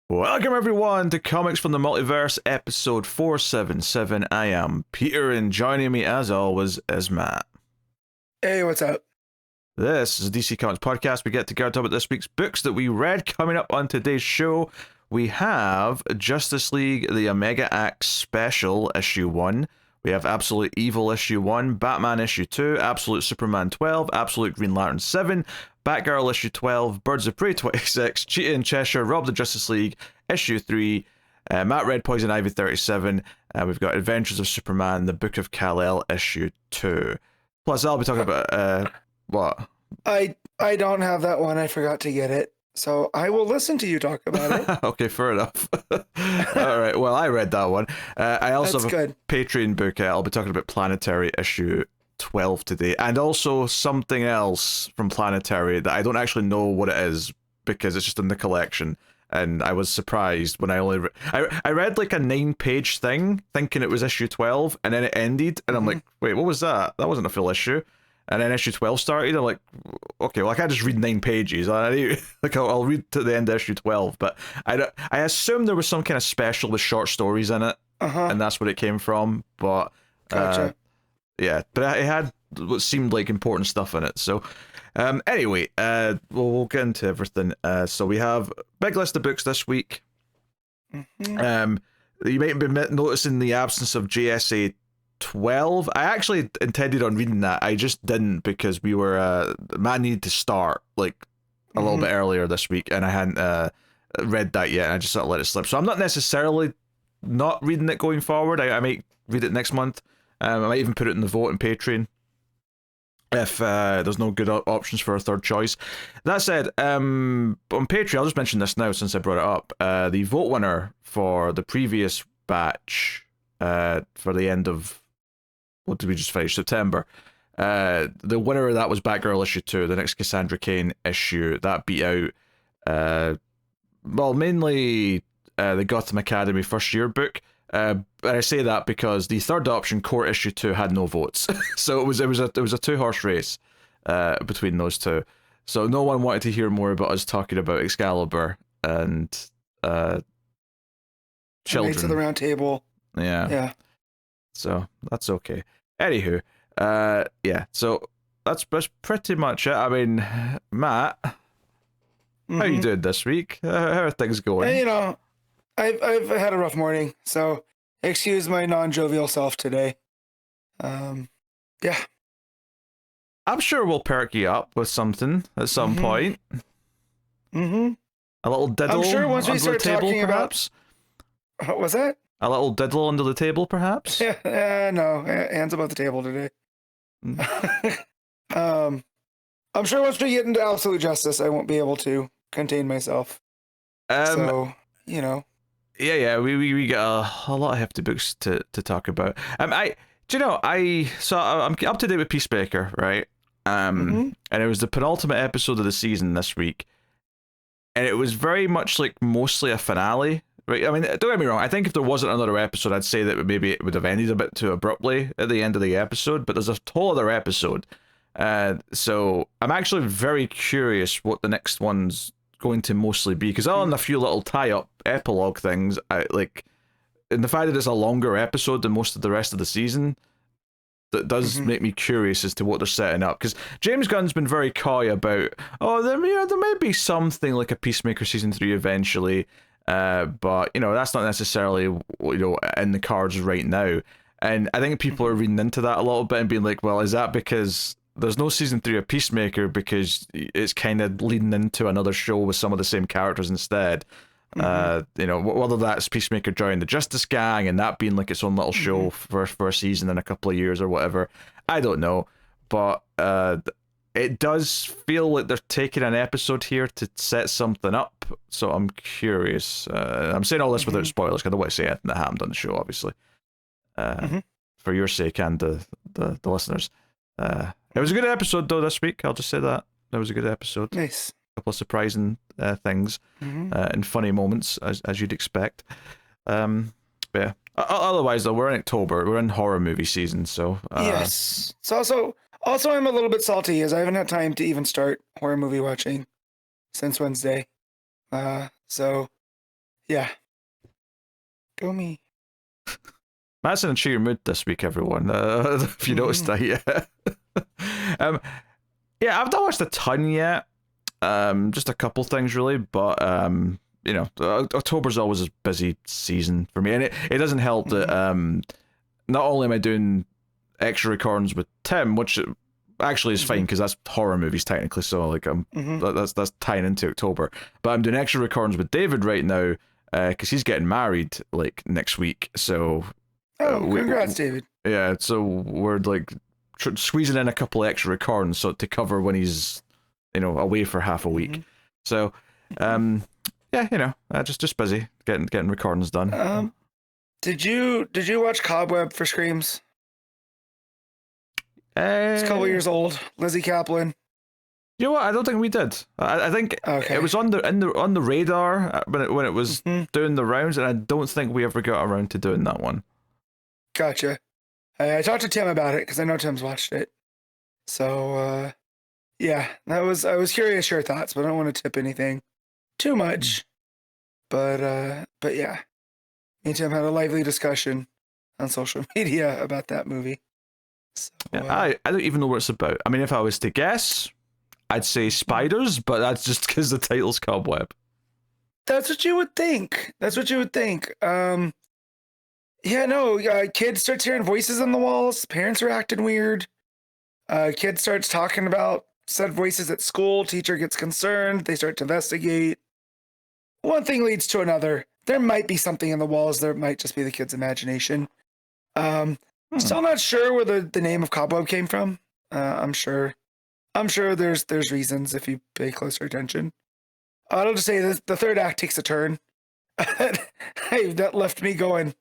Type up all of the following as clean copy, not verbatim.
Welcome everyone to Comics from the Multiverse, episode 477. I am Peter, and joining me as always is Matt. Hey, what's up? This is a DC Comics podcast. We get together to talk about this week's books that we read. Coming up on today's show, we have Justice League, the Omega Axe Special, issue 1. We have Absolute Evil, issue 1, Batman, issue 2, Absolute Superman 12, Absolute Green Lantern 7, Batgirl, issue 12, Birds of Prey 26, Cheetah and Cheshire, Rob the Justice League, issue 3, Matt Red Poison Ivy 37, we've got Adventures of Superman, the Book of Kal-El, issue 2. Plus, I'll be talking about, what? I don't have that one. I forgot to get it. So I will listen to you talk about it. Okay, fair enough. All right, well, I read that one. I also have a Patreon book. I'll be talking about Planetary issue 12 today, and also something else from Planetary that I don't actually know what it is because it's just in the collection. And I was surprised when I read like a 9-page thing thinking it was issue 12, and then it ended, and I'm like, wait, what was that? That wasn't a full issue. And then issue 12 started. I'm like, okay, well, I can't just read 9 pages. I'll read to the end of issue 12. But I assume there was some kind of special with short stories in it, and that's what it came from. But gotcha. Yeah, but it had what seemed like important stuff in it. So anyway, we'll get into everything. So we have a big list of books this week. You might be noticing the absence of JSA 12. I actually intended on reading that. I just didn't because we were Matt needed to start like a little bit earlier this week, and I hadn't read that yet, and I just sort of let it slip. So I'm not necessarily not reading it going forward. I might read it next month. I might even put it in the vote on Patreon if there's no good options for a third choice. That said, on Patreon, I'll just mention this now since I brought it up. The vote winner for the previous batch for the end of, what did we just finish? September. The winner of that was Batgirl issue 2, the next Cassandra Cain issue. That beat out, mainly the Gotham Academy first year book. And I say that because the third option, Court issue 2, had no votes. So it was a 2-horse race between those two. So no one wanted to hear more about us talking about Excalibur and children. Knights of the Round Table. Yeah. So that's okay. Anywho, yeah. So that's pretty much it. I mean, Matt, how you doing this week? How are things going? And, you know, I've had a rough morning, so excuse my non-jovial self today. Yeah. I'm sure we'll perk you up with something at some point. A little diddle I'm sure once we under start the table, talking perhaps. What was that? A little diddle under the table, perhaps. No, hands above the table today. I'm sure once we get into Absolute Justice, I won't be able to contain myself. So, you know. Yeah, we got a lot of hefty books to talk about. I'm up to date with Peacemaker, right? And it was the penultimate episode of the season this week, and it was very much like mostly a finale, right? I mean, don't get me wrong. I think if there wasn't another episode, I'd say that maybe it would have ended a bit too abruptly at the end of the episode. But there's a whole other episode, so I'm actually very curious what the next one's going to mostly be, because other than a few little tie-up epilogue things, and the fact that it's a longer episode than most of the rest of the season, that does make me curious as to what they're setting up. Because James Gunn's been very coy about, there may be something like a Peacemaker season 3 eventually, but that's not necessarily in the cards right now. And I think people are reading into that a little bit and being like, well, is that because there's no season 3 of Peacemaker because it's kind of leading into another show with some of the same characters instead? Whether that's Peacemaker joining the Justice Gang and that being like its own little show for a season in a couple of years or whatever, I don't know. But it does feel like they're taking an episode here to set something up, so I'm curious. I'm saying all this without spoilers, because I don't want to say anything that happened on the show, obviously. For your sake and the listeners. It was a good episode, though, this week. I'll just say that. It was a good episode. Nice. A couple of surprising things and funny moments, as you'd expect. Yeah. Otherwise, though, we're in October. We're in horror movie season, so... Yes. So also, I'm a little bit salty, as I haven't had time to even start horror movie watching since Wednesday. So, Yeah. Go me. Matt's in a cheery mood this week, everyone. If you noticed that yet. Yeah, I've not watched a ton yet. Just a couple things really, but you know, October's always a busy season for me, and it doesn't help that not only am I doing extra recordings with Tim, which actually is fine because that's horror movies technically, so like that's tying into October, but I'm doing extra recordings with David right now because he's getting married like next week, so congrats, David. Yeah, so we're like squeezing in a couple of extra recordings so to cover when he's, you know, away for half a week. So yeah, you know, just busy getting recordings done. Did you watch Cobweb for Screams? It's a couple years old. Lizzie Kaplan. You know what? I don't think we did. I think it was on the radar when it was doing the rounds, and I don't think we ever got around to doing that one. Gotcha. I talked to Tim about it because I know Tim's watched it. So yeah, I was curious your thoughts, but I don't want to tip anything too much. But yeah, me and Tim had a lively discussion on social media about that movie. So, I don't even know what it's about. I mean, if I was to guess, I'd say spiders, but that's just because the title's Cobweb. That's what you would think. Yeah, no, kid starts hearing voices on the walls. Parents are acting weird. Kid starts talking about said voices at school. Teacher gets concerned. They start to investigate. One thing leads to another. There might be something in the walls. There might just be the kid's imagination. Still not sure where the name of Cobweb came from. I'm sure there's reasons if you pay closer attention. I'll just say the third act takes a turn. Hey, that left me going,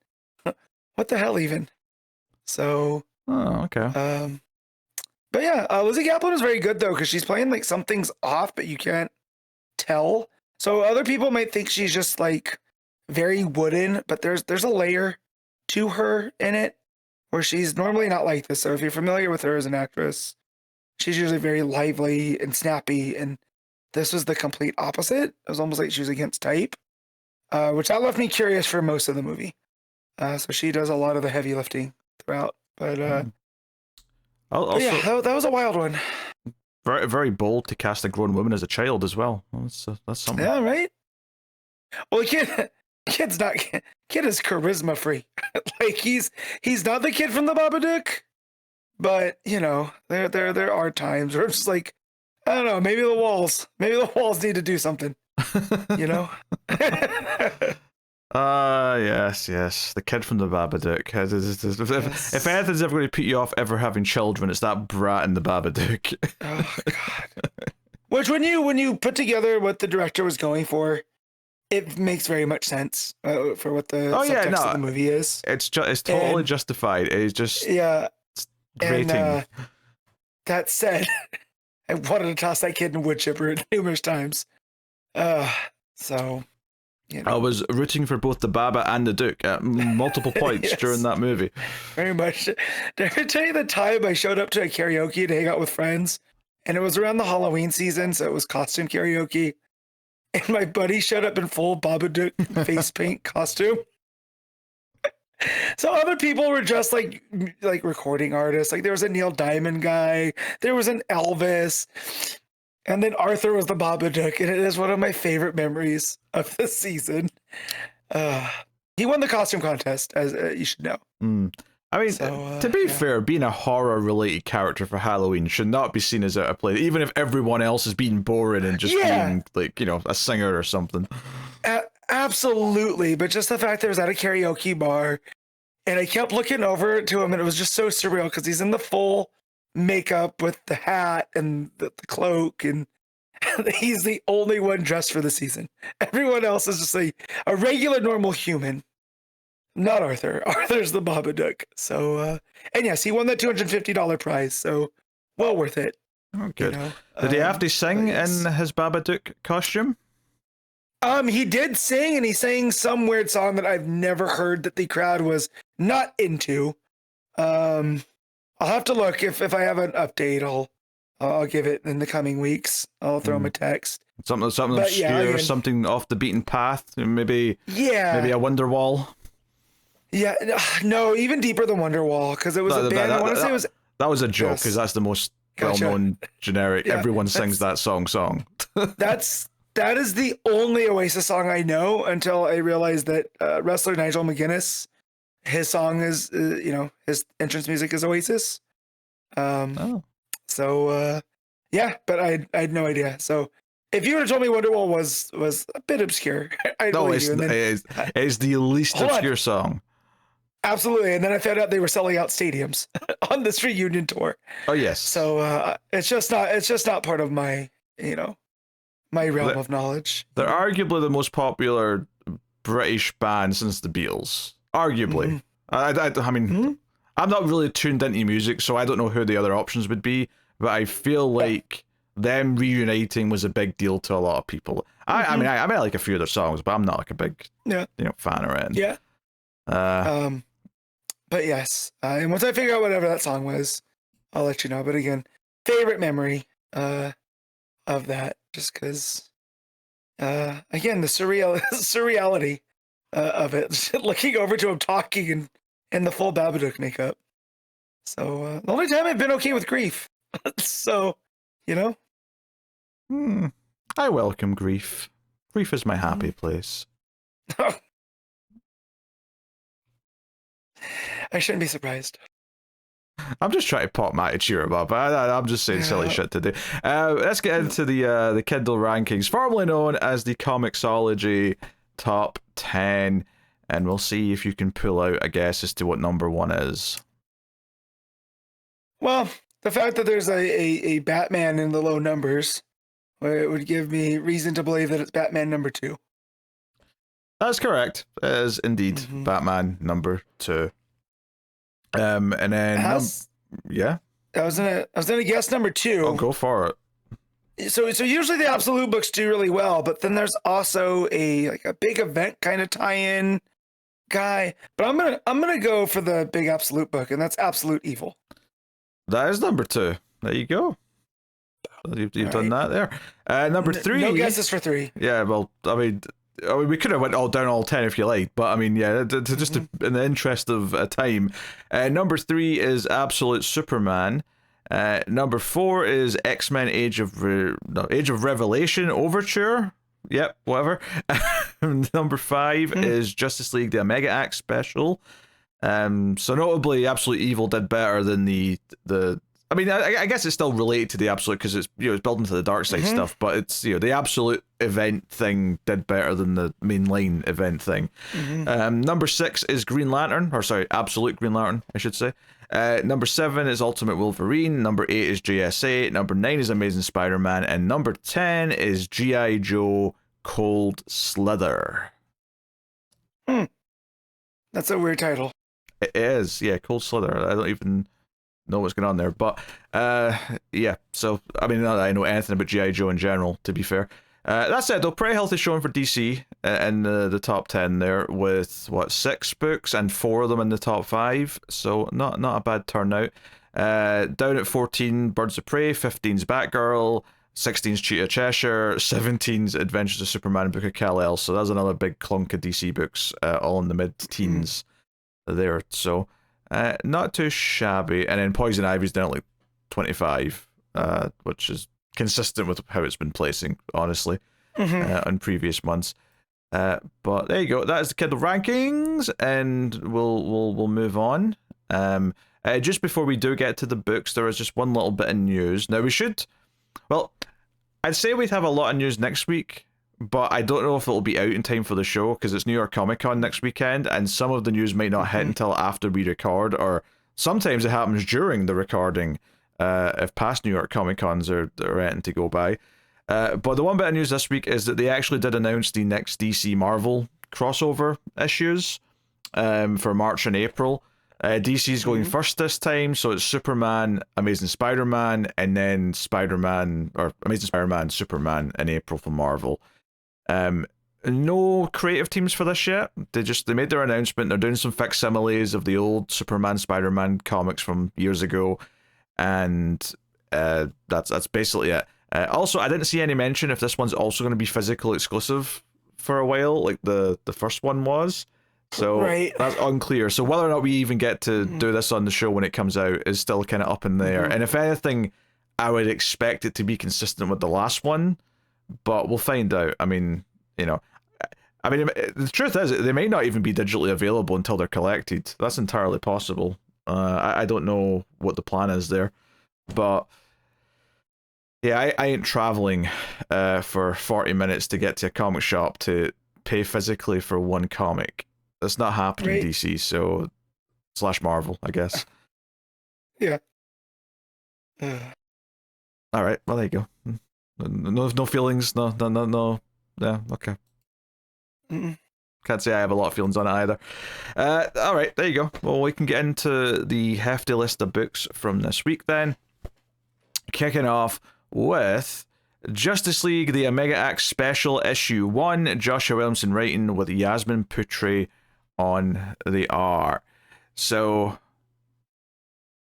what the hell even? So. Oh, okay. But yeah, Lizzie Kaplan is very good though because she's playing like something's off, but you can't tell. So other people might think she's just like very wooden, but there's a layer to her in it where she's normally not like this. So if you're familiar with her as an actress, she's usually very lively and snappy, and this was the complete opposite. It was almost like she was against type, which that left me curious for most of the movie. So she does a lot of the heavy lifting throughout. But also, yeah, that was a wild one. Very, very bold to cast a grown woman as a child as well. That's something. Yeah, right. Well, kid is charisma free. Like he's not the kid from the Babadook, but you know there are times where it's just like, I don't know, maybe the walls need to do something. You know. Yes. The kid from the Babadook. If anything's ever going to put you off ever having children, it's that brat in the Babadook. Oh God. Which when you put together what the director was going for, it makes very much sense for what the subtext of the movie is. It's totally justified. It's just grating. And that said, I wanted to toss that kid in wood chipper numerous times. So. You know. I was rooting for both the Baba and the Duke at multiple points during that movie. Very much. Did I tell you the time I showed up to a karaoke to hang out with friends? And it was around the Halloween season, so it was costume karaoke. And my buddy showed up in full Babadook face paint costume. So other people were just like recording artists. Like there was a Neil Diamond guy. There was an Elvis. And then Arthur was the Babadook, and it is one of my favorite memories of the season. He won the costume contest, as you should know. I mean, to be fair, being a horror-related character for Halloween should not be seen as out of place, even if everyone else is being boring and just being, like, you know, a singer or something. Absolutely, but just the fact that it was at a karaoke bar, and I kept looking over to him, and it was just so surreal, because he's in the full makeup with the hat and the cloak, and he's the only one dressed for the season. Everyone else is just like a regular normal human, not Arthur. Arthur's the Babadook. So and yes, he won that $250 prize, so well worth it. Oh, good. You know? Did he have to sing in his Babadook costume? He did sing, and he sang some weird song that I've never heard that the crowd was not into. I'll have to look if I have an update. I'll give it in the coming weeks. I'll throw him a text. Something But obscure, yeah, again, something off the beaten path. Maybe a Wonderwall. Yeah, no, even deeper than Wonderwall, because it was a band. I want to say it was. That was a joke, because that's the most well-known generic. Yeah, everyone sings that song. That is the only Oasis song I know until I realized that wrestler Nigel McGuinness, his song is, his entrance music is Oasis. So yeah, but I had no idea. So if you would have told me Wonderwall was a bit obscure, I'd believe you. It's the least obscure song. Absolutely. And then I found out they were selling out stadiums on this reunion tour. Oh yes. So it's just not part of my, my realm of knowledge. They're arguably the most popular British band since the Beatles. Arguably. I mean, I'm not really tuned into music, so I don't know who the other options would be, but I feel like them reuniting was a big deal to a lot of people. I mean, I like a few of their songs, but I'm not like a big fan or anything. Yeah. But yes, and once I figure out whatever that song was, I'll let you know. But again, favorite memory of that, just because, again, the surreality of it, looking over to him talking in the full Babadook makeup. So the only time I've been okay with grief. So, I welcome grief. Grief is my happy place. I shouldn't be surprised. I'm just trying to pop Matty cheer him up. I'm just saying silly shit to do. Let's get into the Kindle rankings, formerly known as the ComiXology Top 10, and we'll see if you can pull out a guess as to what number one is. Well, the fact that there's a Batman in the low numbers, it would give me reason to believe that it's Batman number 2. That's correct. It is indeed Batman number 2. And then I was gonna guess number 2. Oh, go for it. So usually the Absolute books do really well, but then there's also a big event kind of tie-in guy. But I'm gonna go for the big Absolute book, and that's Absolute Evil. That is number 2. There you go. You've done that there. Number 3. No guesses for 3. Yeah, well, I mean, we could have went down all 10 if you like, but I mean, yeah, just in the interest of time. Number 3 is Absolute Superman. Number 4 is X-Men Age of Revelation Overture. Yep, whatever. Number 5 is Justice League the Omega Act Special. So notably, Absolute Evil did better than the I mean, I guess it's still related to the Absolute because it's it's building to the dark side stuff, but it's the Absolute event thing did better than the mainline event thing. Number 6 is Green Lantern, or sorry, Absolute Green Lantern, I should say. Number 7 is Ultimate Wolverine. Number 8 is JSA. Number 9 is Amazing Spider-Man, and number 10 is G.I. Joe Cold Slither. That's a weird title. It is, yeah, Cold Slither. I don't even know what's going on there, but yeah, so I mean, not that I know anything about G.I. Joe in general, to be fair. That said, though, pretty healthy showing for DC in the top 10 there, with 6 books and 4 of them in the top 5, so not a bad turnout. Down at 14, Birds of Prey. 15's Batgirl. 16's Cheetah Cheshire. 17's Adventures of Superman and Book of Kal-El. So that's another big clunk of DC books, all in the mid-teens there. So not too shabby. And then Poison Ivy's down at like 25, which is consistent with how it's been placing, honestly, on previous months. But there you go. That is the Kindle rankings, and we'll move on. Just before we do get to the books, there is just one little bit of news. Now I'd say we'd have a lot of news next week, but I don't know if it'll be out in time for the show because it's New York Comic Con next weekend, and some of the news might not hit until after we record, or sometimes it happens during the recording if past New York Comic Cons are anything to go by. But the one bit of news this week is that they actually did announce the next DC Marvel crossover issues for March and April. DC's going first this time, so it's Superman, Amazing Spider-Man, and then Spider-Man, or Amazing Spider-Man, Superman in April for Marvel. No creative teams for this yet. They made their announcement. They're doing some facsimiles of the old Superman, Spider-Man comics from years ago, and that's basically it. Also, I didn't see any mention if this one's also going to be physical exclusive for a while, like the first one was. So that's unclear. So whether or not we even get to do this on the show when it comes out is still kind of up in the air. And if anything, I would expect it to be consistent with the last one, but we'll find out. I mean, the truth is, they may not even be digitally available until they're collected. That's entirely possible. I don't know what the plan is there, but yeah, I ain't traveling for 40 minutes to get to a comic shop to pay physically for one comic. That's not happening, DC, so / Marvel, I guess. Yeah. All right, well, there you go. No feelings, no. Yeah, okay. Can't say I have a lot of feelings on it either. All right, there you go. Well, we can get into the hefty list of books from this week then. Kicking off with Justice League, the Omega Axe Special, Issue 1, Joshua Williamson writing with Yasmine Putri on the art. So,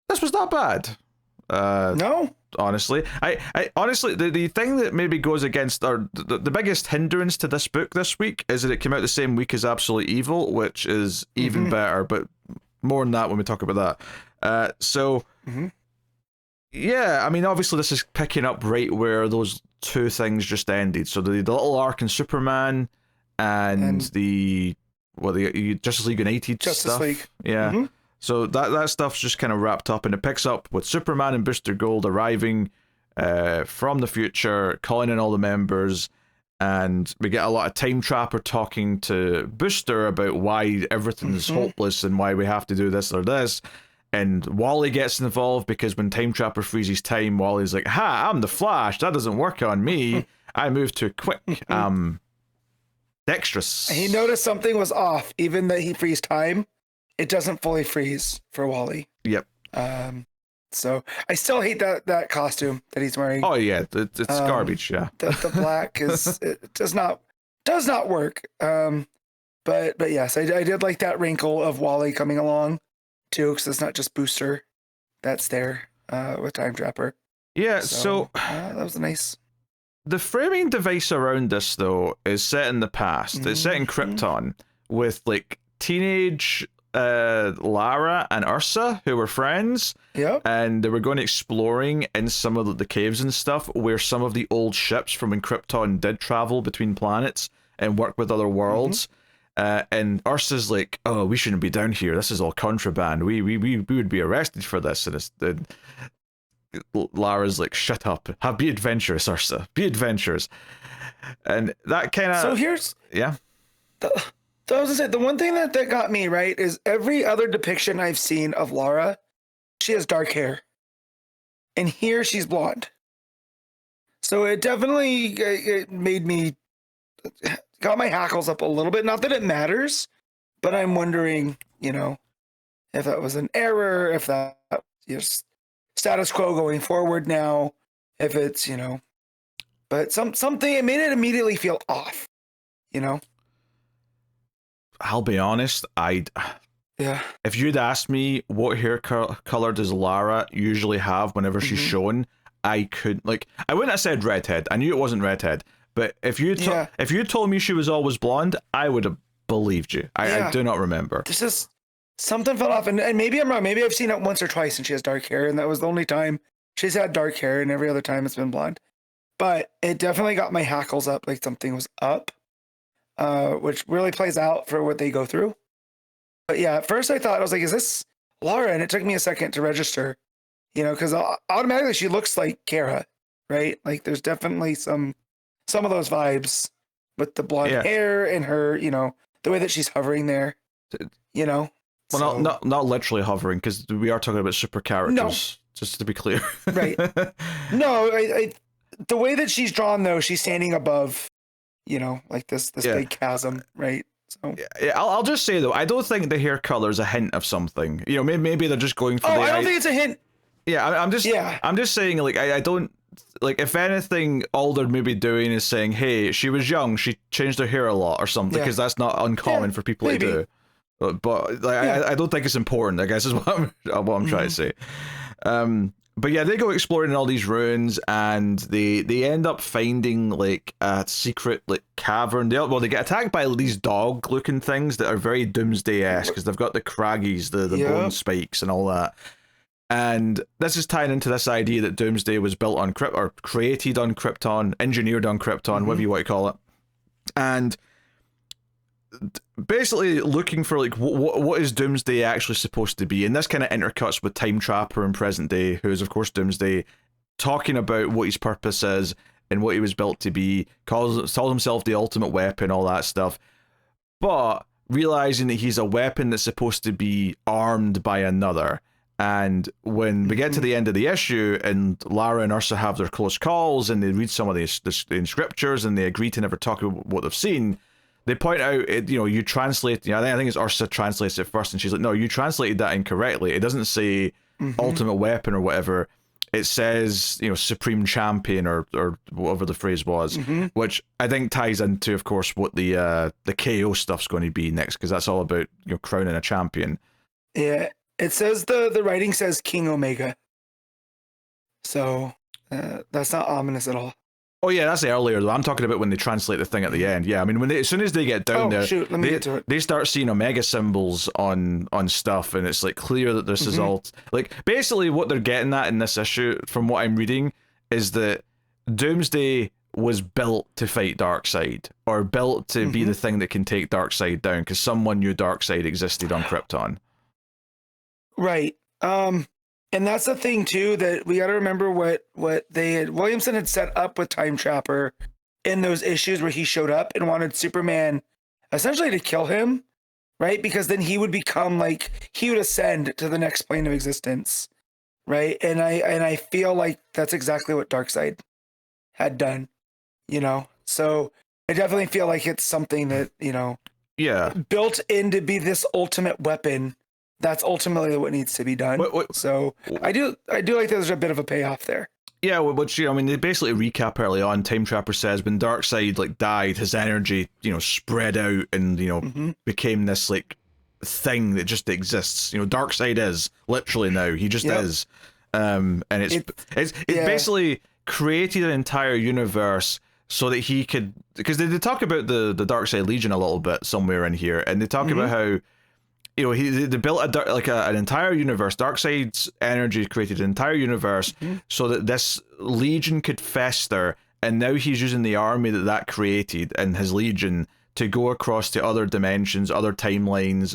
this was not bad. No. Honestly, I honestly, the thing that maybe goes against, or the biggest hindrance to this book this week is that it came out the same week as Absolute Evil, which is even better, but more on that when we talk about that. Yeah, I mean, obviously this is picking up right where those two things just ended. So the little arc in Superman and the Justice League United stuff. League. Yeah. So that stuff's just kind of wrapped up, and it picks up with Superman and Booster Gold arriving from the future, calling in all the members, and we get a lot of Time Trapper talking to Booster about why everything's hopeless and why we have to do this or this. And Wally gets involved because when Time Trapper freezes time, Wally's like, "Ha, I'm the Flash. That doesn't work on me. I move too quick. Dexterous." He noticed something was off, even that he frees time. It doesn't fully freeze for Wally. Yep. So I still hate that costume that he's wearing. Oh yeah, it's garbage. Yeah. The black it does not work. But yes, I did like that wrinkle of Wally coming along too, because it's not just Booster that's there with Time Trapper. Yeah. So that was nice. The framing device around this though is set in the past. It's set in Krypton with like teenage Lara and Ursa, who were friends. Yep. And they were going exploring in some of the caves and stuff where some of the old ships from when Krypton did travel between planets and work with other worlds. And Ursa's like, "Oh, we shouldn't be down here. This is all contraband. We would be arrested for this." And Lara's like, "Shut up. Be adventurous, Ursa. Be adventurous." And that kind of... So here's... Yeah. So I was gonna say, the one thing that got me right is every other depiction I've seen of Lara, she has dark hair, and here she's blonde. So it definitely it made me got my hackles up a little bit. Not that it matters, but I'm wondering, if that was an error, if that is status quo going forward now, if it's but something it made it immediately feel off, I'll be honest, if you'd asked me what hair color does Lara usually have whenever she's shown, I wouldn't have said redhead. I knew it wasn't redhead, but if you told me she was always blonde, I would have believed you. I do not remember. This is something fell off, and maybe I'm wrong. Maybe I've seen it once or twice, and she has dark hair, and that was the only time she's had dark hair, and every other time it's been blonde. But it definitely got my hackles up, like something was up. Which really plays out for what they go through. But yeah, at first I thought, I was like, is this Lara? And it took me a second to register, because automatically she looks like Kara, right? Like there's definitely some of those vibes with the blonde hair and her, the way that she's hovering there, Well, so, not literally hovering, because we are talking about super characters, just to be clear. Right. No, I the way that she's drawn, though, she's standing above, like this big chasm, right? So yeah, I'll just say though, I don't think the hair color is a hint of something. Maybe they're just going for. I don't think it's a hint. Yeah, I'm just saying, like, I don't like, if anything, all they're maybe doing is saying, hey, she was young, she changed her hair a lot or something, because that's not uncommon for people to do. But like, I don't think it's important, I guess is what I'm trying to say. But yeah, they go exploring all these ruins, and they end up finding like a secret like cavern. They get attacked by these dog-looking things that are very Doomsday-esque because they've got the craggies, the bone spikes, and all that. And this is tying into this idea that Doomsday was built on or created on Krypton, engineered on Krypton, whatever you want to call it, and basically looking for like what is Doomsday actually supposed to be, and this kind of intercuts with Time Trapper in present day, who is of course Doomsday, talking about what his purpose is and what he was built to be, calls himself the ultimate weapon, all that stuff, but realizing that he's a weapon that's supposed to be armed by another. And when we get to the end of the issue and Lara and Ursa have their close calls and they read some of the scriptures and they agree to never talk about what they've seen, they point out, you translate, I think it's Ursa translates it first, and she's like, no, you translated that incorrectly. It doesn't say ultimate weapon or whatever. It says, supreme champion or whatever the phrase was, which I think ties into, of course, what the KO stuff's going to be next, because that's all about, crowning a champion. Yeah, it says the writing says King Omega. So that's not ominous at all. Oh yeah, that's earlier though. I'm talking about when they translate the thing at the end. Yeah, I mean as soon as they get down there, shoot, let me get to it. They start seeing Omega symbols on stuff, and it's like clear that this is all like basically what they're getting at in this issue, from what I'm reading, is that Doomsday was built to fight Darkseid, or built to be the thing that can take Darkseid down, because someone knew Darkseid existed on Krypton. Right. And that's the thing too, that we got to remember what Williamson had set up with Time Trapper in those issues where he showed up and wanted Superman essentially to kill him, right? Because then he would become he would ascend to the next plane of existence, right? And I feel like that's exactly what Darkseid had done, So I definitely feel like it's something that, built in to be this ultimate weapon. That's ultimately what needs to be done. So I do like there's a bit of a payoff there. Yeah, which they basically recap early on. Time Trapper says when Darkseid died, his energy spread out and became this thing that just exists. Darkseid is literally now, he just is, and it's basically created an entire universe so that he could, because they talk about the Darkseid Legion a little bit somewhere in here, and they talk about how. They built an entire universe. Darkseid's energy created an entire universe so that this Legion could fester, and now he's using the army that created and his Legion to go across to other dimensions, other timelines,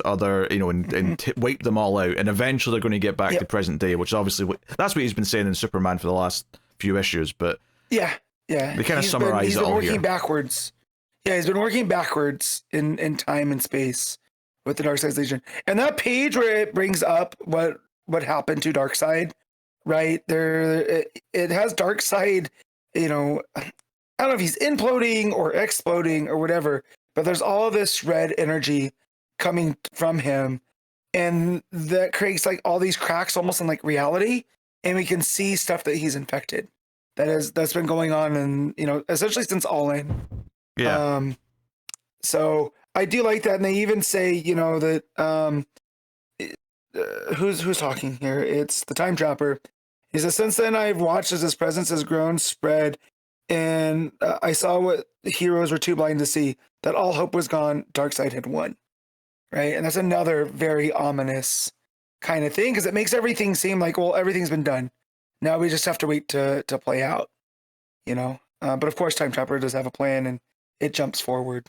and wipe them all out. And eventually they're going to get back to present day, which obviously that's what he's been saying in Superman for the last few issues. But yeah, they kind of summarize it all here. He's been working backwards. Yeah, he's been working backwards in time and space with the Darkseid Legion. And that page where it brings up what happened to Darkseid, right? It has Darkseid, I don't know if he's imploding or exploding or whatever, but there's all this red energy coming from him, and that creates all these cracks almost in reality, and we can see stuff that he's infected. That's been going on, and essentially since All In. Yeah. So I do like that, and they even say, that who's talking here? It's the Time Trapper. He says, since then I've watched as his presence has grown, spread, and I saw what the heroes were too blind to see, that all hope was gone, Darkseid had won, right? And that's another very ominous kind of thing, because it makes everything seem like, well, everything's been done. Now we just have to wait to play out, But of course, Time Trapper does have a plan, and it jumps forward,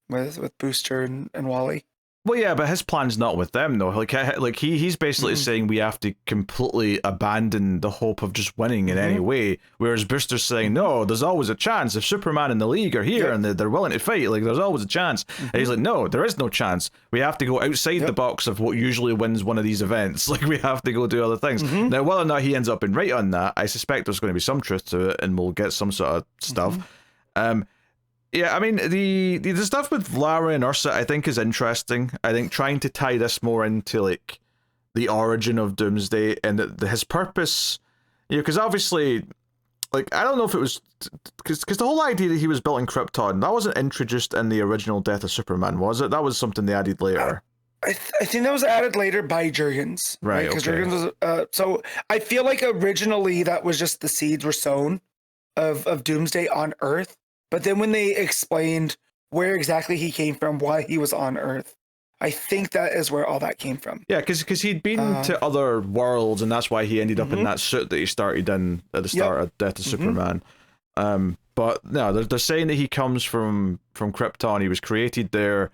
with Booster and Wally. Well, yeah, but his plan's not with them though. He's basically saying we have to completely abandon the hope of just winning in any way. Whereas Booster's saying, no, there's always a chance. If Superman and the League are here and they're willing to fight, there's always a chance. And he's like, no, there is no chance. We have to go outside the box of what usually wins one of these events. We have to go do other things. Now, whether or not he ends up being right on that, I suspect there's going to be some truth to it, and we'll get some sort of stuff. Yeah, I mean, the stuff with Lara and Ursa I think is interesting. I think trying to tie this more into, the origin of Doomsday and his purpose, because obviously, I don't know if it was, because the whole idea that he was built in Krypton, that wasn't introduced in the original Death of Superman, was it? That was something they added later. I think that was added later by Jurgens. Right, Because okay. Jurgens was, so I feel like originally that was just the seeds were sown of Doomsday on Earth. But then when they explained where exactly he came from, why he was on Earth, I think that is where all that came from. Yeah, because he'd been to other worlds, and that's why he ended up in that suit that he started in at the start of Death of Superman. But no, they're saying that he comes from Krypton. He was created there.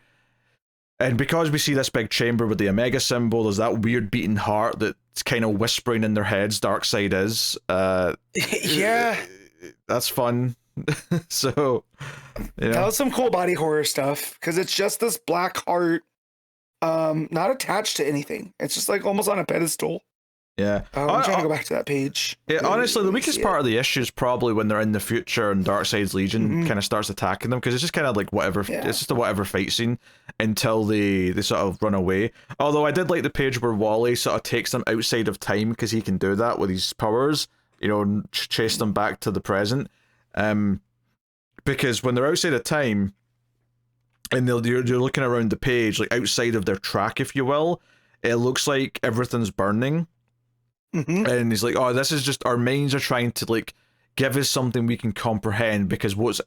And because we see this big chamber with the Omega symbol, there's that weird beating heart that's kind of whispering in their heads, Darkseid is. Yeah. That's fun. So, That was some cool body horror stuff, because it's just this black heart, not attached to anything. It's just like almost on a pedestal. Yeah. I'm trying to go back to that page. Yeah, honestly, the weakest part of the issue is probably when they're in the future and Darkseid's Legion kind of starts attacking them, because it's just kind of like whatever. Yeah. It's just a whatever fight scene until they sort of run away. Although I did like the page where Wally sort of takes them outside of time, because he can do that with his powers, and chase them back to the present. Because when they're outside of time and you're looking around the page, like outside of their track, if you will, it looks like everything's burning. And he's like, oh, this is just our minds are trying to like give us something we can comprehend, because what's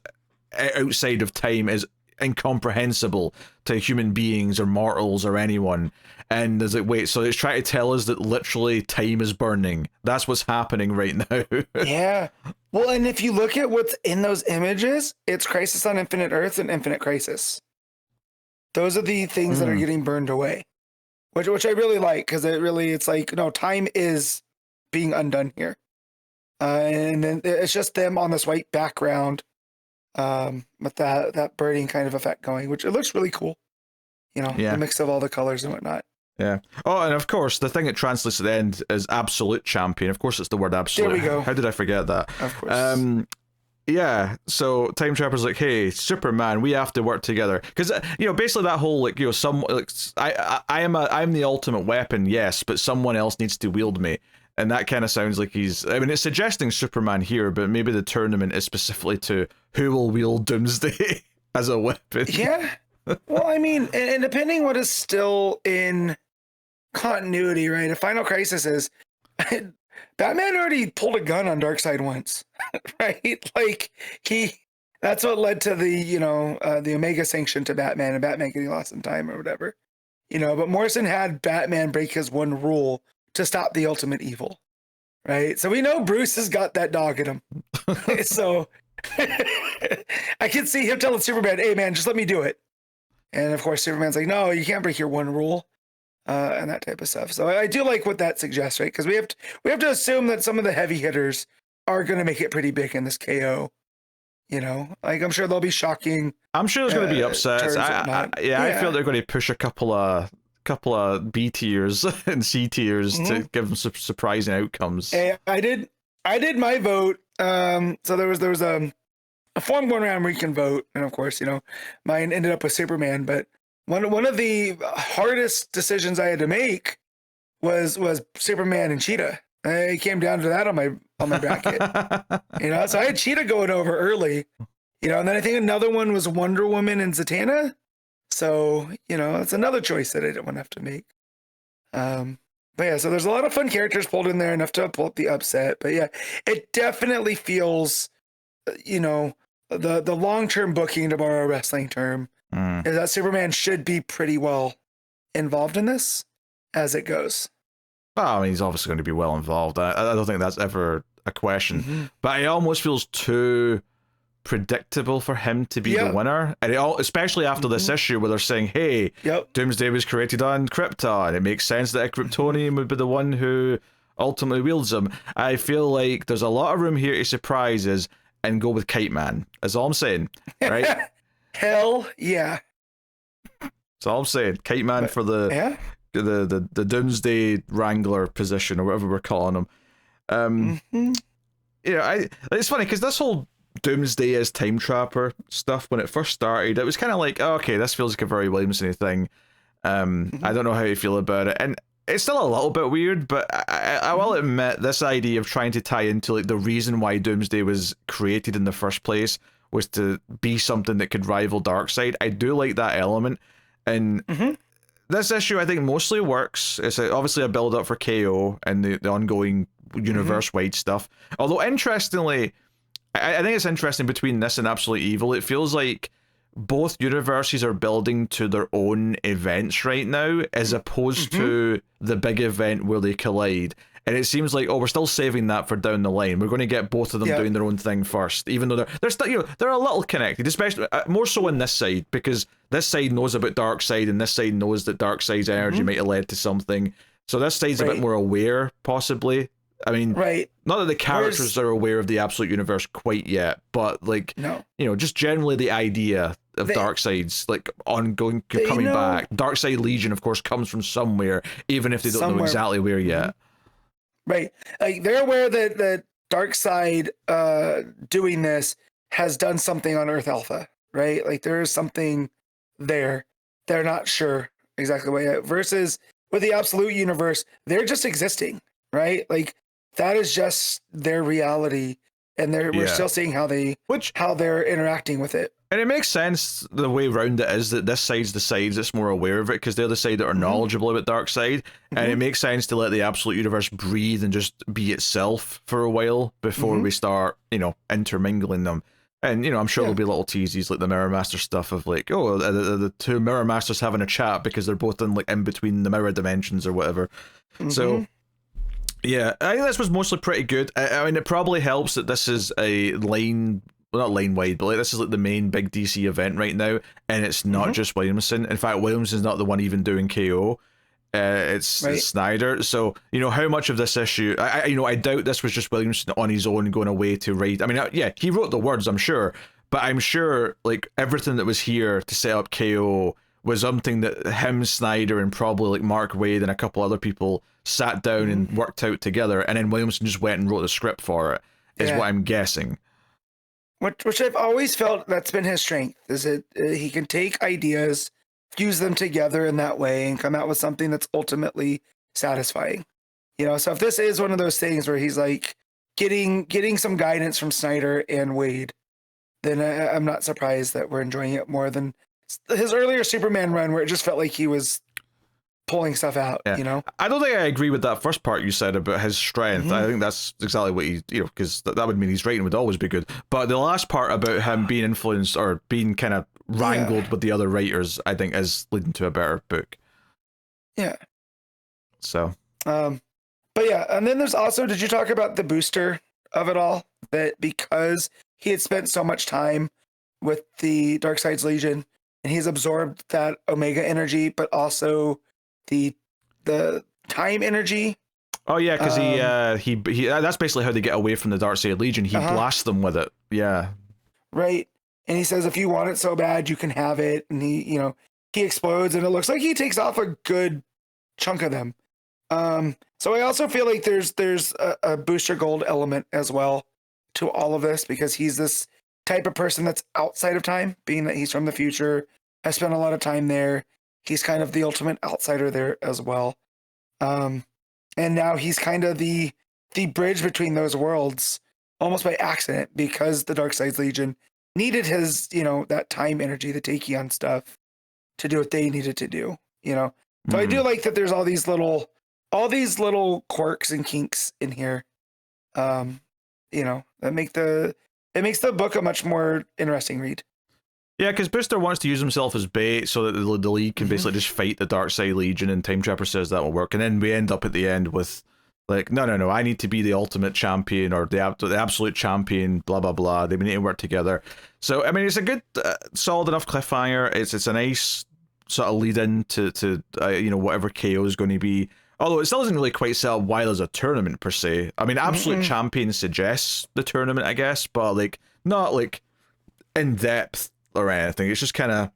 outside of time is incomprehensible to human beings or mortals or anyone. And there's like, wait, so it's trying to tell us that literally time is burning. That's what's happening right now. Yeah. Well, and if you look at what's in those images, it's Crisis on Infinite Earths and Infinite Crisis. Those are the things that are getting burned away. Which I really like, because it's like, no, time is being undone here. And then it's just them on this white background with that burning kind of effect going, which it looks really cool. The mix of all the colors and whatnot. Yeah. Oh, and of course, the thing that translates at the end is absolute champion. Of course, it's the word absolute. There we go. How did I forget that? Of course. Yeah, so Time Trapper's like, hey, Superman, we have to work together, because basically that whole like I'm the ultimate weapon, yes, but someone else needs to wield me, and that kind of sounds like it's suggesting Superman here, but maybe the tournament is specifically to who will wield Doomsday as a weapon. Yeah. Well, I mean, and depending what is still in continuity, right? A Final Crisis is. Batman already pulled a gun on Darkseid once, right? Like that's what led to the Omega sanction to Batman and Batman getting lost in time or whatever, but Morrison had Batman break his one rule to stop the ultimate evil, right? So we know Bruce has got that dog in him. So I can see him telling Superman, hey man, just let me do it. And of course, Superman's like, no, you can't break your one rule. And that type of stuff. So I do like what that suggests, right? Because we have to assume that some of the heavy hitters are going to make it pretty big in this KO. Like I'm sure they'll be shocking. I'm sure there's going to be upsets. I feel they're going to push a couple of B tiers and C tiers to give them surprising outcomes. Hey, I did my vote. So there was a form going around where you can vote, and of course, mine ended up with Superman, but. One of the hardest decisions I had to make was Superman and Cheetah. It came down to that on my bracket. So I had Cheetah going over early. And then I think another one was Wonder Woman and Zatanna. So, it's another choice that I didn't want to have to make. But yeah, so there's a lot of fun characters pulled in there, enough to pull up the upset. But yeah, it definitely feels, the long-term booking, to borrow a wrestling term, is that Superman should be pretty well involved in this as it goes. Well, I mean, he's obviously going to be well involved. I don't think that's ever a question. But it almost feels too predictable for him to be the winner. And especially after this issue where they're saying, hey, Doomsday was created on Krypton. It makes sense that a Kryptonian would be the one who ultimately wields him. I feel like there's a lot of room here to surprises and go with Kite Man. That's all I'm saying. Right? Hell yeah. That's all I'm saying. Kite Man for the Doomsday Wrangler position, or whatever we're calling him. It's funny because this whole Doomsday as Time Trapper stuff, when it first started, it was kind of like, oh, okay, this feels like a very Williamson thing. I don't know how you feel about it, and it's still a little bit weird, but I will admit this idea of trying to tie into like the reason why Doomsday was created in the first place was to be something that could rival Darkseid. I do like that element, and this issue I think mostly works. It's obviously a build up for KO and the ongoing universe wide stuff. Although interestingly, I think it's interesting between this and Absolute Evil. It feels like both universes are building to their own events right now, as opposed to the big event where they collide. And it seems like, we're still saving that for down the line. We're going to get both of them doing their own thing first, even though they're still, they're a little connected, especially more so on this side, because this side knows about Darkseid and this side knows that Darkseid's energy might have led to something. So this side's a bit more aware, possibly. I mean, not that the characters are aware of the Absolute Universe quite yet, but like, just generally the idea of Darkseid's like ongoing, coming back. Darkseid Legion, of course, comes from somewhere, even if they don't know exactly where yet. Right. Like, they're aware that Darkseid doing this has done something on Earth Alpha, right? Like, there is something there. They're not sure exactly what. Versus with the Absolute Universe, they're just existing, right? Like, that is just their reality, and we're still seeing how they're interacting with it. And it makes sense the way around it is that this side's the side that's more aware of it, because they're the side that are knowledgeable about Darkseid, and it makes sense to let the Absolute Universe breathe and just be itself for a while before we start, intermingling them. And, I'm sure there'll be little teases like the Mirror Master stuff of like, the two Mirror Masters having a chat because they're both in between the mirror dimensions or whatever. So, yeah, I think this was mostly pretty good. I mean, it probably helps that this is a line... Well, not line wide, but like this is like the main big DC event right now, and it's not just Williamson. In fact, Williamson's not the one even doing KO. It's Snyder. So how much of this issue? I doubt this was just Williamson on his own going away to write. I mean, he wrote the words, I'm sure, but I'm sure like everything that was here to set up KO was something that him, Snyder, and probably like Mark Waid and a couple other people sat down and worked out together, and then Williamson just went and wrote the script for it. Is what I'm guessing. Which I've always felt that's been his strength, is that he can take ideas, fuse them together in that way, and come out with something that's ultimately satisfying. So if this is one of those things where he's like getting some guidance from Snyder and Waid, then I'm not surprised that we're enjoying it more than his earlier Superman run, where it just felt like he was pulling stuff out. I don't think I agree with that first part you said about his strength. I think that's exactly what he, because that would mean his writing would always be good. But the last part about him being influenced or being kind of wrangled with the other writers, I think is leading to a better book. Yeah. So. But yeah, and then there's also, did you talk about the booster of it all? That because he had spent so much time with the Darkseid's Legion, and he's absorbed that Omega energy, but also the time energy. Oh yeah, because he that's basically how they get away from the Darkseid Legion. He blasts them with it. Yeah. Right. And he says, if you want it so bad, you can have it. And he explodes, and it looks like he takes off a good chunk of them. So I also feel like there's a Booster Gold element as well to all of this, because he's this type of person that's outside of time, being that he's from the future, has spent a lot of time there. He's kind of the ultimate outsider there as well. And now he's kind of the bridge between those worlds, almost by accident, because the Darkseid's Legion needed his, that time energy, the Tachyon stuff, to do what they needed to do, So I do like that there's all these little quirks and kinks in here, that makes the book a much more interesting read. Yeah, because Booster wants to use himself as bait so that the League can basically just fight the Darkseid Legion, and Time Trapper says that will work. And then we end up at the end with, like, no, I need to be the ultimate champion, or the absolute champion, blah, blah, blah. They need to work together. So, I mean, it's a good, solid enough cliffhanger. It's a nice sort of lead in to whatever KO is going to be. Although it still doesn't really quite set up why there's a tournament, per se. I mean, Absolute Champion suggests the tournament, I guess, but, like, not, like, in-depth or anything. It's just kind of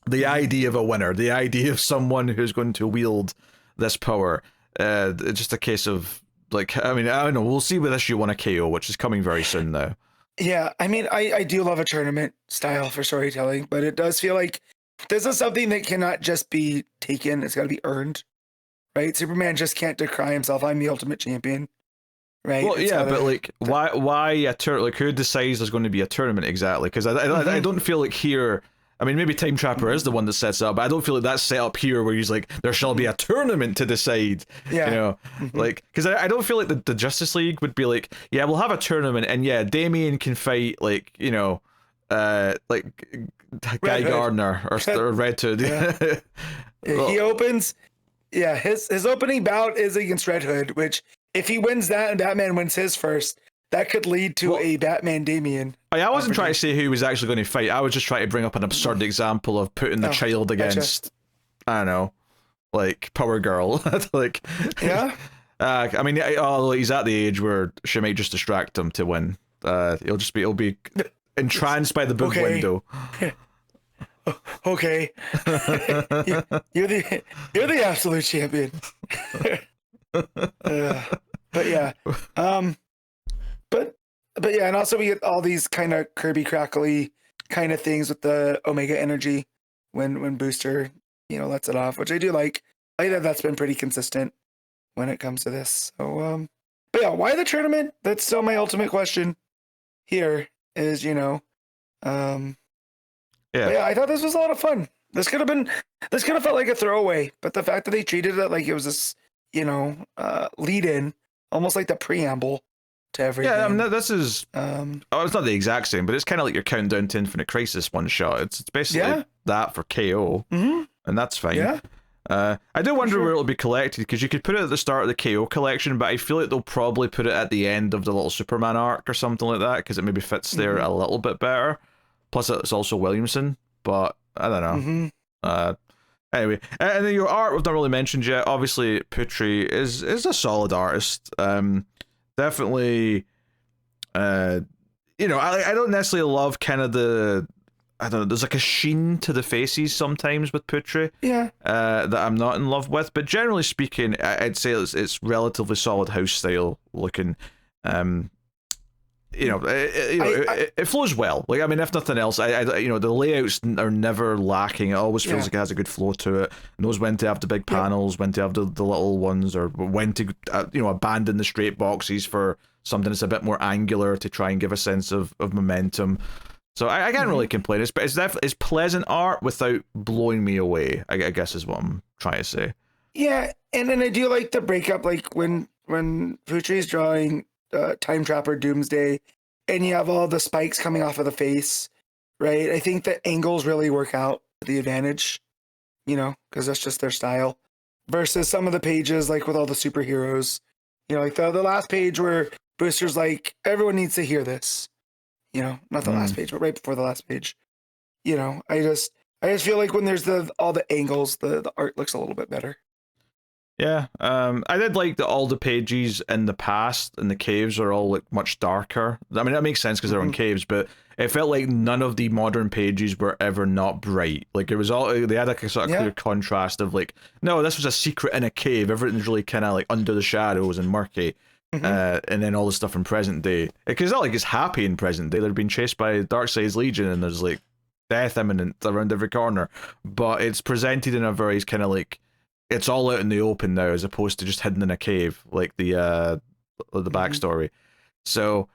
the idea of a winner, the idea of someone who's going to wield this power. It's just a case of, like, I mean, I don't know, we'll see with issue 1 of KO, which is coming very soon now. Yeah, I mean, I do love a tournament style for storytelling, but it does feel like this is something that cannot just be taken, it's got to be earned, right? Superman just can't decry himself, I'm the ultimate champion. Right. Well, yeah, but like, why a tournament? Like, who decides there's going to be a tournament exactly? Because I don't feel like here I mean, maybe Time Trapper is the one that sets it up, but I don't feel like that's set up here where he's like, there shall be a tournament to decide. Yeah. You know, like, because I don't feel like the Justice League would be like, yeah, we'll have a tournament, and yeah, Damian can fight, like, you know, like Guy Gardner or Red Hood. Yeah. Well, he opens. Yeah, his opening bout is against Red Hood, which if he wins that and Batman wins his first, that could lead to a Batman Damian. I wasn't trying to say who he was actually going to fight. I was just trying to bring up an absurd example of putting the child against, I don't know, like Power Girl. Like, yeah. I mean, he's at the age where she might just distract him to win. He'll be entranced by the big window. Okay. you're the absolute champion. But yeah. But yeah, and also we get all these kind of Kirby crackly kind of things with the Omega energy when Booster, you know, lets it off, which I do like. I think that's been pretty consistent when it comes to this. So but yeah, why the tournament? That's still my ultimate question here is, you know, yeah, I thought this was a lot of fun. This could have felt like a throwaway, but the fact that they treated it like it was this, you know, lead in, almost like the preamble to everything. Yeah, I mean, this is it's not the exact same, but it's kind of like your Countdown to Infinite Crisis one shot. It's basically that for KO, and that's fine. Yeah. I do wonder where it'll be collected, because you could put it at the start of the KO collection, but I feel like they'll probably put it at the end of the little Superman arc or something like that, because it maybe fits there a little bit better. Plus, it's also Williamson, but I don't know. Anyway, and then your art we've not really mentioned yet. Obviously, Putri is a solid artist. Definitely, you know, I don't necessarily love kind of I don't know, there's like a sheen to the faces sometimes with Putri. Yeah. That I'm not in love with, but generally speaking, I'd say it's relatively solid house style looking. You know, it flows well. Like, I mean, if nothing else, I you know, the layouts are never lacking. It always feels like it has a good flow to it. Knows when to have the big panels, when to have the little ones, or when to you know, abandon the straight boxes for something that's a bit more angular to try and give a sense of momentum. So I can't really complain. It's pleasant art without blowing me away, I guess is what I'm trying to say. Yeah, and then I do like the breakup, like when Putri's drawing Time Trapper Doomsday, and you have all the spikes coming off of the face, right? I think the angles really work out to the advantage, you know, because that's just their style. Versus some of the pages, like with all the superheroes, you know, like the last page where Booster's like, everyone needs to hear this, you know, not the last page, but right before the last page. You know, I just feel like when there's all the angles, the art looks a little bit better. Yeah, I did like that all the pages in the past in the caves are all like much darker. I mean, that makes sense because they're in caves, but it felt like none of the modern pages were ever not bright. Like, it was all, they had like a sort of clear contrast of like, no, this was a secret in a cave. Everything's really kind of like under the shadows and murky. And then all the stuff in present day. Because it's not like it's happy in present day. They're being chased by Darkseid's Legion and there's like death imminent around every corner. But it's presented in a very kind of like, it's all out in the open now, as opposed to just hidden in a cave, like the backstory. So,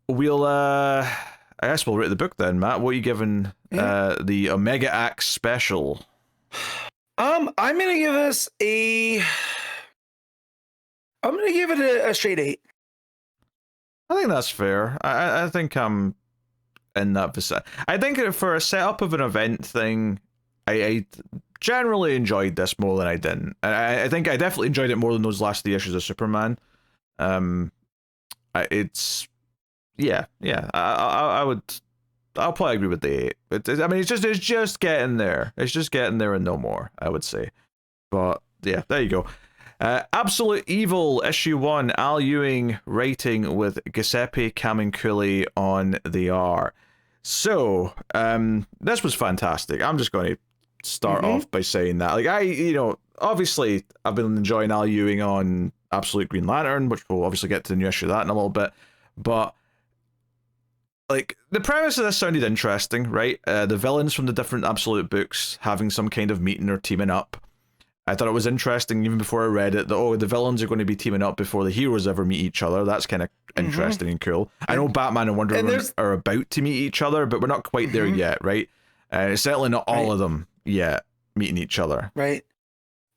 we'll I guess we'll rate the book then, Matt. What are you giving the Omega Axe special? I'm gonna give this I'm gonna give it a straight 8. I think that's fair. I think I'm in that vicinity. I think for a setup of an event thing, I generally enjoyed this more than I didn't. I think I definitely enjoyed it more than those last 3 issues of Superman. It's I'll probably agree with the 8. I mean, it's just getting there. It's just getting there and no more, I would say. But yeah, there you go. Absolute Evil issue 1. Al Ewing writing with Giuseppe Camuncoli on the art. So this was fantastic. I'm just going to start off by saying that, like, obviously I've been enjoying Al Ewing on Absolute Green Lantern, which we'll obviously get to the new issue of that in a little bit, but like, the premise of this sounded interesting, right? The villains from the different Absolute books having some kind of meeting or teaming up. I thought it was interesting even before I read it that the villains are going to be teaming up before the heroes ever meet each other. That's kind of interesting and cool. I know Batman and Wonder Woman are about to meet each other, but we're not quite there yet, right? It's certainly not all of them yet meeting each other, right?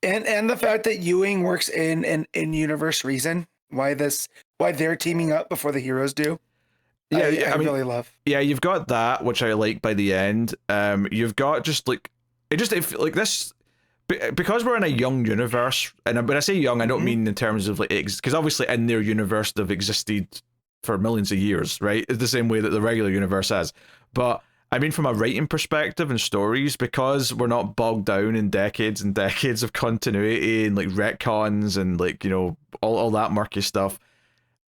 And the fact that Ewing works in universe reason why they're teaming up before the heroes do. Yeah, I mean, really love. Yeah, you've got that, which I like by the end. You've got just like this. Because we're in a young universe, and when I say young, I don't mean in terms of like because obviously in their universe they've existed for millions of years, right? It's the same way that the regular universe has. But I mean from a writing perspective and stories, because we're not bogged down in decades and decades of continuity and like retcons and like, you know, all that murky stuff.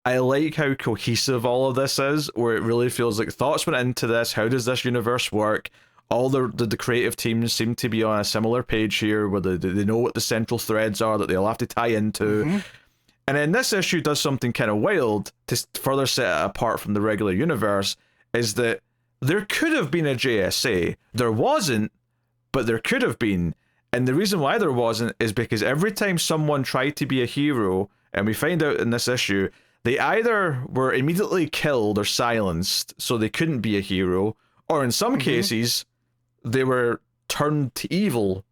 I like how cohesive all of this is, where it really feels like thoughts went into this. How does this universe work? All the creative teams seem to be on a similar page here, where they know what the central threads are that they'll have to tie into. And then this issue does something kind of wild to further set it apart from the regular universe, is that there could have been a JSA. There wasn't, but there could have been. And the reason why there wasn't is because every time someone tried to be a hero, and we find out in this issue, they either were immediately killed or silenced, so they couldn't be a hero, or in some cases, they were turned to evil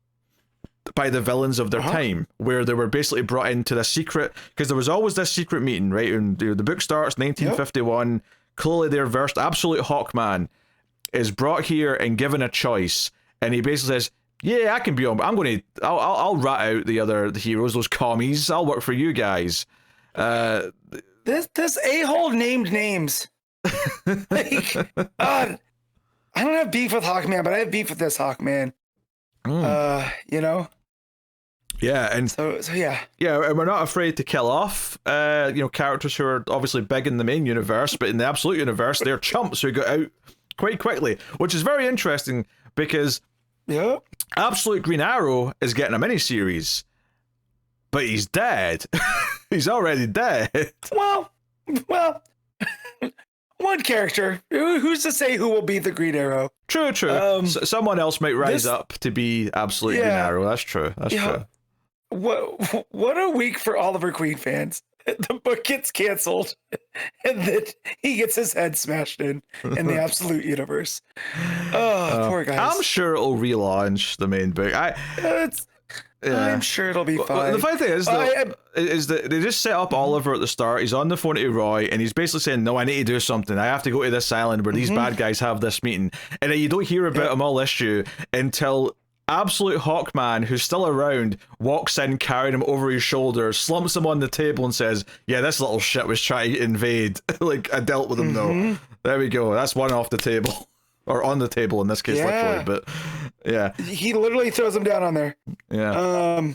by the villains of their time, where they were basically brought into the secret, because there was always this secret meeting, right? And the book starts 1951, clearly their versed Absolute Hawkman is brought here and given a choice, and he basically says, yeah, I can be on, I'll rat out the heroes, those commies, I'll work for you guys. This a-hole named names. Like, I don't have beef with Hawkman, but I have beef with this Hawkman. You know? Yeah, and so yeah. Yeah, and we're not afraid to kill off characters who are obviously big in the main universe, but in the Absolute universe, they're chumps who got out quite quickly, which is very interesting because Absolute Green Arrow is getting a miniseries, but he's dead. He's already dead. Well, one character. Who's to say who will be the Green Arrow? True. Someone else might rise up to be Absolute Green Arrow. That's true. That's true. What a week for Oliver Queen fans. The book gets canceled, and then he gets his head smashed in the Absolute universe. Oh, poor guys. I'm sure it'll relaunch the main book. I'm sure it'll be fine. The funny thing is, is that they just set up Oliver at the start. He's on the phone to Roy, and he's basically saying, no, I need to do something. I have to go to this island where these bad guys have this meeting. And then you don't hear about him all issue until Absolute Hawkman, who's still around, walks in carrying him over his shoulder, slumps him on the table and says, yeah, this little shit was trying to invade. Like, I dealt with him, though. There we go. That's one off the table. Or on the table in this case, literally, but yeah. He literally throws him down on there. Yeah.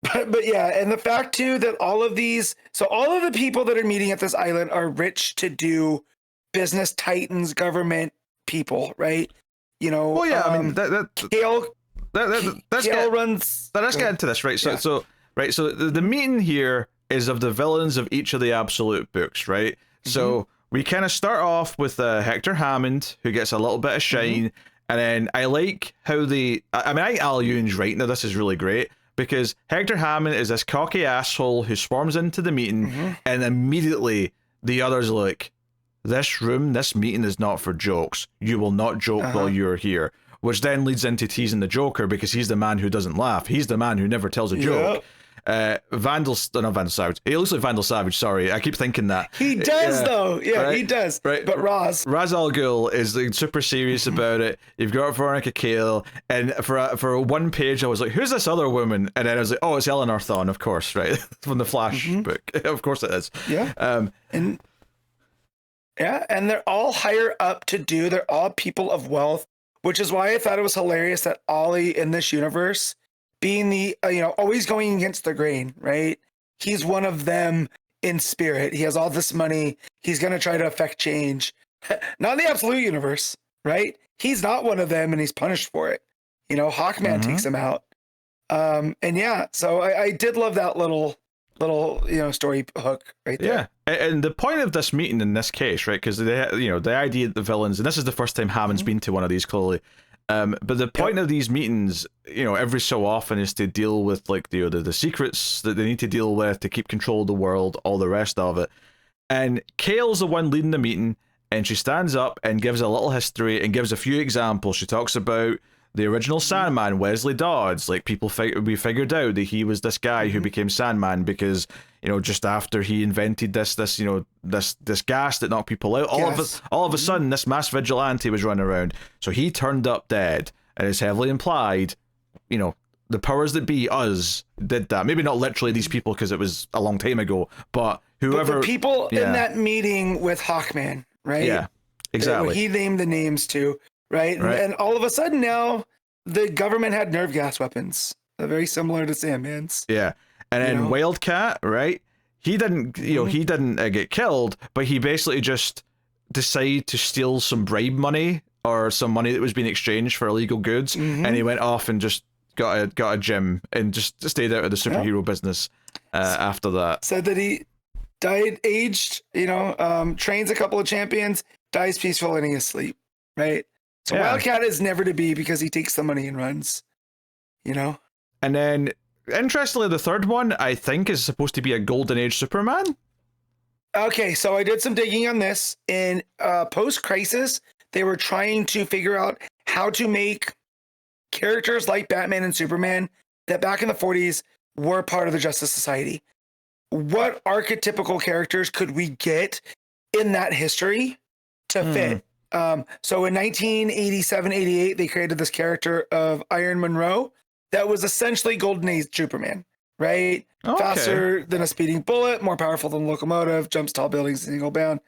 But yeah, and the fact too that all of the people that are meeting at this island are rich to do business titans, government people, right? You know. Well, yeah, I mean Kal-El runs. Let's get into this, right? So the meeting here is of the villains of each of the Absolute books, right? So we kind of start off with Hector Hammond, who gets a little bit of shine, and then I like how I think Al Ewing's writing of this is really great, because Hector Hammond is this cocky asshole who swarms into the meeting, and immediately the others are like, this meeting is not for jokes. You will not joke while you're here. Which then leads into teasing the Joker, because he's the man who doesn't laugh. He's the man who never tells a joke. Not Vandal Savage. He looks like Vandal Savage, sorry. I keep thinking that. He does, though. Yeah, right? He does. Right. But Ra's al Ghul is like, super serious about it. You've got Veronica Cale, and for one page, I was like, who's this other woman? And then I was like, oh, it's Eleanor Thawne, of course, right? From the Flash book. Of course it is. Yeah. And they're all higher up they're all people of wealth, which is why I thought it was hilarious that Ollie in this universe, being the, always going against the grain, right? He's one of them in spirit. He has all this money. He's going to try to affect change. Not in the Absolute universe, right? He's not one of them, and he's punished for it. Hawkman takes him out. So I did love that little story hook right there. Yeah, and the point of this meeting in this case, right? Because the idea that the villains, and this is the first time Hammond's been to one of these, clearly. But the point of these meetings, every so often is to deal with like the secrets that they need to deal with to keep control of the world, all the rest of it. And Kale's the one leading the meeting, and she stands up and gives a little history and gives a few examples. She talks about the original Sandman, Wesley Dodds. Like, we figured out that he was this guy who became Sandman because, just after he invented this gas that knocked people out, all of a sudden this mass vigilante was running around. So he turned up dead, and it's heavily implied, the powers that be, us, did that. Maybe not literally these people because it was a long time ago, but whoever. But the people in that meeting with Hawkman, right? Yeah, exactly. He named the names too. Right? And all of a sudden now the government had nerve gas weapons, very similar to Sandman's. Yeah. And then Wildcat, right? He didn't, he didn't get killed, but he basically just decided to steal some bribe money or some money that was being exchanged for illegal goods, and he went off and just got a gym and just stayed out of the superhero business after that. Said that he died aged, trains a couple of champions, dies peaceful in his sleep, right? So Wildcat is never to be because he takes the money and runs, And then, interestingly, the third one, I think, is supposed to be a Golden Age Superman. Okay, so I did some digging on this. In post-Crisis, they were trying to figure out how to make characters like Batman and Superman that back in the 40s were part of the Justice Society. What archetypical characters could we get in that history to fit? So in 1987-88, they created this character of Iron Monroe that was essentially Golden Age Superman, right? Okay. Faster than a speeding bullet, more powerful than a locomotive, jumps tall buildings, single bound.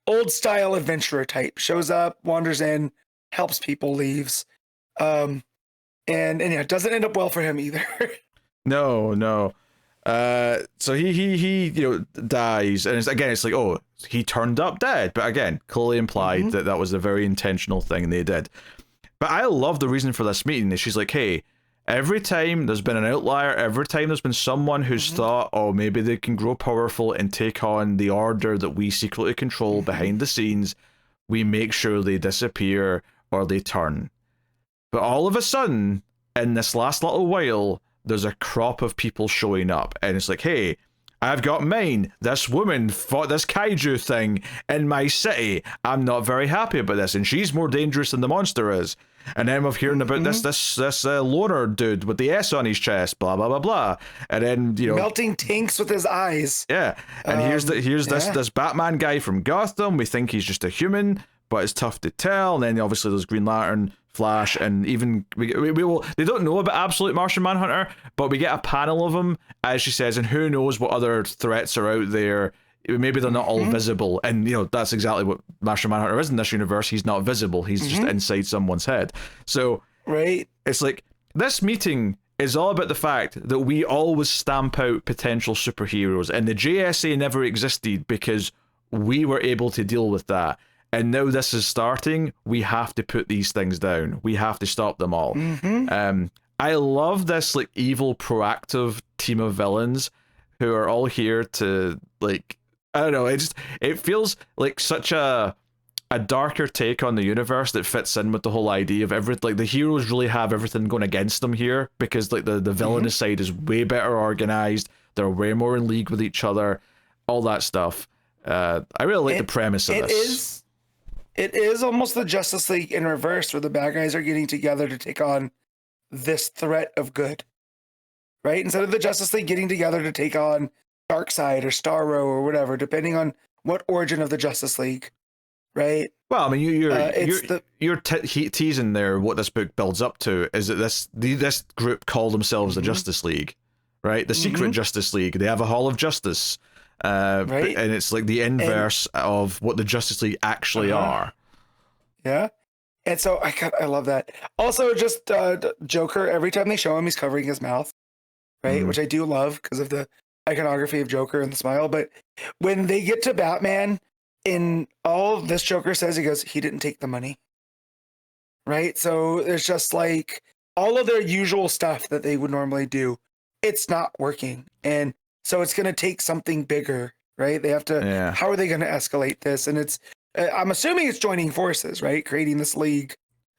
Old style adventurer type. Shows up, wanders in, helps people, leaves. And it doesn't end up well for him either. No. So he dies, and it's like, oh, he turned up dead, but again, clearly implied that was a very intentional thing they did. But I love the reason for this meeting is she's like, hey, every time there's been an outlier, every time there's been someone who's thought, oh, maybe they can grow powerful and take on the order that we secretly control behind the scenes, we make sure they disappear or they turn. But all of a sudden, in this last little while, there's a crop of people showing up, and it's like, hey, I've got mine. This woman fought this kaiju thing in my city. I'm not very happy about this, and she's more dangerous than the monster is. And then we're hearing about this loner dude with the S on his chest, blah blah blah blah. And then melting tanks with his eyes. Yeah, and here's this Batman guy from Gotham. We think he's just a human, but it's tough to tell. And then obviously there's Green Lantern, Flash, and even we will. They don't know about Absolute Martian Manhunter, but we get a panel of them, as she says, and who knows what other threats are out there. Maybe they're not all visible, and that's exactly what Martian Manhunter is in this universe. He's not visible. He's just inside someone's head. So it's like this meeting is all about the fact that we always stamp out potential superheroes, and the JSA never existed because we were able to deal with that. And now this is starting. We have to put these things down. We have to stop them all. I love this like evil, proactive team of villains who are all here to like. I don't know. It feels like such a darker take on the universe that fits in with the whole idea of everything. Like the heroes really have everything going against them here because like the villainous side is way better organized. They're way more in league with each other. All that stuff. I really like the premise of this. It is almost the Justice League in reverse, where the bad guys are getting together to take on this threat of good, right? Instead of the Justice League getting together to take on Darkseid or Starro or whatever, depending on what origin of the Justice League, right? Well, I mean, you're teasing there what this book builds up to is that this group call themselves the Justice League, right? The secret Justice League. They have a Hall of Justice. Right? And it's like the inverse of what the Justice League actually are. Yeah. And so I love that. Also, just Joker, every time they show him, he's covering his mouth, right? Which I do love because of the iconography of Joker and the smile. But when they get to Batman, in all this Joker says, he goes, he didn't take the money. Right? So it's just like all of their usual stuff that they would normally do. It's not working. And so it's going to take something bigger, right? They have to, how are they going to escalate this? And it's, I'm assuming it's joining forces, right? Creating this league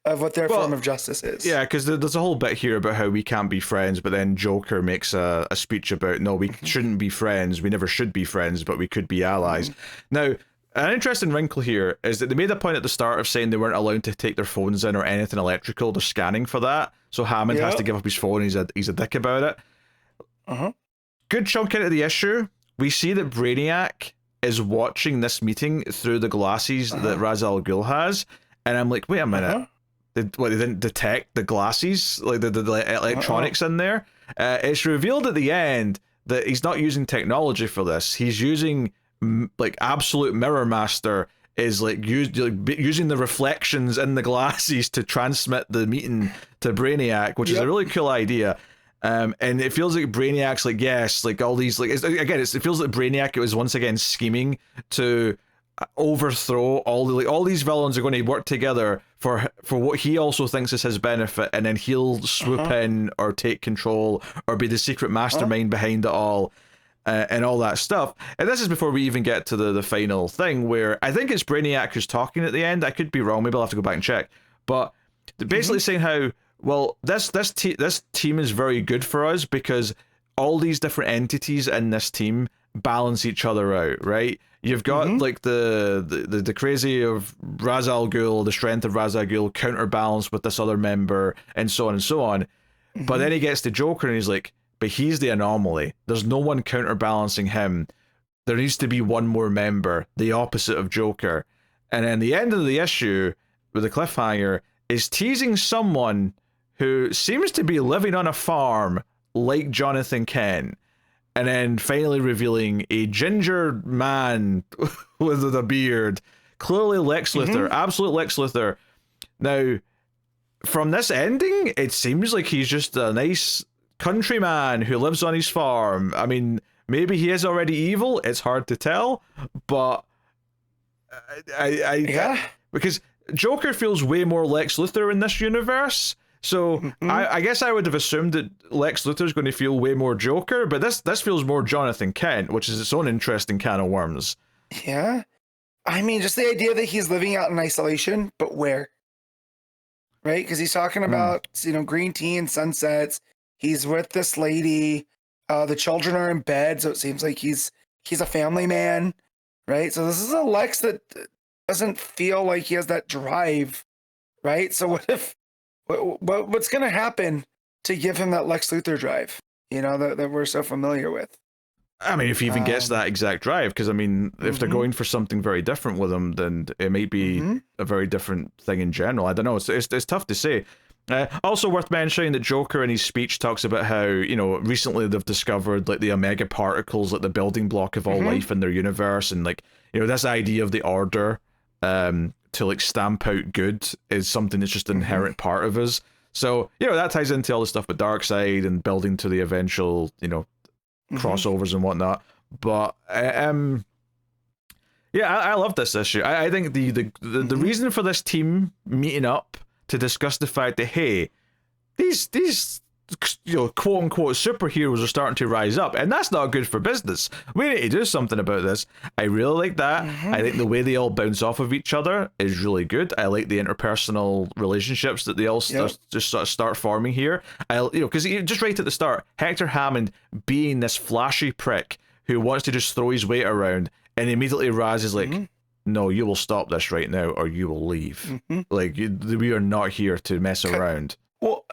of what their form of justice is. Yeah, because there's a whole bit here about how we can't be friends, but then Joker makes a speech about, no, we shouldn't be friends, we never should be friends, but we could be allies. Now, an interesting wrinkle here is that they made a point at the start of saying they weren't allowed to take their phones in or anything electrical. They're scanning for that, so Hammond has to give up his phone. He's a dick about it. Good chunk into the issue, we see that Brainiac is watching this meeting through the glasses that Ra's al Ghul has, and I'm like, wait a minute. They didn't detect the glasses, like the electronics in there. It's revealed at the end that he's not using technology for this. He's using like absolute Mirror Master is like using the reflections in the glasses to transmit the meeting to Brainiac, which is a really cool idea. And it feels like Brainiac's like, yes, like all these, like, it feels like Brainiac was once again scheming to overthrow all these villains are going to work together for what he also thinks is his benefit, and then he'll swoop in or take control or be the secret mastermind behind it all, and all that stuff. And this is before we even get to the final thing, where I think it's Brainiac who's talking at the end. I could be wrong, maybe I'll have to go back and check, but they're basically saying how, well, this team is very good for us because all these different entities in this team balance each other out, right? You've got like the crazy of Ra's al Ghul, the strength of Ra's al Ghul counterbalanced with this other member, and so on and so on. But then he gets to Joker and he's like, but he's the anomaly. There's no one counterbalancing him. There needs to be one more member, the opposite of Joker. And then the end of the issue with the cliffhanger is teasing someone who seems to be living on a farm like Jonathan Kent. And then finally revealing a ginger man with a beard. Clearly Lex Luthor. Absolute Lex Luthor. Now, from this ending, it seems like he's just a nice countryman who lives on his farm. I mean, maybe he is already evil. It's hard to tell. But because Joker feels way more Lex Luthor in this universe. So I guess I would have assumed that Lex Luthor's going to feel way more Joker, but this feels more Jonathan Kent, which is its own interesting can of worms. Yeah. I mean, just the idea that he's living out in isolation, but where? Right? Because he's talking about, green tea and sunsets. He's with this lady. The children are in bed, so it seems like he's a family man, right? So this is a Lex that doesn't feel like he has that drive, right? So what's going to happen to give him that Lex Luthor drive, that we're so familiar with? I mean, if he even gets that exact drive, because, I mean, if they're going for something very different with him, then it might be a very different thing in general. I don't know. It's tough to say. Also worth mentioning that Joker in his speech talks about how, recently they've discovered, like, the omega particles, like the building block of all life in their universe, and, like, this idea of the order, to like stamp out good is something that's just an inherent part of us. So, that ties into all the stuff with Darkseid and building to the eventual, crossovers and whatnot. But I love this issue. I think the reason for this team meeting up to discuss the fact that, hey, these quote unquote superheroes are starting to rise up, and that's not good for business. We need to do something about this. I really like that. I think the way they all bounce off of each other is really good. I like the interpersonal relationships that they all just sort of start forming here. Because just right at the start, Hector Hammond being this flashy prick who wants to just throw his weight around, and immediately Raz is like, no, you will stop this right now or you will leave. Like, we are not here to mess around. Well,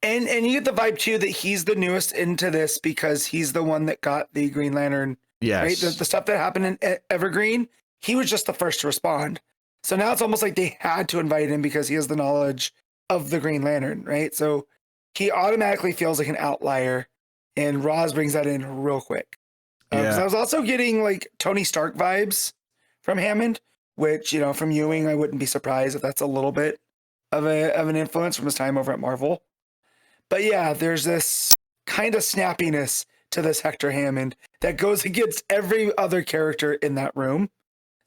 and you get the vibe too that he's the newest into this because he's the one that got the Green Lantern. Yes. Right? The stuff that happened in Evergreen, he was just the first to respond. So now it's almost like they had to invite him because he has the knowledge of the Green Lantern, right? So he automatically feels like an outlier, and Roz brings that in real quick. 'Cause I was also getting like Tony Stark vibes from Hammond, which, from Ewing, I wouldn't be surprised if that's a little bit of an influence from his time over at Marvel. But yeah, there's this kind of snappiness to this Hector Hammond that goes against every other character in that room.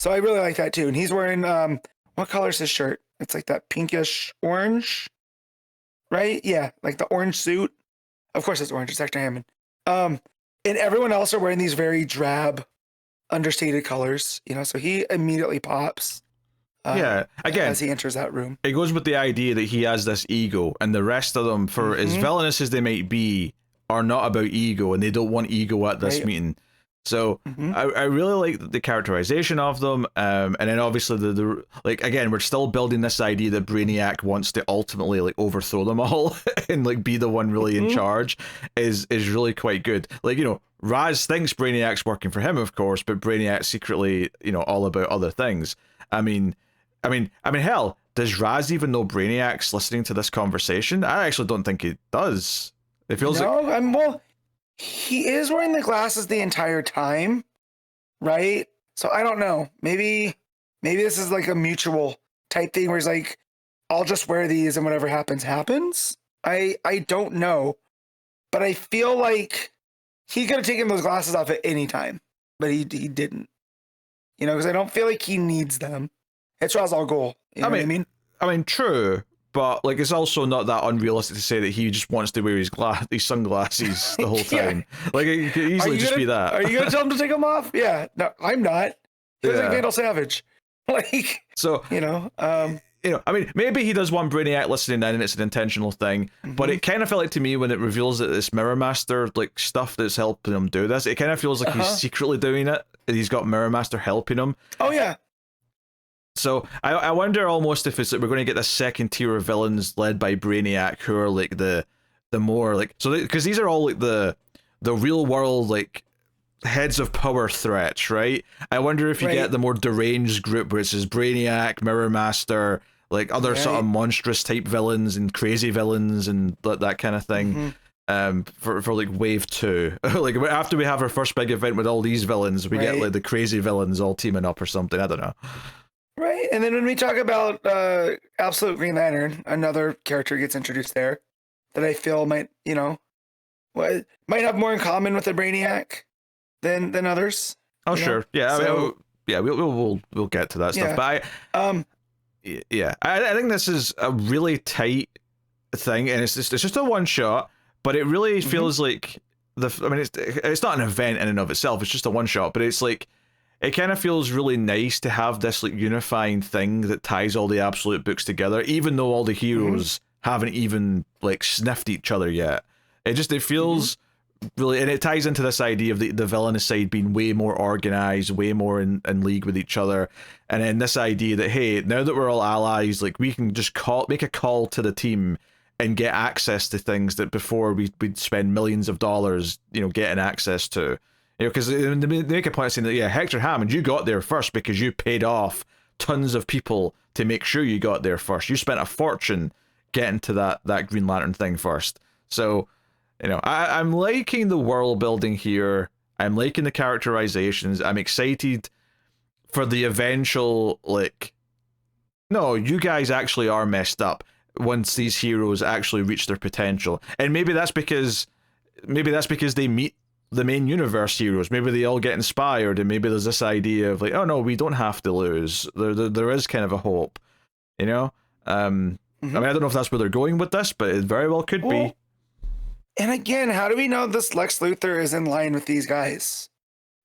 So I really like that too. And he's wearing, what color is his shirt? It's like that pinkish orange, right? Yeah, like the orange suit. Of course it's orange, it's Hector Hammond. And everyone else are wearing these very drab, understated colors, so he immediately pops. Yeah, again, as he enters that room. it goes with the idea that he has this ego, and the rest of them, for as villainous as they might be, are not about ego, and they don't want ego at this meeting. So I really like the characterization of them, and then obviously the like, again, we're still building this idea that Brainiac wants to ultimately like overthrow them all and like be the one really in charge is really quite good. Like, you know, Raz thinks Brainiac's working for him, of course, but Brainiac's secretly, you know, all about other things. I mean, hell, does Raz even know Brainiac's listening to this conversation? I actually don't think he does. It feels like well, he is wearing the glasses the entire time, right? So I don't know. Maybe this is like a mutual type thing where he's like, I'll just wear these and whatever happens, happens. I don't know. But I feel like he could have taken those glasses off at any time, but he didn't. You know, because I don't feel like he needs them. It's Ra's al Ghul. You know what I mean? I mean, true. But like, it's also not that unrealistic to say that he just wants to wear his sunglasses the whole time. Like, it could easily just be that. Are you gonna tell him to take them off? Yeah, no, I'm not. He's like Vandal Savage. Like, so you know, I mean, maybe he does want Brainiac listening in, and it's an intentional thing. But it kind of felt like to me when it reveals that it's Mirror Master like stuff that's helping him do this. It kind of feels like he's secretly doing it, and he's got Mirror Master helping him. Oh yeah. So I wonder almost if it's like we're going to get this second tier of villains led by Brainiac, who are like the more like, so because these are all like the real world like heads of power threats, right? I wonder if you get the more deranged group where it's just Brainiac, Mirror Master, like other sort of monstrous type villains and crazy villains and that kind of thing. For like wave 2, like after we have our first big event with all these villains, we get like the crazy villains all teaming up or something. I don't know. Right, and then when we talk about Absolute Green Lantern, another character gets introduced there that I feel might, you know, might have more in common with the Brainiac than others. Oh sure, yeah, so, I mean, we'll get to that stuff. But I think this is a really tight thing, and it's just a one shot, but it really feels like it's not an event in and of itself. It's just a one shot, but it's like, it kind of feels really nice to have this like unifying thing that ties all the Absolute books together, even though all the heroes haven't even like sniffed each other yet. It feels really, and it ties into this idea of the villainous side being way more organized, way more in league with each other, and then this idea that, hey, now that we're all allies, like we can just make a call to the team and get access to things that before we'd spend millions of dollars, you know, getting access to. You know, because they make a point of saying that, yeah, Hector Hammond, you got there first because you paid off tons of people to make sure you got there first. You spent a fortune getting to that Green Lantern thing first. So, you know, I'm liking the world building here. I'm liking the characterizations. I'm excited for the eventual, like, no, you guys actually are messed up once these heroes actually reach their potential. And maybe that's because they meet the main universe heroes. Maybe they all get inspired, and maybe there's this idea of like, oh no, we don't have to lose. There is kind of a hope, you know. I mean, I don't know if that's where they're going with this, but it very well could be. And again, how do we know this Lex Luthor is in line with these guys?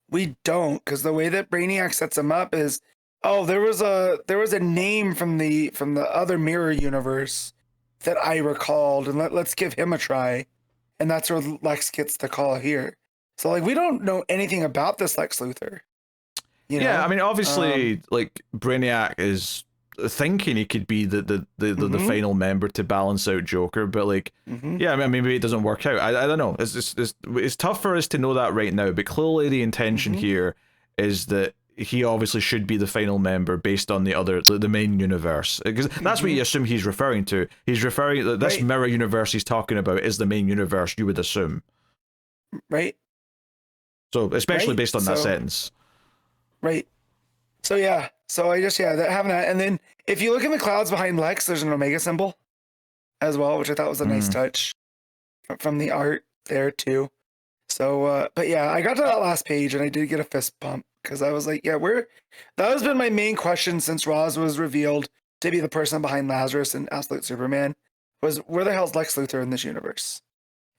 We don't, because the way that Brainiac sets him up is, oh, there was a name from the other mirror universe that I recalled, and let's give him a try, and that's where Lex gets the call here. So, like, we don't know anything about this Lex Luthor. You know? Yeah, I mean, obviously, like, Brainiac is thinking he could be the final member to balance out Joker, but, like, yeah, I mean, maybe it doesn't work out. I don't know. It's tough for us to know that right now, but clearly the intention here is that he obviously should be the final member based on the main universe. Because that's what you assume he's referring to. He's referring to this mirror universe he's talking about is the main universe, you would assume. Right. So, especially based on that sentence. Right. So, yeah. So, I just, having that. And then, if you look in the clouds behind Lex, there's an Omega symbol as well, which I thought was a nice touch from the art there, too. So, but yeah, I got to that last page, and I did get a fist bump, because I was like, yeah, that has been my main question since Roz was revealed to be the person behind Lazarus and Absolute Superman, was where the hell's Lex Luthor in this universe?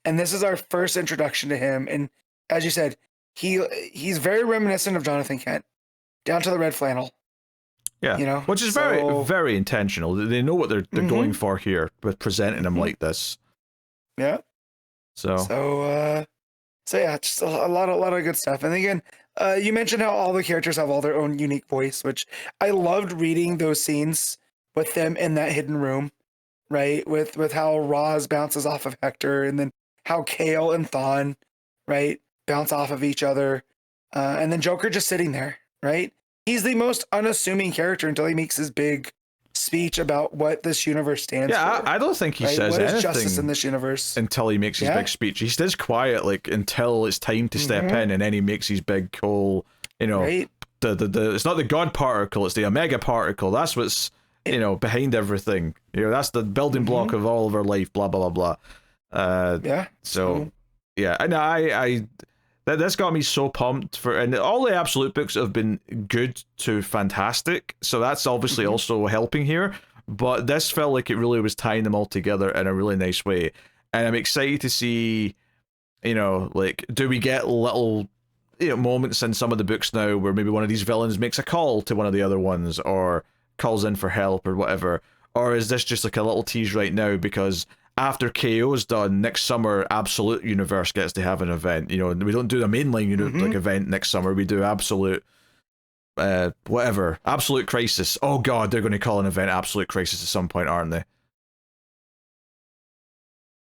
And this is our first introduction to him. And as you said, he's very reminiscent of Jonathan Kent, down to the red flannel. Yeah, you know, which is very, very intentional. They know what they're going for here with presenting them like this. Yeah. So yeah, just a lot of good stuff. And again, you mentioned how all the characters have all their own unique voice, which I loved reading those scenes with them in that hidden room, right? With how Roz bounces off of Hector, and then how Kale and Thawne, right, bounce off of each other, and then Joker just sitting there, right? He's the most unassuming character until he makes his big speech about what this universe stands for. Yeah, I don't think he says what anything. Is justice in this universe until he makes his big speech. He stays quiet, like, until it's time to step in, and then he makes his big whole, you know, the it's not the God particle, it's the Omega particle. That's what's, you know, behind everything. You know, that's the building block of all of our life. Blah blah blah blah. So yeah, and I this got me so pumped for, and all the Absolute books have been good to fantastic, so that's obviously also helping here, but this felt like it really was tying them all together in a really nice way, and I'm excited to see, you know, like, do we get little, you know, moments in some of the books now where maybe one of these villains makes a call to one of the other ones, or calls in for help or whatever, or is this just like a little tease right now because after KO's done, next summer Absolute Universe gets to have an event. You know, we don't do a mainline like event next summer. We do Absolute, whatever, Absolute Crisis. Oh God, they're going to call an event Absolute Crisis at some point, aren't they?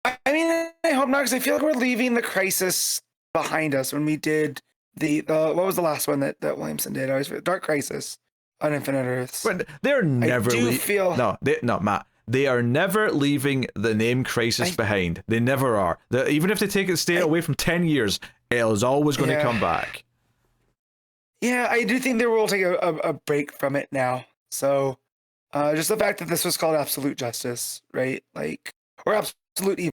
I mean, I hope not, because I feel like we're leaving the Crisis behind us when we did the what was the last one that Williamson did? I always Dark Crisis on Infinite Earths. But they're never. Matt. They are never leaving the name Crisis behind. They never are. Even if they stay away from 10 years, it is always going to come back. Yeah, I do think they will take a break from it now. So, just the fact that this was called Absolute Justice, right? Like, or Absolute Evil,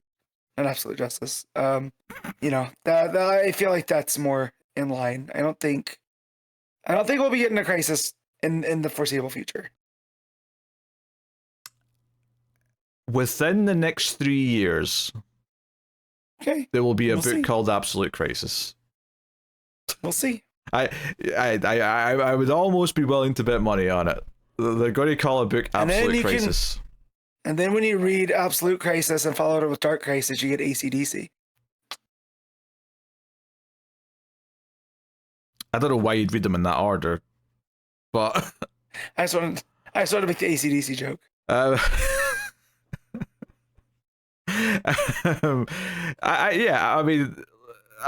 not Absolute Justice. You know, that I feel like that's more in line. I don't think we'll be getting a Crisis in the foreseeable future. Within the next 3 years, there will be a book called Absolute Crisis. We'll see. I would almost be willing to bet money on it. They're going to call a book Absolute Crisis. And then when you read Absolute Crisis and follow it with Dark Crisis, you get AC/DC. I don't know why you'd read them in that order, but I just wanted to make the AC/DC joke. I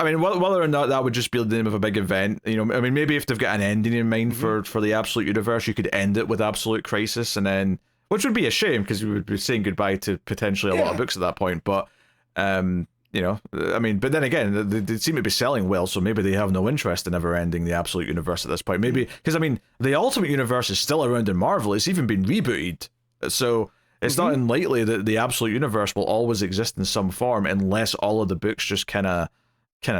mean, whether or not that would just be the name of a big event, you know, I mean, maybe if they've got an ending in mind for the Absolute Universe, you could end it with Absolute Crisis, and then, which would be a shame because we would be saying goodbye to potentially a lot of books at that point. But you know, I mean, but then again, they seem to be selling well, so maybe they have no interest in ever ending the Absolute Universe at this point. Maybe because, I mean, the Ultimate Universe is still around in Marvel. It's even been rebooted, so it's not unlikely that the Absolute Universe will always exist in some form unless all of the books just kind of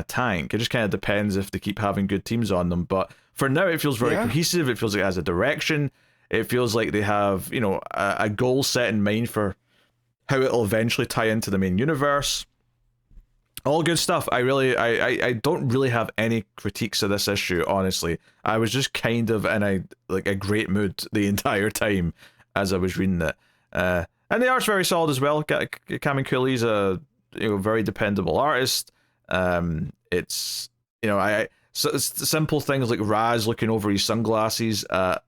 tank. It just kind of depends if they keep having good teams on them. But for now, it feels very cohesive. It feels like it has a direction. It feels like they have, you know, a goal set in mind for how it'll eventually tie into the main universe. All good stuff. I don't really have any critiques of this issue, honestly. I was just kind of in a great mood the entire time as I was reading it. And the art's very solid as well. Camuncoli's a very dependable artist. It's, you know, so it's simple things like Raz looking over his sunglasses at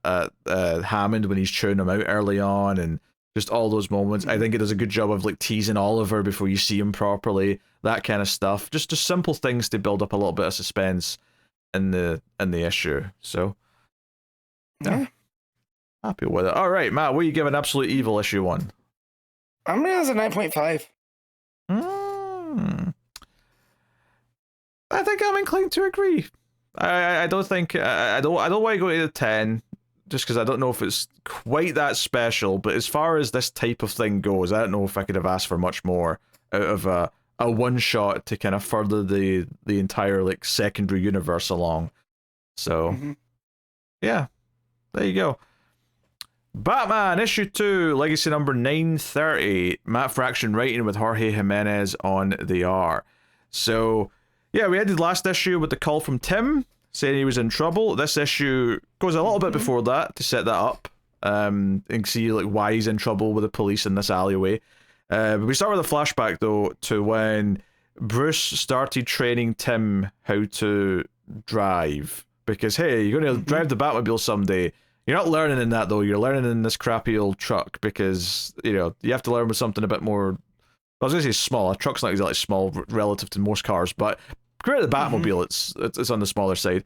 Hammond when he's chewing them out early on, and just all those moments. I think it does a good job of like teasing Oliver before you see him properly, that kind of stuff. Just simple things to build up a little bit of suspense in the issue. So yeah. Happy with it. All right, Matt, what are you giving Absolute Evil issue 1? I'm gonna give it a 9.5. I think I'm inclined to agree. I don't think I don't want to go to the 10 just because I don't know if it's quite that special. But as far as this type of thing goes, I don't know if I could have asked for much more out of a one shot to kind of further the entire like secondary universe along. So yeah, there you go. Batman issue 2, legacy number 930. Matt Fraction writing with Jorge Jiménez on the art. So yeah, we ended last issue with the call from Tim saying he was in trouble. This issue goes a little bit before that to set that up. and see like why he's in trouble with the police in this alleyway. But we start with a flashback though to when Bruce started training Tim how to drive, because hey, you're going to drive the Batmobile someday. You're not learning in that though. You're learning in this crappy old truck, because you have to learn with something a bit more. I was going to say small. A truck's not exactly small relative to most cars, but compared to the Batmobile, it's on the smaller side.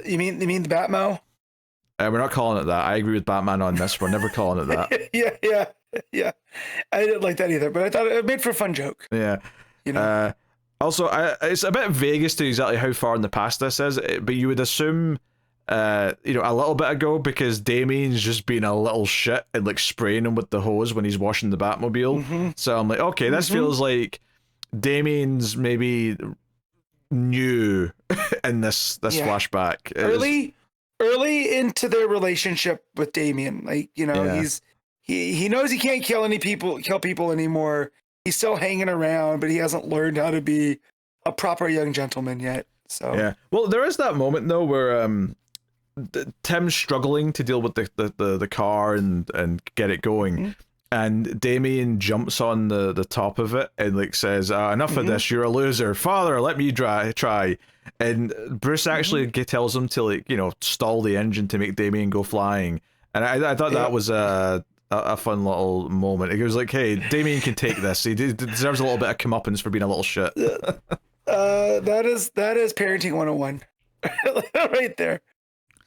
You mean the Batmo? We're not calling it that. I agree with Batman on this. We're never calling it that. yeah. I didn't like that either, but I thought it made for a fun joke. Yeah. Also, it's a bit vague as to exactly how far in the past this is, but you would assume, a little bit ago, because Damien's just being a little shit and like spraying him with the hose when he's washing the Batmobile. So I'm like, okay, this feels like Damien's maybe new in this flashback. Early into their relationship with Damien, like he knows he can't kill people anymore. He's still hanging around, but he hasn't learned how to be a proper young gentleman yet. So yeah, well, there is that moment though where Tim's struggling to deal with the car and get it going, and Damien jumps on the top of it and like says, enough of this, you're a loser, father, let me try. And Bruce actually tells him to like stall the engine to make Damien go flying, and I thought that was a fun little moment. It was like, hey, Damien can take this. He deserves a little bit of comeuppance for being a little shit. That is parenting 101 right there.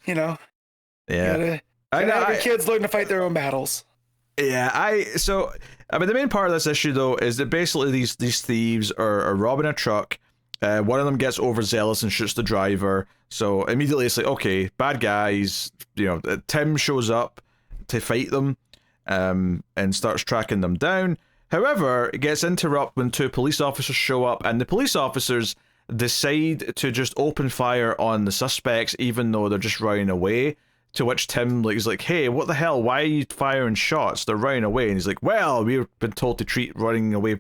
Yeah. Gotta have your kids learn to fight their own battles. Yeah, the main part of this issue though is that basically these thieves are robbing a truck. One of them gets overzealous and shoots the driver. So immediately it's like, okay, bad guys. Tim shows up to fight them, and starts tracking them down. However, it gets interrupted when two police officers show up, and the police officers decide to just open fire on the suspects, even though they're just running away. To which Tim is like, hey, what the hell? Why are you firing shots? They're running away. And he's like, well, we've been told to treat running away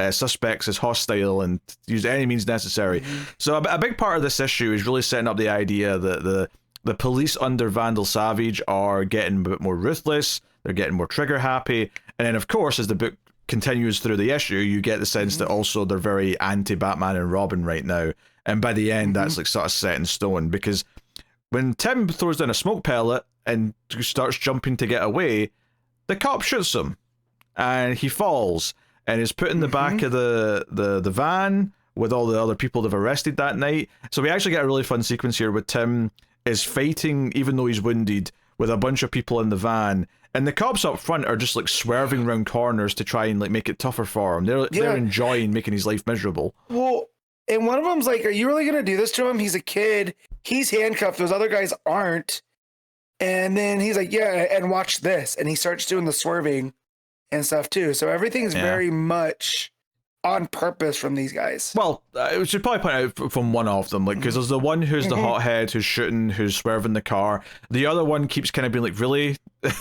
suspects as hostile and use any means necessary. So a big part of this issue is really setting up the idea that the police under Vandal Savage are getting a bit more ruthless. They're getting more trigger happy. And then, of course, as the book continues through the issue, you get the sense that also they're very anti-Batman and Robin right now. And by the end, that's like sort of set in stone, because when Tim throws down a smoke pellet and starts jumping to get away, the cop shoots him and he falls and is put in the back of the van with all the other people they've arrested that night. So we actually get a really fun sequence here where Tim is fighting, even though he's wounded, with a bunch of people in the van, and the cops up front are just like swerving around corners to try and like make it tougher for him. They're enjoying making his life miserable. Well, and one of them's like, are you really gonna do this to him? He's a kid, he's handcuffed, those other guys aren't. And then he's like, yeah, and watch this, and he starts doing the swerving and stuff too. So everything's very much on purpose from these guys. Well, we should probably point out from one of them, like, because there's the one who's the hothead who's shooting, who's swerving the car. The other one keeps kind of being like, really?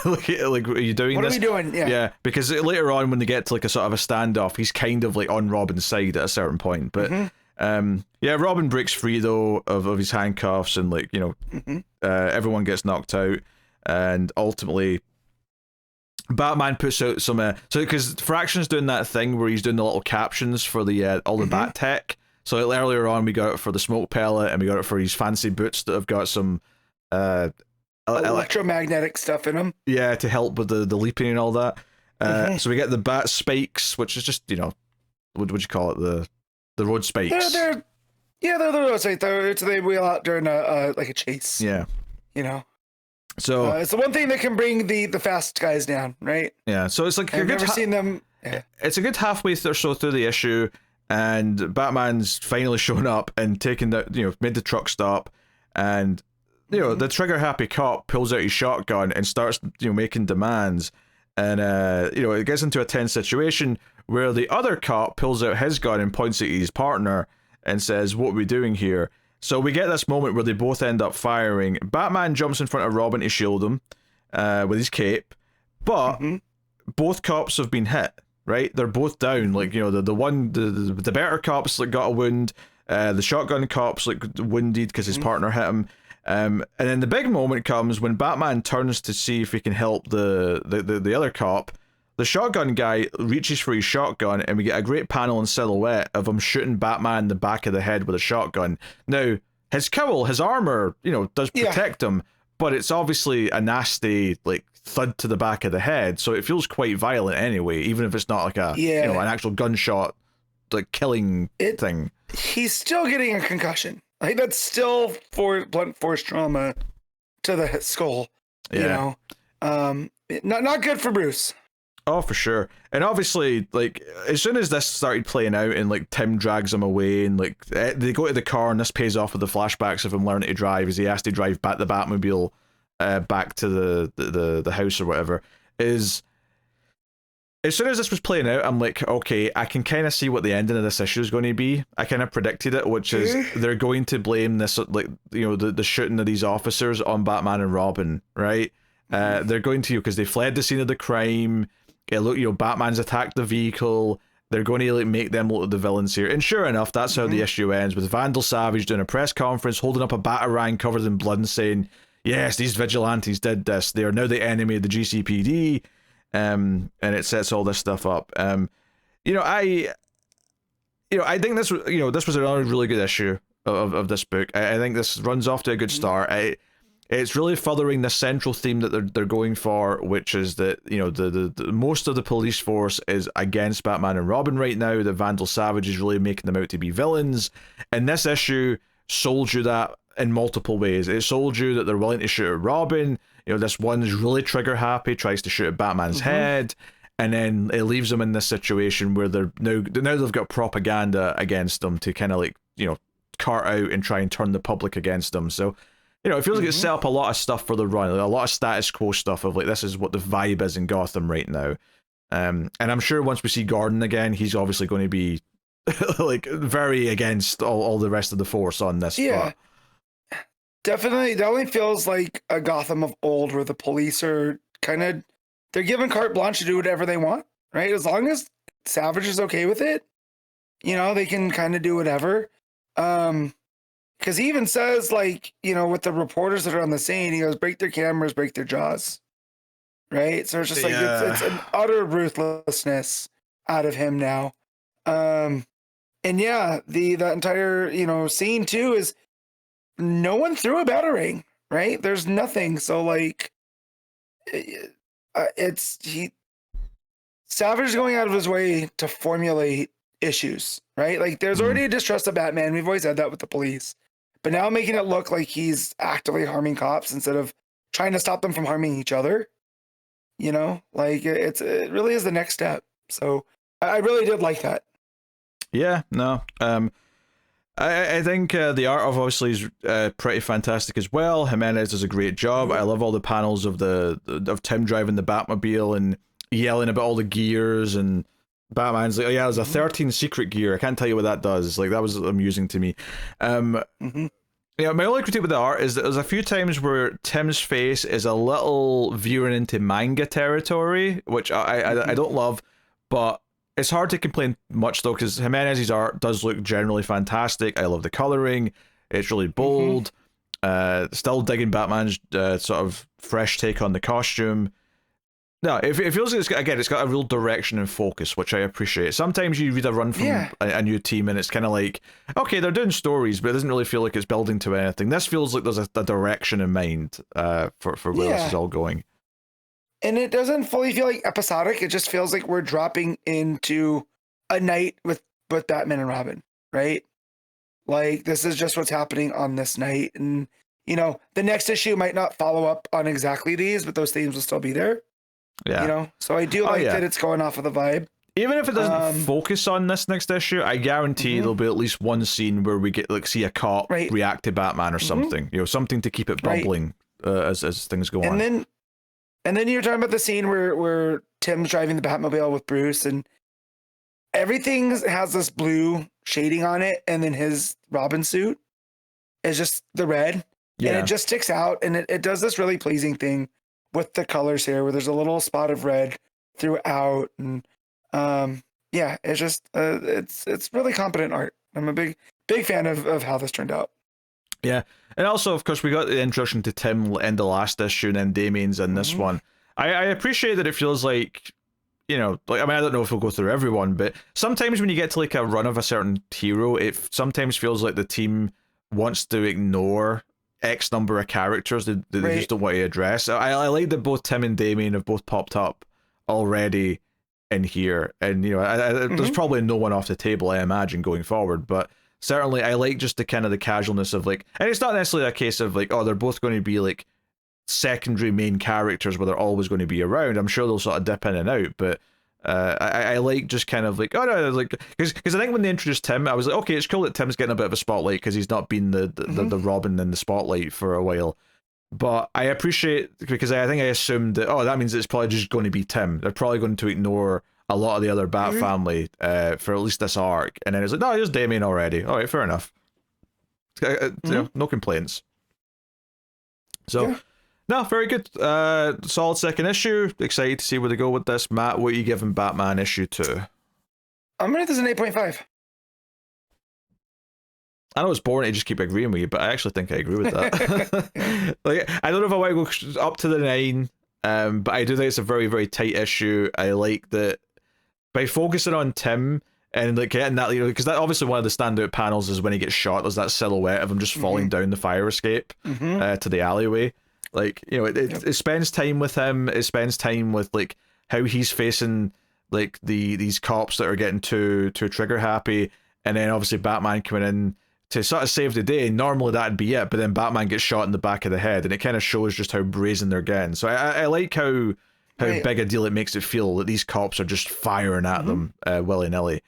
like, are you doing this? What are we doing? Yeah, because later on when they get to like a sort of a standoff, he's kind of like on Robin's side at a certain point. But Robin breaks free though of his handcuffs, and like, everyone gets knocked out, and ultimately Batman puts out some because Fraction's doing that thing where he's doing the little captions for the all the bat tech. So earlier on we got it for the smoke pellet, and we got it for his fancy boots that have got some electromagnetic stuff in them. Yeah, to help with the leaping and all that. So we get the bat spikes, which is just what would you call it, the road spikes. They're the road spikes. They wheel out during a chase. Yeah, So it's the one thing that can bring the fast guys down, right? Yeah. So it's like I've never seen them. Yeah. It's a good halfway or so through the issue, and Batman's finally shown up and taken made the truck stop, and the trigger happy cop pulls out his shotgun and starts making demands, and it gets into a tense situation where the other cop pulls out his gun and points at his partner and says, "What are we doing here?" So we get this moment where they both end up firing. Batman jumps in front of Robin to shield him with his cape, but both cops have been hit, right? They're both down. Like, the better cops like got a wound. The shotgun cop's like wounded because his partner hit him. And then the big moment comes when Batman turns to see if he can help the other cop. The shotgun guy reaches for his shotgun, and we get a great panel in silhouette of him shooting Batman in the back of the head with a shotgun. Now, his cowl, his armor, does protect him, but it's obviously a nasty, like, thud to the back of the head, so it feels quite violent anyway, even if it's not like an actual gunshot, like, killing thing. He's still getting a concussion. Like, that's still blunt force trauma to the skull. Yeah. Not good for Bruce. Oh, for sure. And obviously, like, as soon as this started playing out and, like, Tim drags him away and, like, they go to the car and this pays off with the flashbacks of him learning to drive as he has to drive back the Batmobile back to the house or whatever, is... As soon as this was playing out, I'm like, okay, I can kind of see what the ending of this issue is going to be. I kind of predicted it, which is they're going to blame this, like, the shooting of these officers on Batman and Robin, right? They're going to, because they fled the scene of the crime. Batman's attacked the vehicle. They're going to, like, make them look like the villains here. And sure enough, that's how the issue ends, with Vandal Savage doing a press conference, holding up a batarang covered in blood and saying, yes, these vigilantes did this. They are now the enemy of the GCPD. And it sets all this stuff up. I think this was another really good issue of this book. I think this runs off to a good start. It's really furthering the central theme that they're going for, which is that the most of the police force is against Batman and Robin right now. The Vandal Savage is really making them out to be villains, and this issue sold you that in multiple ways. It sold you that they're willing to shoot at Robin. This one's really trigger happy, tries to shoot at Batman's head, and then it leaves them in this situation where they're now they've got propaganda against them to kind of, like, cart out and try and turn the public against them. So it feels like it's set up a lot of stuff for the run, like a lot of status quo stuff of, like, this is what the vibe is in Gotham right now. And I'm sure once we see Gordon again, he's obviously going to be like very against all the rest of the force on this. Yeah. Definitely, definitely feels like a Gotham of old, where the police are they're given carte blanche to do whatever they want, right? As long as Savage is okay with it, they can kind of do whatever. Because he even says, like, with the reporters that are on the scene, he goes, break their cameras, break their jaws, right? So it's just like, it's an utter ruthlessness out of him now. And yeah, the entire, scene too is, no one threw a batarang, right? There's nothing. So, like, Savage is going out of his way to formulate issues, right? Like, there's already a distrust of Batman. We've always had that with the police, but now making it look like he's actively harming cops instead of trying to stop them from harming each other. Like, it really is the next step. So I really did like that. Yeah, no. I think the art obviously is pretty fantastic as well. Jiménez does a great job. I love all the panels of Tim driving the Batmobile and yelling about all the gears, and Batman's like, oh yeah, there's a 13 secret gear. I can't tell you what that does. Like, that was amusing to me. My only critique with the art is that there's a few times where Tim's face is a little veering into manga territory, which I don't love, but it's hard to complain much, though, because Jiménez's art does look generally fantastic. I love the coloring. It's really bold. Still digging Batman's sort of fresh take on the costume. No, it feels like it's got a real direction and focus, which I appreciate. Sometimes you read a run from a new team and it's kind of like, okay, they're doing stories, but it doesn't really feel like it's building to anything. This feels like there's a direction in mind for where this is all going. And it doesn't fully feel like episodic. It just feels like we're dropping into a night with Batman and Robin, right? Like, this is just what's happening on this night. And, the next issue might not follow up on exactly these, but those themes will still be there. Yeah. So I do like that it's going off of the vibe. Even if it doesn't focus on this next issue, I guarantee there'll be at least one scene where we get, like, see a cop react to Batman or something. Something to keep it bubbling as things go on. And then you're talking about the scene where Tim's driving the Batmobile with Bruce, and everything has this blue shading on it, and then his Robin suit is just the red. And it just sticks out, and it does this really pleasing thing with the colors here, where there's a little spot of red throughout, and it's just it's really competent art. I'm a big fan of how this turned out. Yeah, and also, of course, we got the introduction to Tim in the last issue, and then Damien's in this one. I appreciate that it feels like, you know, like, I mean, I don't know if we'll go through everyone, but sometimes when you get to like a run of a certain hero, it sometimes feels like the team wants to ignore X number of characters that they just don't want to address. I like that both Tim and Damien have both popped up already in here, and you know, there's probably no one off the table, I imagine, going forward, but certainly I like just the kind of the casualness of like, and it's not necessarily a case of like, oh, they're both going to be like secondary main characters where they're always going to be around. I'm sure they'll sort of dip in and out, but I like just kind of like, oh no, like, because I think when they introduced Tim, I was like, okay, it's cool that Tim's getting a bit of a spotlight because he's not been the Robin in the spotlight for a while. But I appreciate, because I think I assumed that, oh, that means it's probably just going to be Tim. They're probably going to ignore a lot of the other Bat family for at least this arc. And then it's like, no, there's Damien already. All right, fair enough. You know, no complaints. So, no, very good. Solid second issue. Excited to see where they go with this. Matt, what are you giving Batman issue 2? I'm going to give this an 8.5. I know it's boring to just keep agreeing with you, but I actually think I agree with that. Like, I don't know if I want to go up to the 9, but I do think it's a very, very tight issue. I like that by focusing on Tim and like getting that, you know, because that obviously one of the standout panels is when he gets shot. There's that silhouette of him just falling down the fire escape to the alleyway. Like, you know, it spends time with him. It spends time with like how he's facing like these cops that are getting too trigger happy, and then obviously Batman coming in to sort of save the day. Normally that'd be it, but then Batman gets shot in the back of the head, and it kind of shows just how brazen they're getting. So I like how big a deal it makes it feel that these cops are just firing at them willy-nilly.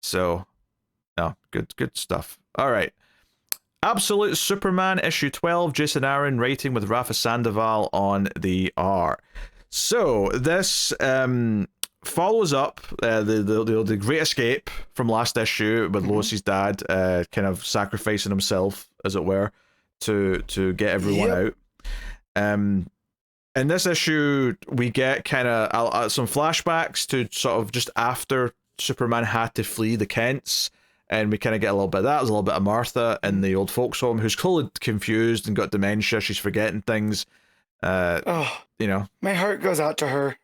So, no, good stuff. All right. Absolute Superman issue 12, Jason Aaron writing with Rafa Sandoval on the art. So this follows up the Great Escape from last issue with Lois's dad kind of sacrificing himself, as it were, to get everyone out. In this issue, we get kind of some flashbacks to sort of just after Superman had to flee the Kents. And we kind of get a little bit of that. There's a little bit of Martha in the old folks home who's clearly confused and got dementia. She's forgetting things. You know. My heart goes out to her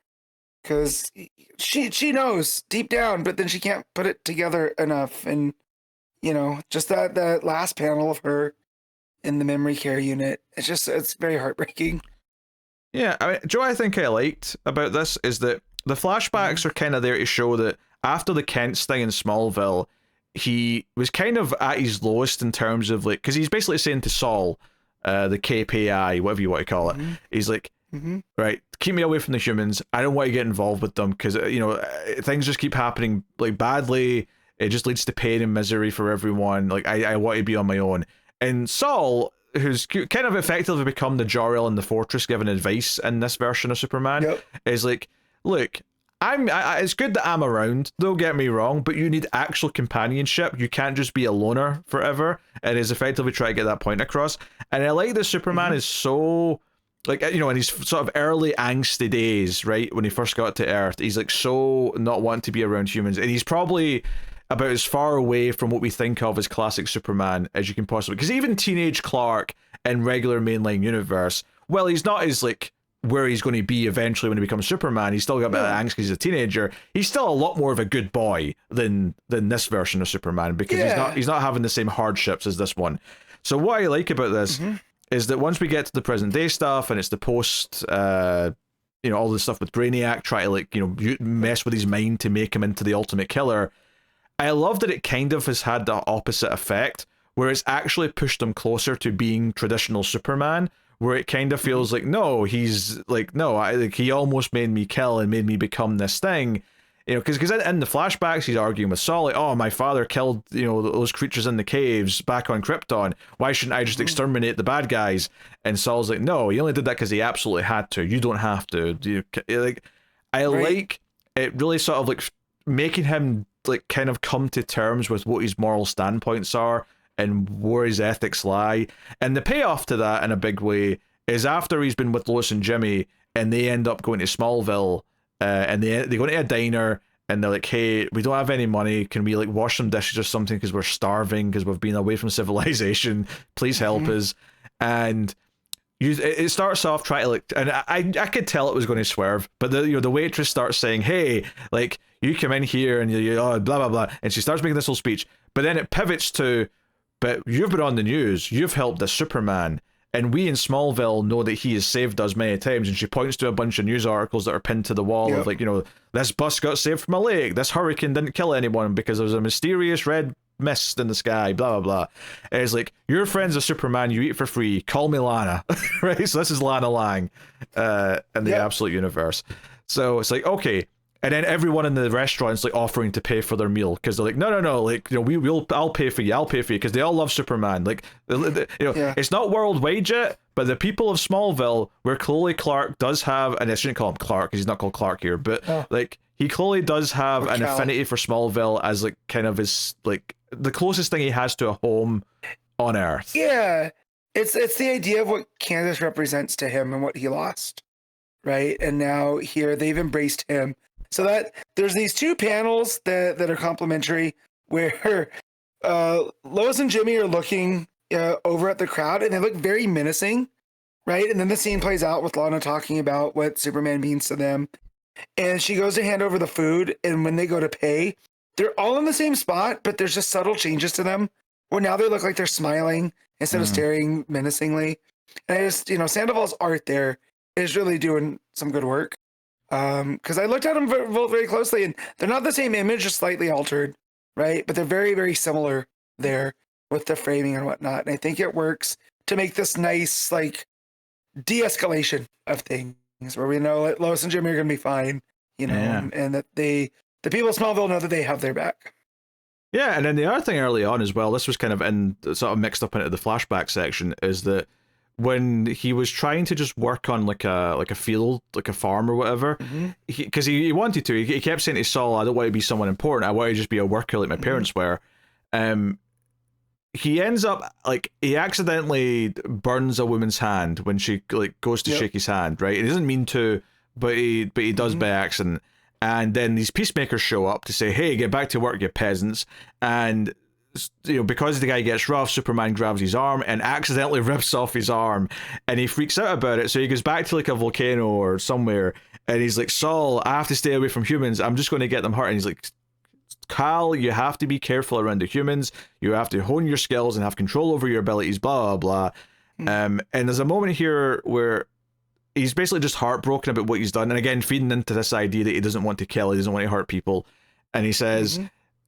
because she knows deep down, but then she can't put it together enough. And, you know, just that last panel of her in the memory care unit, it's very heartbreaking. Yeah, I mean, Joe, I think I liked about this is that the flashbacks are kind of there to show that after the Kents thing in Smallville, he was kind of at his lowest in terms of like, because he's basically saying to Saul, the KPI, whatever you want to call it, he's like, right, keep me away from the humans. I don't want to get involved with them because, you know, things just keep happening like badly. It just leads to pain and misery for everyone. Like, I want to be on my own. And Saul, who's kind of effectively become the Jor-El in the Fortress giving advice in this version of Superman, is like, look, it's good that I'm around, don't get me wrong, but you need actual companionship. You can't just be a loner forever. And is effectively trying to get that point across. And I like that Superman is so, like, you know, in his sort of early angsty days, right, when he first got to Earth, he's like so not wanting to be around humans. And he's probably about as far away from what we think of as classic Superman as you can possibly, because even teenage Clark in regular mainline universe, well, he's not as like where he's going to be eventually when he becomes Superman. He's still got a bit of angst because he's a teenager. He's still a lot more of a good boy than this version of Superman because he's not having the same hardships as this one. So what I like about this is that once we get to the present day stuff and it's the post, you know, all the stuff with Brainiac trying to like, you know, mess with his mind to make him into the ultimate killer. I love that it kind of has had the opposite effect where it's actually pushed him closer to being traditional Superman, where it kind of feels like, no, he's like, no, like he almost made me kill and made me become this thing, you know, because in the flashbacks, he's arguing with Saul, like, oh, my father killed, you know, those creatures in the caves back on Krypton. Why shouldn't I just exterminate the bad guys? And Saul's like, no, he only did that because he absolutely had to. You don't have to. Like, I like it really sort of like making him like kind of come to terms with what his moral standpoints are and where his ethics lie. And the payoff to that in a big way is after he's been with Lois and Jimmy and they end up going to Smallville and they go into a diner and they're like, hey, we don't have any money, can we like wash some dishes or something because we're starving because we've been away from civilization, please help us. And it starts off trying to like, and I could tell it was going to swerve, but the waitress starts saying, hey, like, you come in here and you blah blah blah, and she starts making this whole speech, but then it pivots to, but you've been on the news, you've helped the Superman, and we in Smallville know that he has saved us many times. And she points to a bunch of news articles that are pinned to the wall of like, this bus got saved from a lake, this hurricane didn't kill anyone because there was a mysterious red mist in the sky, blah blah blah. And it's like, your friend's a Superman, you eat for free, call me Lana. Right? So this is Lana Lang in the Absolute Universe. So it's like, okay. And then everyone in the restaurant's like offering to pay for their meal because they're like, no, like, I'll pay for you, because they all love Superman. Like, it's not worldwide yet, but the people of Smallville, where Chloe Clark does have, and I shouldn't call him Clark because he's not called Clark here, but like, he clearly does have an affinity for Smallville as like kind of his like the closest thing he has to a home on Earth. Yeah, it's the idea of what Kansas represents to him and what he lost, right? And now here they've embraced him. So that there's these two panels that are complementary where Lois and Jimmy are looking over at the crowd and they look very menacing, right? And then the scene plays out with Lana talking about what Superman means to them. And she goes to hand over the food, and when they go to pay, they're all in the same spot, but there's just subtle changes to them where now they look like they're smiling instead of staring menacingly. And I just, Sandoval's art there is really doing some good work. Because I looked at them both very closely, and they're not the same image, just slightly altered, right? But they're very, very similar there with the framing and whatnot. And I think it works to make this nice, like, de-escalation of things where we know that Lois and Jimmy are going to be fine, and that the people of Smallville know that they have their back. Yeah, and then the other thing early on as well, this was kind of sort of mixed up into the flashback section, is that when he was trying to just work on like a field, like a farm or whatever, because he wanted to, he kept saying to Saul, I don't want to be someone important, I want to just be a worker like my parents were. He ends up like he accidentally burns a woman's hand when she like goes to shake his hand, right? He doesn't mean to, but he does by accident. And then these peacemakers show up to say, hey, get back to work, you peasants. And because the guy gets rough, Superman grabs his arm and accidentally rips off his arm, and he freaks out about it. So he goes back to like a volcano or somewhere, and he's like, Saul, I have to stay away from humans, I'm just going to get them hurt. And he's like, Kal, you have to be careful around the humans, you have to hone your skills and have control over your abilities, blah blah blah. And there's a moment here where he's basically just heartbroken about what he's done, and again feeding into this idea that he doesn't want to kill, he doesn't want to hurt people, and he says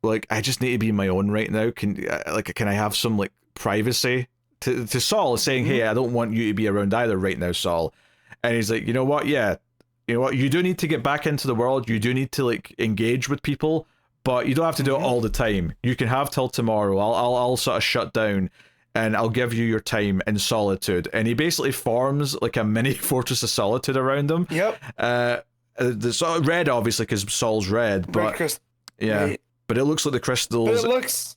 like, I just need to be my own right now, can I have some like privacy, to Saul, saying, hey, I don't want you to be around either right now, Saul. And he's like, you know what, you do need to get back into the world, you do need to like engage with people, but you don't have to do it all the time. You can have till tomorrow. I'll sort of shut down, and I'll give you your time in solitude. And he basically forms like a mini fortress of solitude around him. Yep. The sort of red, obviously, because Saul's red, but right. But it looks like the crystals. But it looks,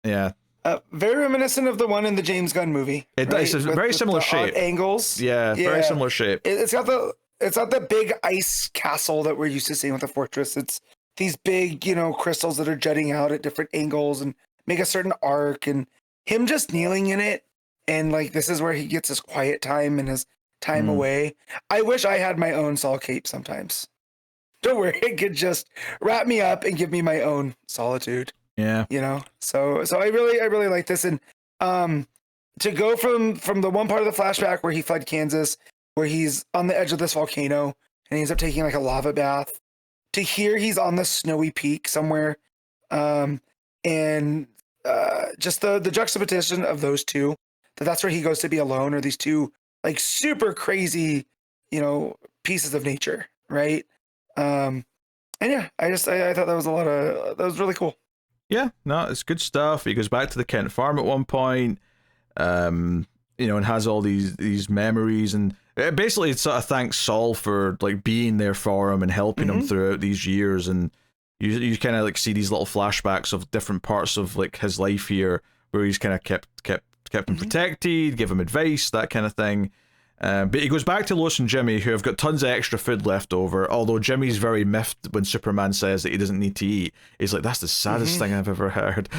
yeah, very reminiscent of the one in the James Gunn movie. It's a very similar shape. Angles. Yeah, very similar shape. It's got the big ice castle that we're used to seeing with the fortress. It's these big, crystals that are jutting out at different angles and make a certain arc, and him just kneeling in it. And like, this is where he gets his quiet time and his time away. I wish I had my own Saul cape sometimes. Don't worry, it could just wrap me up and give me my own solitude. Yeah. So I really like this. And to go from the one part of the flashback where he fled Kansas, where he's on the edge of this volcano and he ends up taking like a lava bath, to here he's on the snowy peak somewhere, and just the juxtaposition of those two, that's where he goes to be alone, or these two like super crazy pieces of nature, right? And yeah, I thought that was really cool. Yeah, no, it's good stuff. He goes back to the Kent farm at one point, and has all these memories, and basically it sort of thanks Saul for like being there for him and helping him throughout these years. And you kind of like see these little flashbacks of different parts of like his life here, where he's kind of kept him protected, give him advice, that kind of thing. But he goes back to Lois and Jimmy, who have got tons of extra food left over, although Jimmy's very miffed when Superman says that he doesn't need to eat. He's like, that's the saddest thing I've ever heard.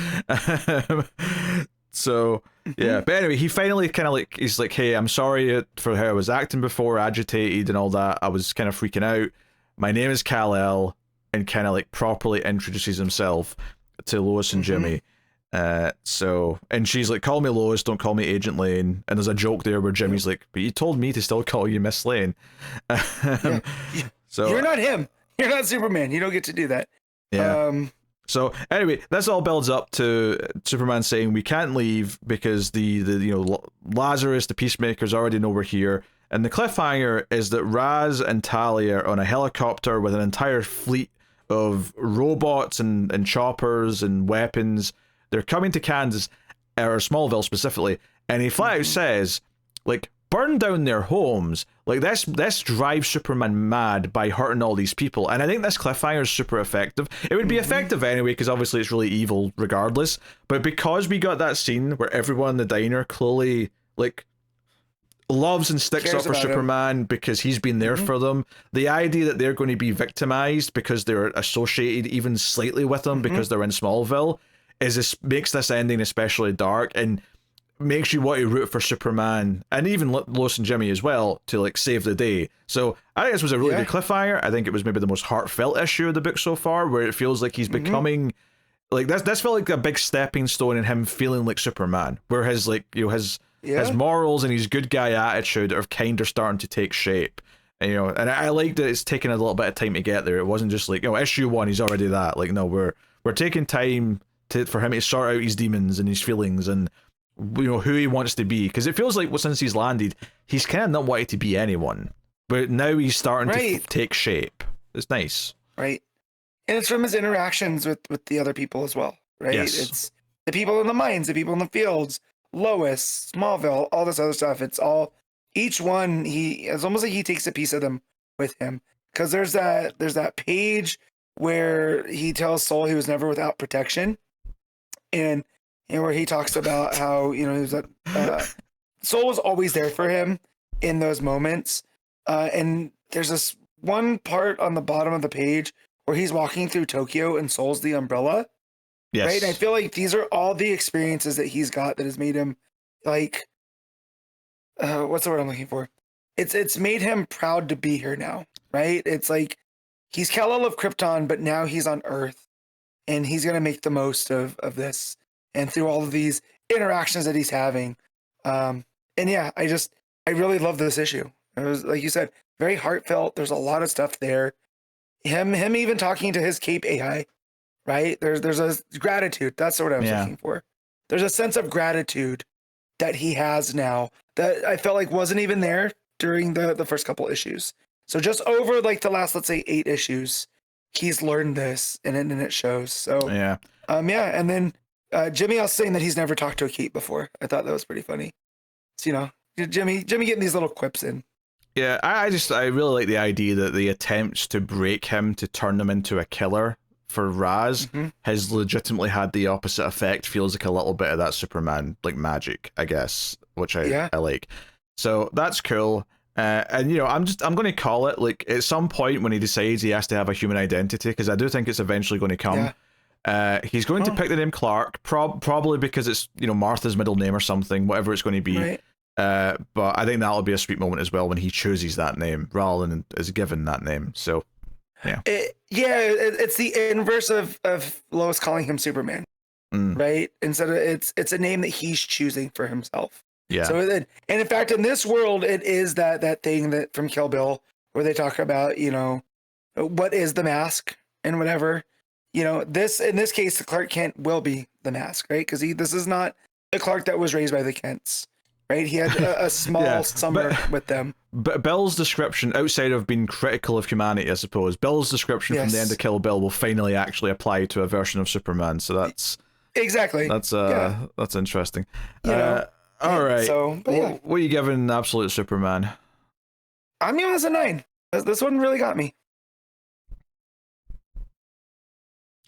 So, yeah. But anyway, he finally kind of like, he's like, hey, I'm sorry for how I was acting before, agitated and all that. I was kind of freaking out. My name is Kal-El, and kind of like properly introduces himself to Lois and Jimmy. And she's like, call me Lois, don't call me Agent Lane. And there's a joke there where Jimmy's like, but you told me to still call you Miss Lane. So you're not him. You're not Superman. You don't get to do that. So anyway, this all builds up to Superman saying we can't leave because the Lazarus, the Peacemakers already know we're here. And the cliffhanger is that Raz and Talia are on a helicopter with an entire fleet of robots and choppers and weapons. They're coming to Kansas, or Smallville specifically, and he flat out says, like, burn down their homes. Like, this drives Superman mad by hurting all these people. And I think this cliffhanger is super effective. It would be effective anyway, because obviously it's really evil regardless. But because we got that scene where everyone in the diner clearly, like, loves and sticks up for Superman because he's been there for them, the idea that they're going to be victimized because they're associated even slightly with them because they're in Smallville makes this ending especially dark and makes you want to root for Superman and even Lois and Jimmy as well to like save the day. So I think this was a really good cliffhanger. I think it was maybe the most heartfelt issue of the book so far, where it feels like he's becoming like this felt like a big stepping stone in him feeling like Superman, where his like his morals and his good guy attitude are kind of starting to take shape. And, and I like that it's taken a little bit of time to get there. It wasn't just like, issue 1, he's already that. Like, no, we're taking time for him to sort out his demons and his feelings and who he wants to be, because it feels like since he's landed, he's kind of not wanted to be anyone, but now he's starting to take shape. It's nice, right? And it's from his interactions with the other people as well, right? Yes. It's the people in the mines, the people in the fields, Lois, Smallville, all this other stuff. It's all, each one, it's almost like he takes a piece of them with him, because there's that page where he tells Soul he was never without protection. And where he talks about how, he was Soul was always there for him in those moments. And there's this one part on the bottom of the page where he's walking through Tokyo and Soul's the umbrella. Yes. Right. And I feel like these are all the experiences that he's got that has made him like, what's the word I'm looking for? It's made him proud to be here now. Right. It's like he's Kal-El of Krypton, but now he's on Earth. And he's going to make the most of this. And through all of these interactions that he's having. And yeah, I really love this issue. It was, like you said, very heartfelt. There's a lot of stuff there. Him even talking to his Cape AI, right? There's a gratitude. That's what I was looking for. There's a sense of gratitude that he has now that I felt like wasn't even there during the first couple issues. So just over like the last, let's say 8 issues, he's learned this and it shows. So and then Jimmy also saying that he's never talked to a Cape before. I thought that was pretty funny. So, Jimmy getting these little quips in. Yeah, I really like the idea that the attempts to break him to turn him into a killer for Raz has legitimately had the opposite effect. Feels like a little bit of that Superman like magic, I guess, which I like. So that's cool. And I'm going to call it, like, at some point when he decides he has to have a human identity, because I do think it's eventually going to come. He's going to pick the name Clark, probably because it's Martha's middle name or something, whatever it's going to be. Right. But I think that'll be a sweet moment as well when he chooses that name rather than is given that name. So it's the inverse of Lois calling him Superman, right? Instead of it's a name that he's choosing for himself. Yeah. So and in fact, in this world, it is that thing that from Kill Bill where they talk about what is the mask and whatever. This in this case, the Clark Kent will be the mask, right? Because this is not the Clark that was raised by the Kents, right? He had a small summer with them. But Bill's description, outside of being critical of humanity, I suppose, Bill's description from the end of Kill Bill will finally actually apply to a version of Superman. So that's that's interesting. All right. So, what are you giving Absolute Superman? I'm giving this a 9. This one really got me.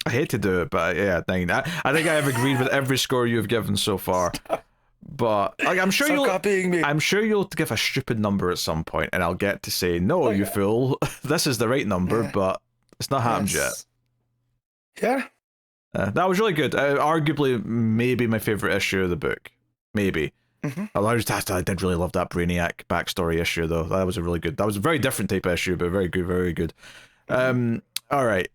I hate to do it, but 9. I think I have agreed with every score you've given so far. but like, I'm sure Stop copying me. I'm sure you'll give a stupid number at some point, and I'll get to say, no, you fool, this is the right number, but it's not happened yet. Yeah. That was really good. Arguably, maybe my favorite issue of the book. Maybe. I did really love that Brainiac backstory issue, though. That was a very different type of issue, but very good, very good. All right.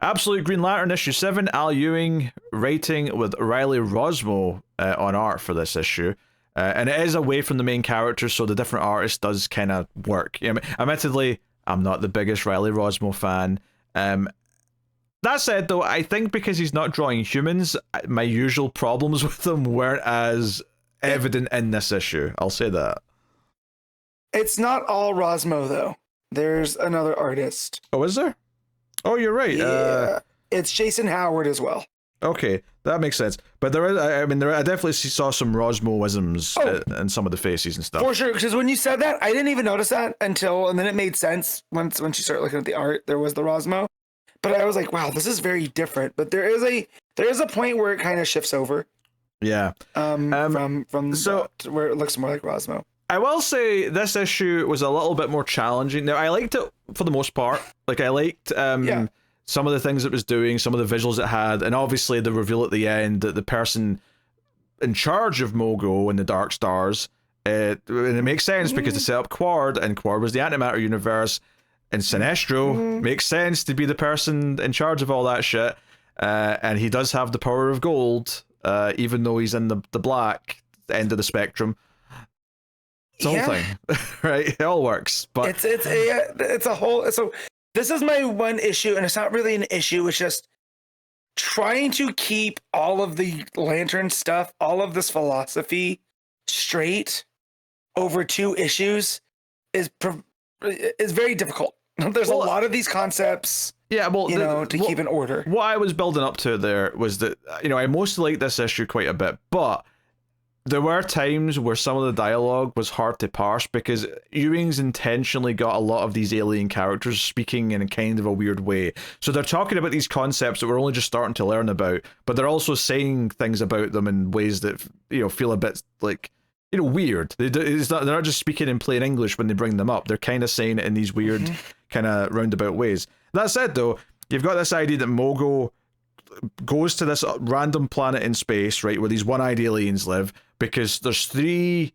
Absolute Green Lantern issue 7, Al Ewing writing with Riley Rossmo on art for this issue. And it is away from the main characters, so the different artist does kind of work. You know, admittedly, I'm not the biggest Riley Rossmo fan. That said, though, I think because he's not drawing humans, my usual problems with him weren't as evident in this issue. I'll say that. It's not all Rossmo, though. There's another artist. Oh, is there? Oh, you're right. Yeah, it's Jason Howard as well. Okay, that makes sense. But there is, I definitely saw some Rossmo-isms in some of the faces and stuff. For sure, because when you said that, I didn't even notice that and then it made sense once you start looking at the art. There was the Rossmo, but I was like, wow, this is very different. But there is a point where it kind of shifts over. Yeah. From where it looks more like Rossmo. I will say this issue was a little bit more challenging. Now, I liked it for the most part. Like, I liked some of the things it was doing, some of the visuals it had, and obviously the reveal at the end that the person in charge of Mogo and the Dark Stars, and it makes sense because they set up Quard, and Quard was the antimatter universe, and Sinestro makes sense to be the person in charge of all that shit, and he does have the power of gold, even though he's in the black end of the spectrum. It's the whole thing, right? It all works, but it's a whole. So this is my one issue, and it's not really an issue. It's just trying to keep all of the Lantern stuff, all of this philosophy straight over 2 issues is very difficult. There's a lot of these concepts. Yeah, well, to keep in order. What I was building up to there was that I mostly liked this issue quite a bit, but there were times where some of the dialogue was hard to parse because Ewing's intentionally got a lot of these alien characters speaking in a kind of a weird way. So they're talking about these concepts that we're only just starting to learn about, but they're also saying things about them in ways that feel a bit like weird. They're not just speaking in plain English when they bring them up. They're kind of saying it in these weird kind of roundabout ways. That said, though, you've got this idea that Mogo goes to this random planet in space, right, where these one-eyed aliens live, because there's 3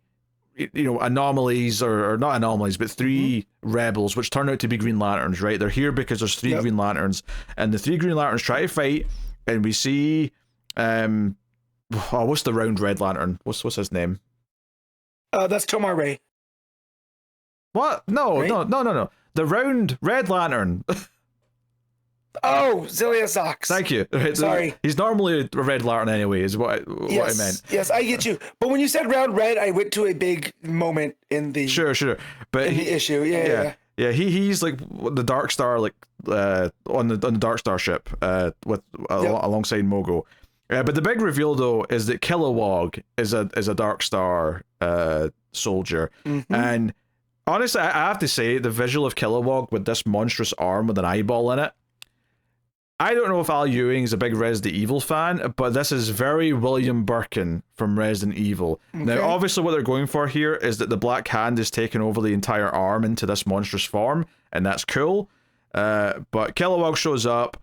anomalies, or not anomalies, but 3 rebels, which turn out to be Green Lanterns, right? They're here because there's 3 Green Lanterns, and the 3 Green Lanterns try to fight, and we see what's the round red lantern? What's his name? That's Tomar Ray. What? No, right? No. The round red lantern. Oh, Zilia Sox. Thank you. Sorry. He's normally a red lantern anyway, is what I meant. Yes, I get you. But when you said round red, I went to a big moment in the Sure. But the issue. Yeah. He's like the Dark Star, like on the Dark Star ship, with alongside Mogo. But the big reveal though is that Kilowog is a Dark Star soldier, and honestly, I have to say the visual of Kilowog with this monstrous arm with an eyeball in it. I don't know if Al Ewing is a big Resident Evil fan, but this is very William Birkin from Resident Evil. Okay. Now, obviously what they're going for here is that the Black Hand is taking over the entire arm into this monstrous form, and that's cool. But Kilowog shows up,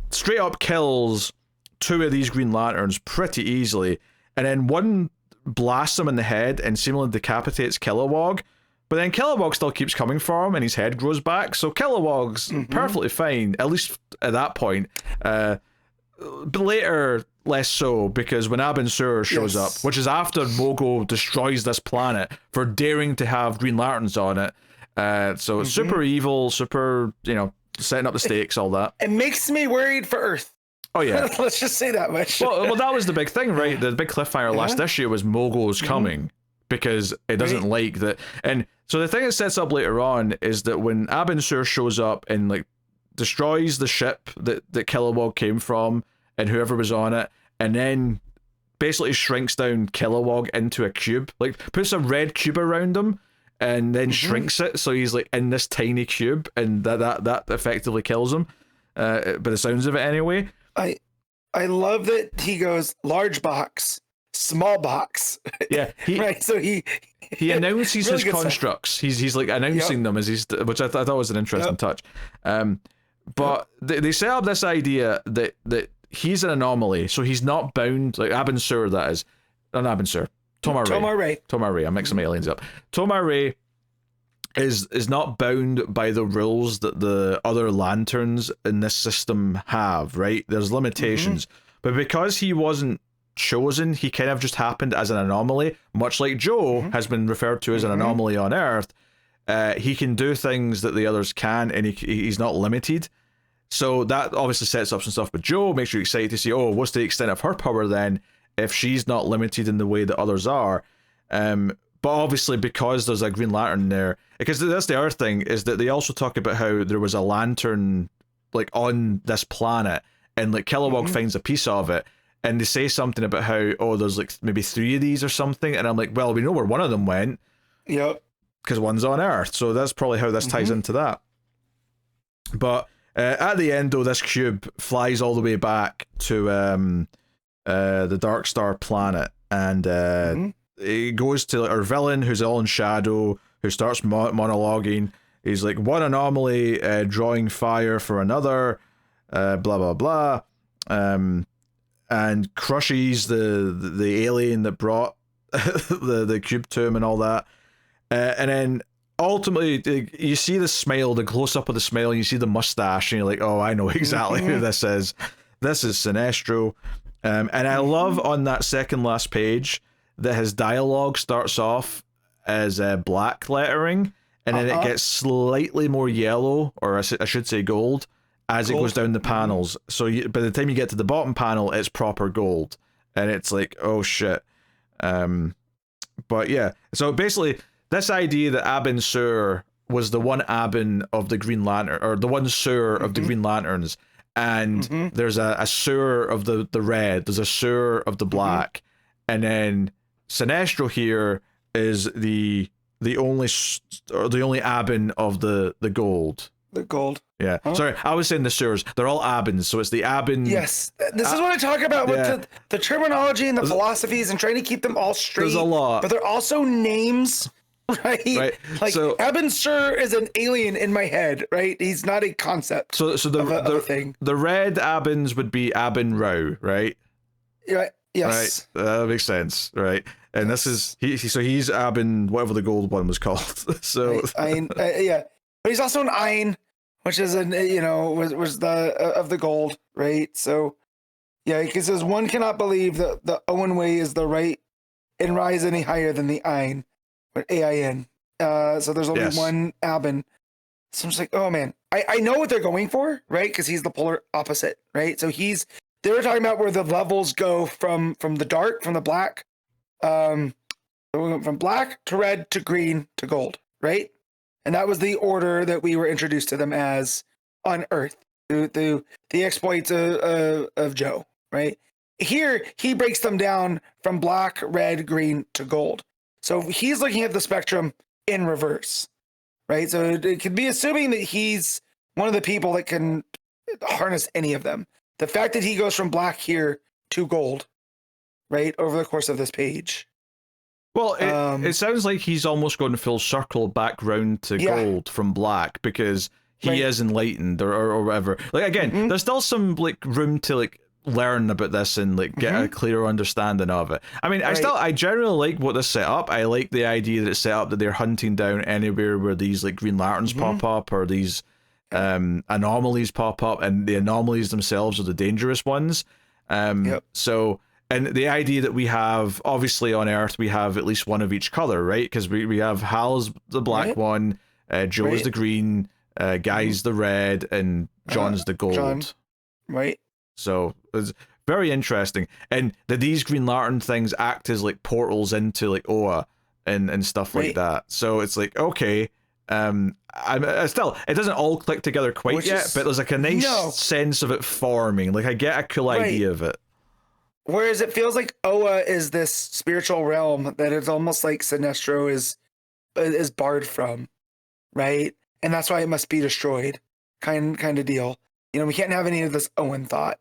straight up kills 2 of these Green Lanterns pretty easily, and then one blasts him in the head and seemingly decapitates Kilowog. But then Kilowog still keeps coming for him, and his head grows back. So Kilowog's perfectly fine, at least at that point. But later, less so, because when Abin Sur shows up, which is after Mogo destroys this planet for daring to have Green Lanterns on it. So it's super evil, super, setting up the stakes, all that. It makes me worried for Earth. Oh, yeah. Let's just say that much. Well, that was the big thing, right? The big cliffhanger last issue was Mogo's coming. Because it doesn't like that. And so the thing that sets up later on is that when Abin Sur shows up and like destroys the ship that Kilowog came from and whoever was on it, and then basically shrinks down Kilowog into a cube, like puts a red cube around him and then shrinks it so he's like in this tiny cube, and that effectively kills him. By the sounds of it anyway. I love that he goes large box, small box. Yeah, right. So he announces really his constructs. He's like announcing them as he's, which I thought was an interesting touch. But they set up this idea that he's an anomaly, so he's not bound, like Abin Sur, that is. Not Abin Sur. Tomar-Ray. I'm mixing my aliens up. Tomar-Ray is not bound by the rules that the other lanterns in this system have, right? There's limitations. But because he wasn't chosen, he kind of just happened as an anomaly, much like Joe has been referred to as an anomaly on Earth. He can do things that the others can, and he's not limited. So that obviously sets up some stuff with Joe, makes you excited to see, oh, what's the extent of her power then, if she's not limited in the way that others are. But obviously, because there's a Green Lantern there, because that's the other thing, is that they also talk about how there was a lantern like on this planet, and like Kilowog finds a piece of it, and they say something about how, oh, there's like maybe 3 of these or something, and I'm like, well, we know where one of them went. Yep. Because one's on Earth, so that's probably how this ties into that. But at the end, though, this cube flies all the way back to the Dark Star planet, and it goes to our villain, who's all in shadow, who starts monologuing. He's like, one anomaly drawing fire for another, blah blah blah, and crushes the alien that brought the cube to him and all that. And then ultimately, you see the smile, the close up of the smile, and you see the mustache, and you're like, oh, I know exactly who this is. This is Sinestro. And I love on that second last page that his dialogue starts off as black lettering, and then it gets slightly more yellow, or I should say gold, as it goes down the panels. So by the time you get to the bottom panel, it's proper gold, and it's like, oh shit. But yeah, so basically, this idea that Abin Sur was the one Abin of the Green Lantern, or the one Sur of the Green Lanterns, and there's a Sur of the red, there's a Sur of the black, and then Sinestro here is the only Abin of the gold. The gold. Yeah. Huh? Sorry, I was saying the Surs. They're all Abins, so it's the Abin. Yes. This is what I talk about with the terminology and the philosophies and trying to keep them all straight. There's a lot. But they're also names, right? Like, so, Abin Sur is an alien in my head, right? He's not a concept. So the thing. The red Abins would be Abin Rao, right? Yeah. Yes. Right. That makes sense, right? And this is he's Abin, whatever the gold one was called. So yeah. But he's also an Ein, which is was the of the gold, right? So yeah, he says one cannot believe that the Owen way is the right and rise any higher than the Ein, or AIN. So there's only one Abin. So I'm just like, oh man, I know what they're going for, right? Because he's the polar opposite, right? So they were talking about where the levels go from the dark, from the black, from black to red to green to gold, right? And that was the order that we were introduced to them as on Earth through the exploits of Joe, right? Here, he breaks them down from black, red, green to gold. So he's looking at the spectrum in reverse, right? So it could be assuming that he's one of the people that can harness any of them. The fact that he goes from black here to gold, right, over the course of this page. Well, it sounds like he's almost going full circle back round to gold from black, because he is enlightened or whatever. Like, again, there's still some like room to like learn about this and like get a clearer understanding of it. I mean, I generally like what this set up. I like the idea that it's set up that they're hunting down anywhere where these like Green Lanterns pop up, or these anomalies pop up, and the anomalies themselves are the dangerous ones. So. And the idea that we have, obviously on Earth, we have at least one of each color, right? Because we have Hal's the black one, Joe's the green, Guy's the red, and John's the gold. John. Right. So it's very interesting. And these Green Lantern things act as like portals into like Oa and stuff like that. So it's like, okay, I still, it doesn't all click together quite yet, but there's like a nice sense of it forming. Like I get a cool idea of it. Whereas it feels like Oa is this spiritual realm that it's almost like Sinestro is barred from, right? And that's why it must be destroyed, kind of deal. We can't have any of this Owen thought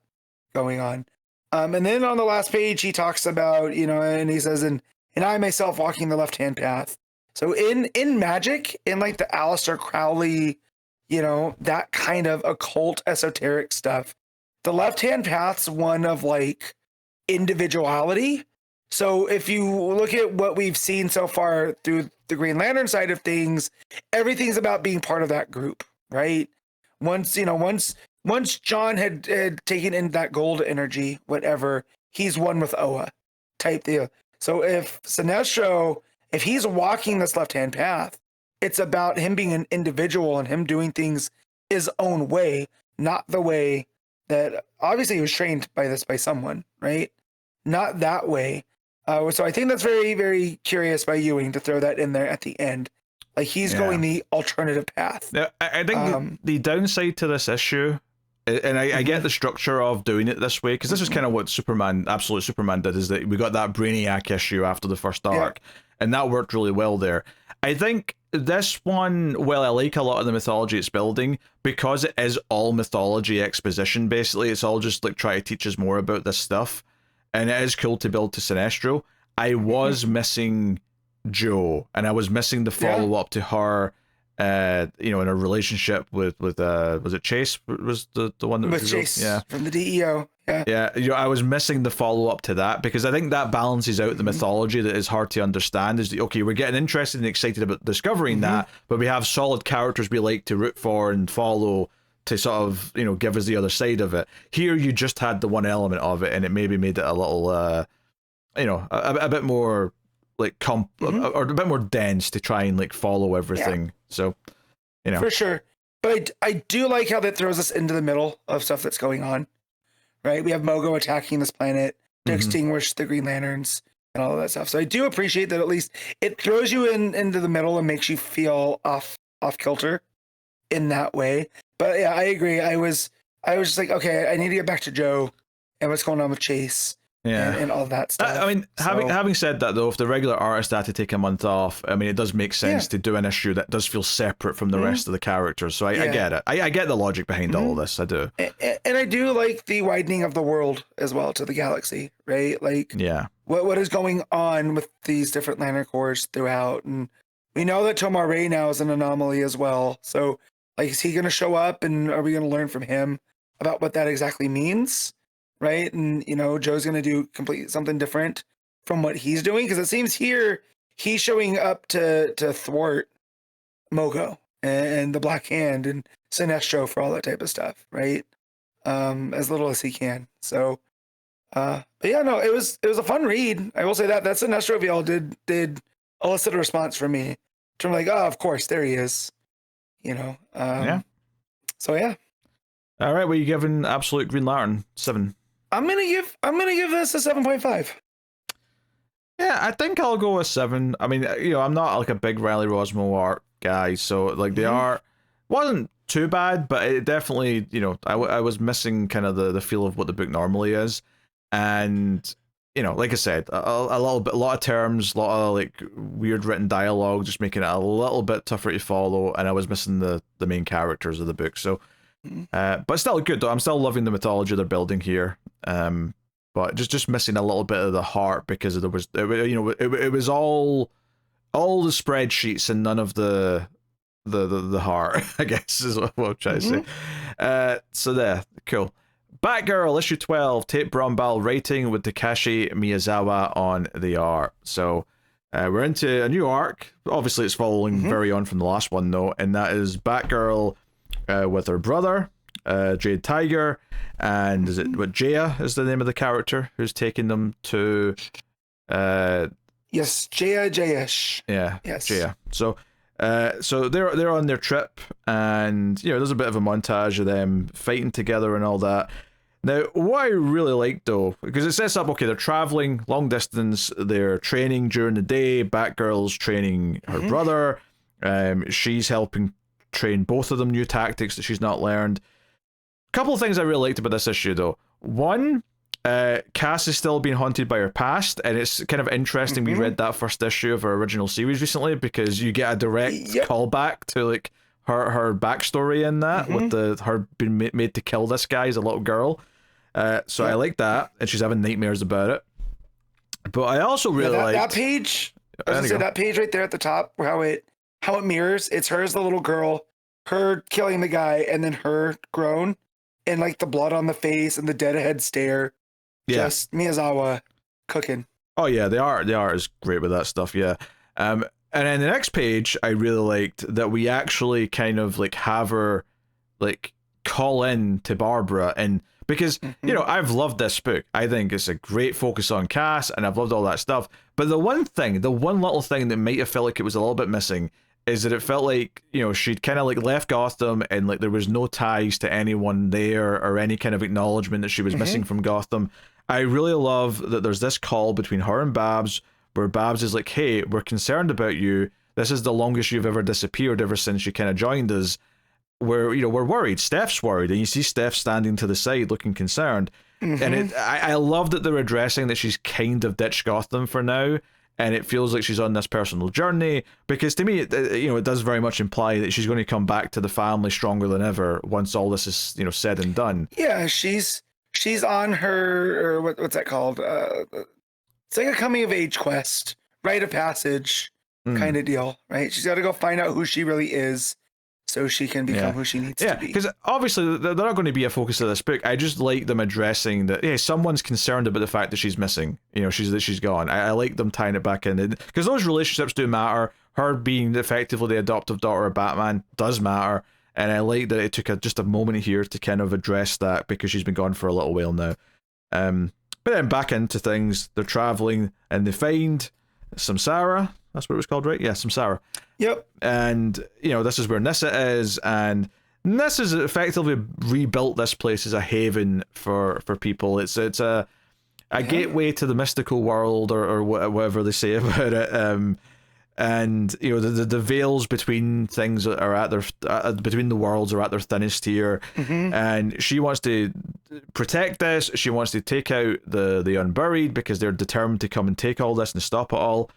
going on. And then on the last page, he talks about, and he says, and I myself walking the left-hand path. So in magic, in like the Aleister Crowley, that kind of occult esoteric stuff, the left-hand path's one of like individuality. So if you look at what we've seen so far through the Green Lantern side of things, everything's about being part of that group, right? Once John had taken in that gold energy, whatever, he's one with Oa type deal. So if Sinestro, if he's walking this left-hand path, it's about him being an individual and him doing things his own way, not the way that obviously he was trained by someone, right? Not that way. So I think that's very, very curious by Ewing to throw that in there at the end. Like he's going the alternative path. Yeah, I think the downside to this issue, and I get the structure of doing it this way, because this is kind of what Absolute Superman did, is that we got that Brainiac issue after the first arc, and that worked really well there. I think this one, well, I like a lot of the mythology it's building, because it is all mythology exposition, basically. It's all just like trying to teach us more about this stuff, and it is cool to build to Sinestro. I was missing Jo, and I was missing the follow-up to her, in a relationship with was it Chase? Was the one that with was Chase from the DEO? I was missing the follow-up to that, because I think that balances out the mythology that is hard to understand. Is okay, we're getting interested and excited about discovering that, but we have solid characters we like to root for and follow to sort of give us the other side of it. Here you just had the one element of it, and it maybe made it a little a bit more like or a bit more dense to try and like follow everything. So for sure. But I do like how that throws us into the middle of stuff that's going on, right? We have Mogo attacking this planet to extinguish the Green Lanterns and all of that stuff. So I do appreciate that at least it throws you into the middle and makes you feel off kilter in that way. But yeah, I agree. I was just like, okay, I need to get back to Jo and what's going on with Chase. And all that stuff. I mean, having said that, though, if the regular artist had to take a month off, I mean, it does make sense to do an issue that does feel separate from the rest of the characters. So I get it. I get the logic behind all of this. I do. And I do like the widening of the world as well to the galaxy, right? Like, what is going on with these different Lantern Corps throughout? And we know that Tomar Ray now is an anomaly as well. So, like, is he going to show up, and are we going to learn from him about what that exactly means? Right. And, Joe's going to do something different from what he's doing. Because it seems here he's showing up to thwart Mogo and the Black Hand and Sinestro for all that type of stuff. Right. As little as he can. So, but yeah, no, it was a fun read. I will say that Sinestro VL did elicit a response from me. I'm like, oh, of course, there he is. So yeah. All right. Well, you giving Absolute Green Lantern 7? I'm gonna give this a 7.5. Yeah, I think I'll go with 7. I mean, I'm not like a big Riley Rossmo art guy, so like the art wasn't too bad, but it definitely, I was missing kind of the feel of what the book normally is, and like I said, a lot of terms, a lot of like weird written dialogue, just making it a little bit tougher to follow, and I was missing the main characters of the book, so. But still good though. I'm still loving the mythology they're building here. But just missing a little bit of the heart, because it was all the spreadsheets and none of the heart, I guess is what I'm trying to say. So there, cool. Batgirl issue 12, Tate Brombal writing with Takeshi Miyazawa on the art. So we're into a new arc. Obviously, it's following very on from the last one though, and that is Batgirl. With her brother, Jade Tiger, and is it what Jaya is the name of the character who's taking them to? Yes, Jayesh. Yeah, yes, Jaya. So they're on their trip, and there's a bit of a montage of them fighting together and all that. Now, what I really like though, because it sets up, okay, they're traveling long distance, they're training during the day. Batgirl's training her brother. She's helping train both of them new tactics that she's not learned. A couple of things I really liked about this issue though. One, Cass is still being haunted by her past, and it's kind of interesting. We read that first issue of her original series recently, because you get a direct callback to like her backstory in that, with her being made to kill this guy as a little girl. Yeah. I like that, and she's having nightmares about it. But I also really that, like that page. I was gonna say that page right there at the top, where how it mirrors. It's her as the little girl, her killing the guy, and then her grown, and like the blood on the face and the deadhead stare. Yeah. Just Miyazawa cooking. Oh yeah, the art is great with that stuff. Yeah. And then the next page, I really liked that we actually kind of like have her like call in to Barbara, and because you know, I've loved this book. I think it's a great focus on Cass, and I've loved all that stuff. But the one little thing that might have felt like it was a little bit missing is that it felt like, you know, she'd kind of like left Gotham, and like there was no ties to anyone there or any kind of acknowledgement that she was missing from Gotham. I really love that there's this call between her and Babs, where Babs is like, hey, we're concerned about you. This is the longest you've ever disappeared ever since you kind of joined us. We're worried. Steph's worried. And you see Steph standing to the side looking concerned. And I love that they're addressing that she's kind of ditched Gotham for now. And it feels like she's on this personal journey. Because to me, it does very much imply that she's going to come back to the family stronger than ever once all this is, said and done. Yeah, she's on her, or what's that called? It's like a coming of age quest, rite of passage kind of deal, right? She's got to go find out who she really is, so she can become who she needs to be. Because obviously they're not going to be a focus of this book. I just like them addressing that, hey, someone's concerned about the fact that she's missing. She's gone. I like them tying it back in, because those relationships do matter. Her being effectively the adoptive daughter of Batman does matter. And I like that it took just a moment here to kind of address that, because she's been gone for a little while now. But then back into things, they're traveling and they find Samsara. That's what it was called, right? Yeah, Samsara. Yep. And, this is where Nyssa is, and Nyssa's effectively rebuilt this place as a haven for people. It's a gateway to the mystical world, or whatever they say about it. And the veils between things are at their between the worlds are at their thinnest here, and she wants to protect this. She wants to take out the unburied, because they're determined to come and take all this and stop it all.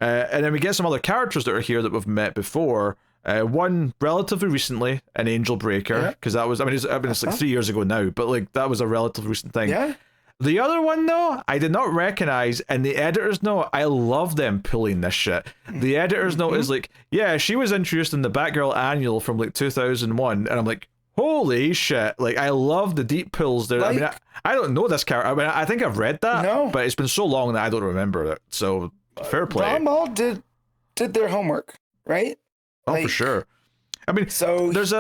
And then we get some other characters that are here that we've met before. One relatively recently, an Angel Breaker, because that was it's like 3 years ago now, but like that was a relatively recent thing. Yeah. The other one, though, I did not recognize, and the editor's note, I love them pulling this shit. The editor's note is like, yeah, she was introduced in the Batgirl annual from like 2001, and I'm like, holy shit. Like, I love the deep pulls there. Like, I don't know this character. I think I've read that, but it's been so long that I don't remember it. So, fair play. Brombal did their homework, right? Oh, for sure. So there's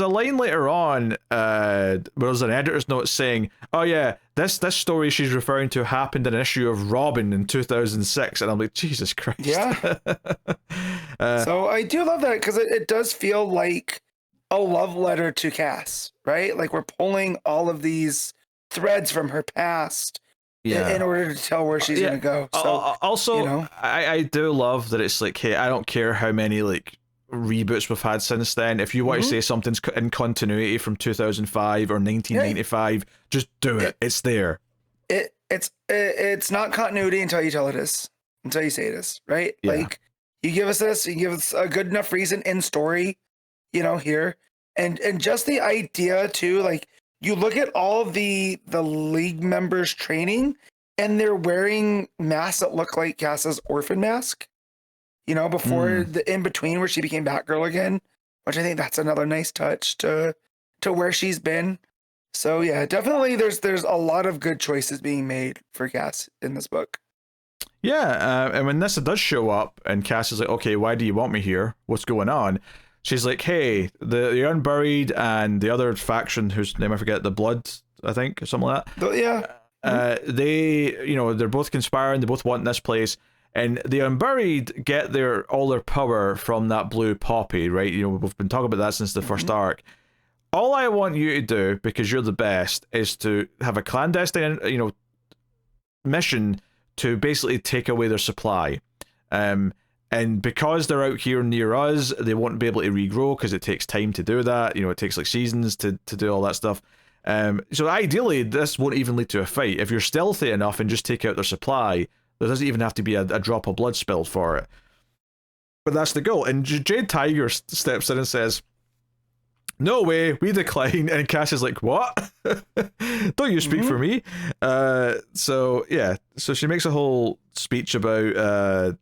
a line later on where there's an editor's note saying, oh yeah, this story she's referring to happened in an issue of Robin in 2006, and I'm like, Jesus Christ. Yeah. So I do love that, because it does feel like a love letter to Cass, right? Like we're pulling all of these threads from her past in order to tell where she's gonna go. So also, I do love that it's like, hey, I don't care how many like reboots we've had since then. If you want to say something's in continuity from 2005 or 1995, just do it. It's there. It's not continuity until you tell it is, until you say it is, right? Yeah. Like you give us this, you give us a good enough reason in story, here, and just the idea too. Like you look at all the league members training, and they're wearing masks that look like Cass's orphan mask. Before the in between where she became Batgirl again, which I think that's another nice touch to where she's been. So yeah, definitely there's a lot of good choices being made for Cass in this book. Yeah, and when Nyssa does show up and Cass is like, okay, why do you want me here? What's going on? She's like, hey, the Unburied and the other faction whose name I forget, the Blood, I think, or something like that. They, they're both conspiring. They both want this place. And the Unburied get all their power from that blue poppy, right? We've been talking about that since the first arc. All I want you to do, because you're the best, is to have a clandestine, mission to basically take away their supply. And because they're out here near us, they won't be able to regrow, because it takes time to do that. It takes like seasons to do all that stuff. So ideally, this won't even lead to a fight. If you're stealthy enough and just take out their supply, there doesn't even have to be a drop of blood spilled for it. But that's the goal. And Jade Tiger steps in and says, no way, we decline. And Cass is like, what? Don't you speak for me. So she makes a whole speech about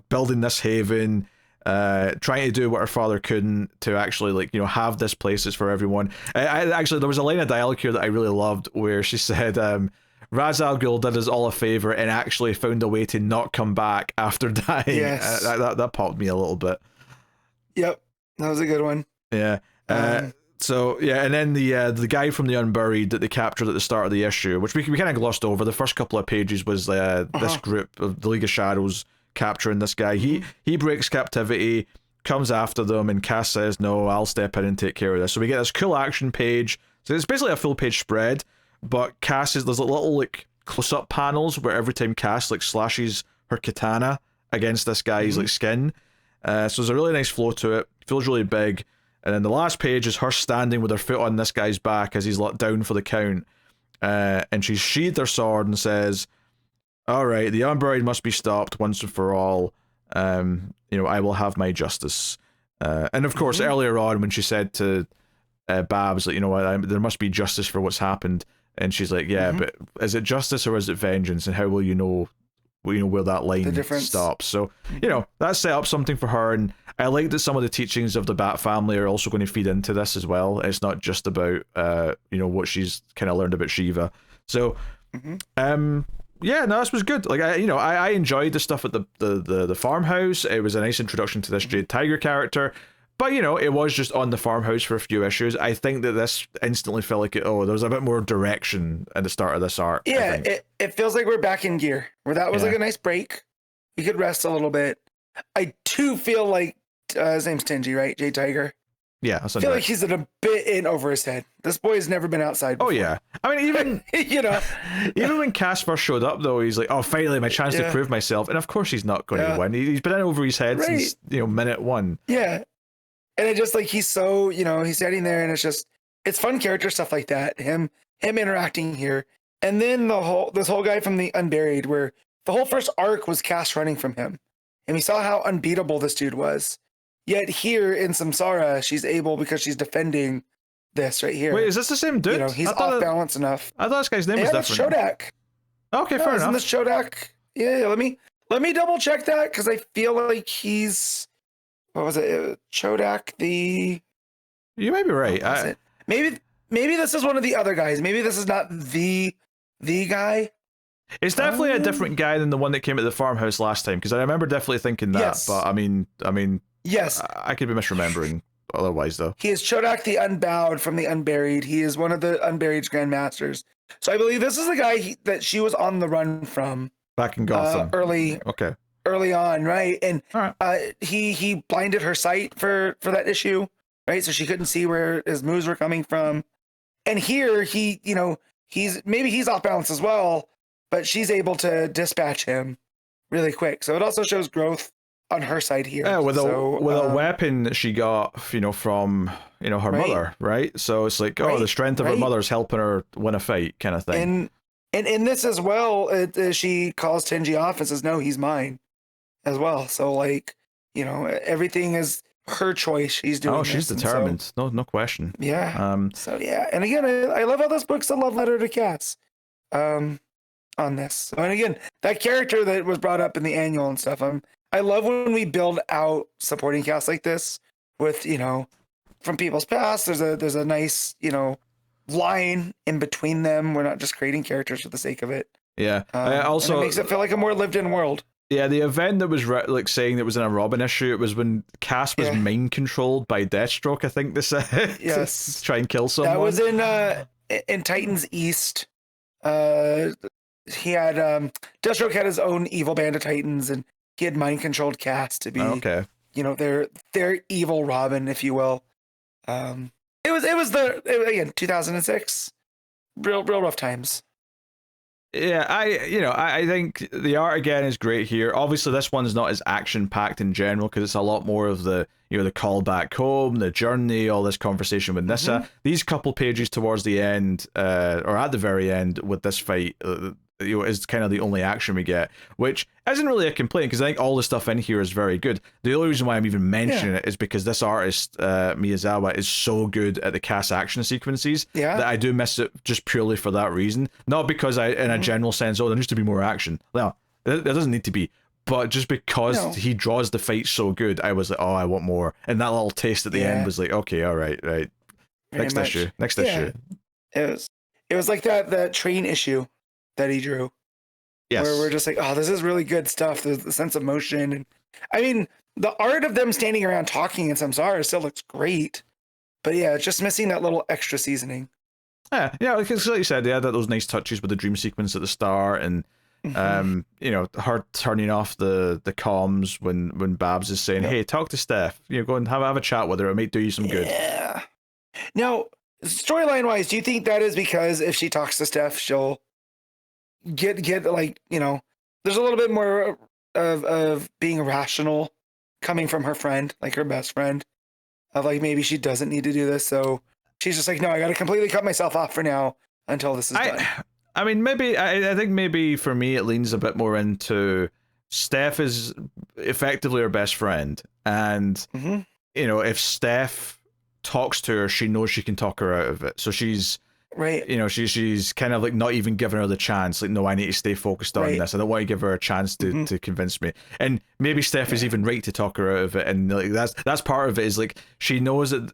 building this haven, trying to do what her father couldn't to actually have this place is for everyone. I actually, there was a line of dialogue here that I really loved where she said, Ra's al Ghul did us all a favor and actually found a way to not come back after dying. Yes. That popped me a little bit. Yep, that was a good one. Yeah. So yeah, and then the guy from the Unburied that they captured at the start of the issue, which we kind of glossed over. The first couple of pages was this group of the League of Shadows capturing this guy. He breaks captivity, comes after them, and Cass says, "No, I'll step in and take care of this." So we get this cool action page. So it's basically a full page spread, but there's little close up panels where every time Cass slashes her katana against this guy's skin. So there's a really nice flow to it. Feels really big. And then the last page is her standing with her foot on this guy's back as he's let down for the count. And she's sheathed her sword and says, "All right, the Unburied must be stopped once and for all. I will have my justice." And of course, earlier on when she said to Babs, there must be justice for what's happened. And she's like, yeah, but is it justice or is it vengeance? And how will you know where that line stops? So, that set up something for her. And I like that some of the teachings of the Bat family are also going to feed into this as well. It's not just about, what she's kind of learned about Shiva. So, this was good. I enjoyed the stuff at the farmhouse. It was a nice introduction to this Jade Tiger character. But, it was just on the farmhouse for a few issues. I think that this instantly felt like there was a bit more direction at the start of this arc. Yeah, it feels like we're back in gear, where that was a nice break. We could rest a little bit. I too feel like, his name's Tingy, right? Jade Tiger. Yeah. I feel like he's a bit in over his head. This boy has never been outside before. Oh, yeah. I mean, even, even when Cass first showed up, though, he's like, oh, finally, my chance to prove myself. And of course he's not going to win. He's been in over his head since, minute one. Yeah. And it just he's so, he's sitting there and it's fun character stuff like that. Him interacting here. And then this whole guy from the Unburied, where the whole first arc was Cass running from him. And we saw how unbeatable this dude was. Yet here in Samsara, she's able, because she's defending this right here. Wait, is this the same dude? He's off balance enough. I thought this guy's name was different. Chodak. Okay, fair enough. Isn't this Chodak? Yeah, let me double check that, because I feel like he's... What was it? Chodak the... You may be right. Maybe this is one of the other guys. Maybe this is not the guy. It's definitely a different guy than the one that came at the farmhouse last time, because I remember definitely thinking that. Yes. But I mean, yes, I could be misremembering otherwise, though. He is Chodak the Unbowed from the Unburied. He is one of the Unburied's Grandmasters. So I believe this is the guy that she was on the run from back in Gotham. Early on, right? And he blinded her sight for that issue, right? So she couldn't see where his moves were coming from. And here he's off balance as well, but she's able to dispatch him really quick. So it also shows growth on her side here. Yeah, with a weapon that she got, from her mother, right? So it's like, the strength of her mother's helping her win a fight, kind of thing. And in this as well, she calls Tingy off and says, "No, he's mine," as well. So everything is her choice. She's doing. Oh, she's determined. So, no question. Yeah. So yeah, and again, I love how this book's a love letter to Cass. On this. So, and again, that character that was brought up in the annual and stuff. I love when we build out supporting cast like this with from people's past. There's a nice line in between them. We're not just creating characters for the sake of it. Yeah. Also, and it makes it feel like a more lived-in world. Yeah, the event that was saying that was in a Robin issue, it was when Cass was mind controlled by Deathstroke, I think they said. Yes. To try and kill someone. That was in Titans East. He had Deathstroke had his own evil band of Titans, and he had mind controlled Cass to be their evil Robin, if you will. It was again 2006. Real rough times. Yeah, I think the art again is great here. Obviously, this one's not as action packed in general because it's a lot more of the the call back home, the journey, all this conversation with Nyssa. These couple pages towards the end, or at the very end, with this fight, is kind of the only action we get, which isn't really a complaint because I think all the stuff in here is very good. The only reason why I'm even mentioning it is because this artist Miyazawa is so good at the cast action sequences that I do miss it just purely for that reason. Not because in a general sense, there needs to be more action. No, there doesn't need to be. But just because he draws the fight so good, I was like, oh, I want more. And that little taste at the end was like, okay, all right. Next issue. It was like that train issue that he drew. Yes. Where we're just like, oh, this is really good stuff. There's the sense of motion. And I mean, the art of them standing around talking in Samsara still looks great. But yeah, it's just missing that little extra seasoning. Yeah, because like you said, they had those nice touches with the dream sequence at the start and her turning off the comms when Babs is saying, hey, talk to Steph. Go and have a chat with her. It might do you some good. Yeah. Now, storyline wise, do you think that is because if she talks to Steph, she'll get like, there's a little bit more of being rational coming from her friend, like her best friend, of like maybe she doesn't need to do this, so she's just like, no, I got to completely cut myself off for now until this is done. I mean, maybe I think maybe for me it leans a bit more into Steph is effectively her best friend, and if Steph talks to her, she knows she can talk her out of it. So she's she's kind of like not even giving her the chance. Like, no, I need to stay focused on this. I don't want to give her a chance to convince me. And maybe Steph is even right to talk her out of it. And like that's part of it is like she knows that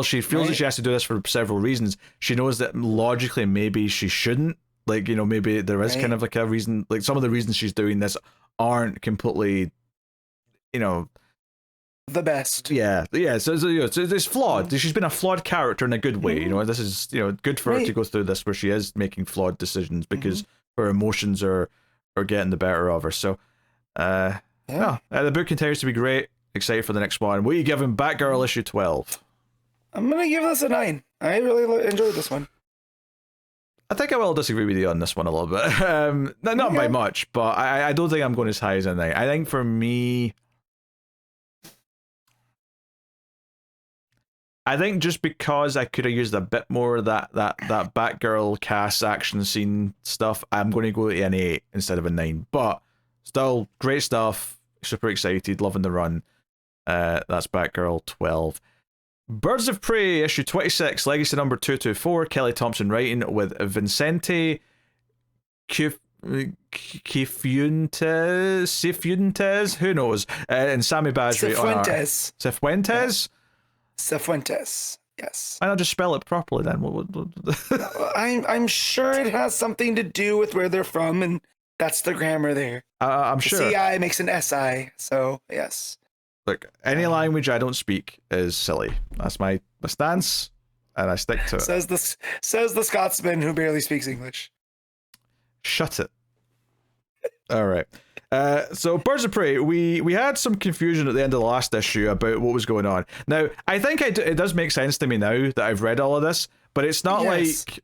she feels that she has to do this for several reasons. She knows that logically maybe she shouldn't. Like, maybe there is kind of like a reason, like some of the reasons she's doing this aren't completely, the best. Yeah. So it's flawed. She's been a flawed character in a good way. This is, good for her to go through this where she is making flawed decisions because her emotions are getting the better of her. So, the book continues to be great. Excited for the next one. What are you giving Batgirl issue 12? I'm going to give this a 9. I really enjoyed this one. I think I will disagree with you on this one a little bit. Not by much, but I don't think I'm going as high as a 9. I think for me, just because I could have used a bit more of that Batgirl cast action scene stuff, I'm going to go to an 8 instead of a 9. But still, great stuff. Super excited, loving the run. That's Batgirl 12. Birds of Prey, issue 26, legacy number 224, Kelly Thompson writing with Vicente Cifuentes, who knows, and Sami Basri on art. Cifuentes? Cifuentes, yes. Why not just spell it properly then? I'm sure it has something to do with where they're from, and that's the grammar there. I'm sure. The CI makes an SI, so yes. Look, any language I don't speak is silly. That's my stance, and I stick to it. Says the Scotsman who barely speaks English. Shut it. All right. So Birds of Prey, we had some confusion at the end of the last issue about what was going on. Now, I think it does make sense to me now that I've read all of this, but it's not like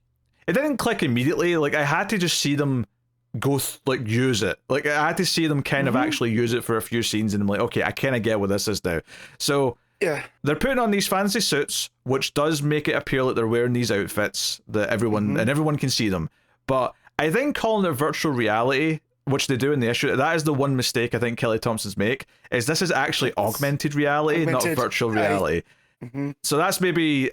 it didn't click immediately. Like I had to just see them use it. Like I had to see them kind of actually use it for a few scenes, and I'm like, okay, I kind of get what this is now. So they're putting on these fancy suits, which does make it appear like they're wearing these outfits that everyone can see them. But I think calling it virtual reality, which they do in the issue, that is the one mistake I think Kelly Thompson's make, is this is actually augmented reality, not virtual reality. So that's maybe,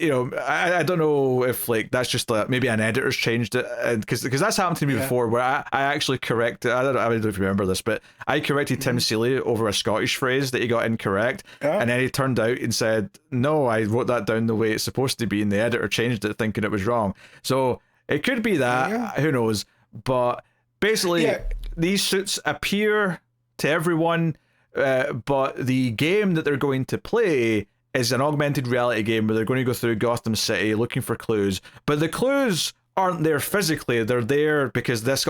I don't know if like that's just maybe an editor's changed it, because that's happened to me before where I actually corrected, I don't know if you remember this, but I corrected Tim Seeley over a Scottish phrase that he got incorrect, and then he turned out and said, no, I wrote that down the way it's supposed to be, and the editor changed it thinking it was wrong. So it could be that, who knows, but basically these suits appear to everyone, but the game that they're going to play is an augmented reality game where they're going to go through Gotham City looking for clues, but the clues aren't there physically. They're there because this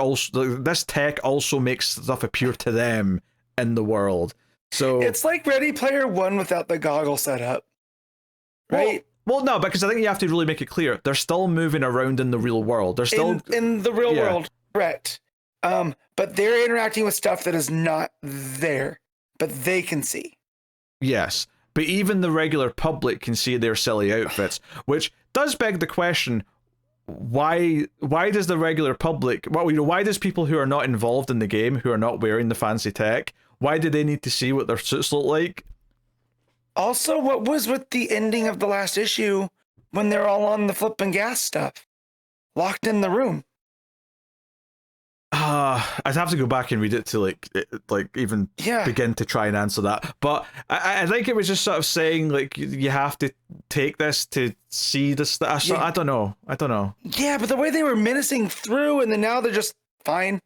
tech also makes stuff appear to them in the world. So it's like Ready Player One without the goggle setup, right? Well, no, because I think you have to really make it clear they're still moving around in the real world. They're still in the real world, correct? But they're interacting with stuff that is not there, but they can see. Yes. But even the regular public can see their silly outfits, which does beg the question, why does the regular public, well, why does people who are not involved in the game, who are not wearing the fancy tech, why do they need to see what their suits look like? Also, what was with the ending of the last issue when they're all on the flipping gas stuff, locked in the room? I'd have to go back and read it to even begin to try and answer that. But I think it was just sort of saying like you have to take this to see this. I don't know. Yeah, but the way they were menacing through, and then now they're just fine.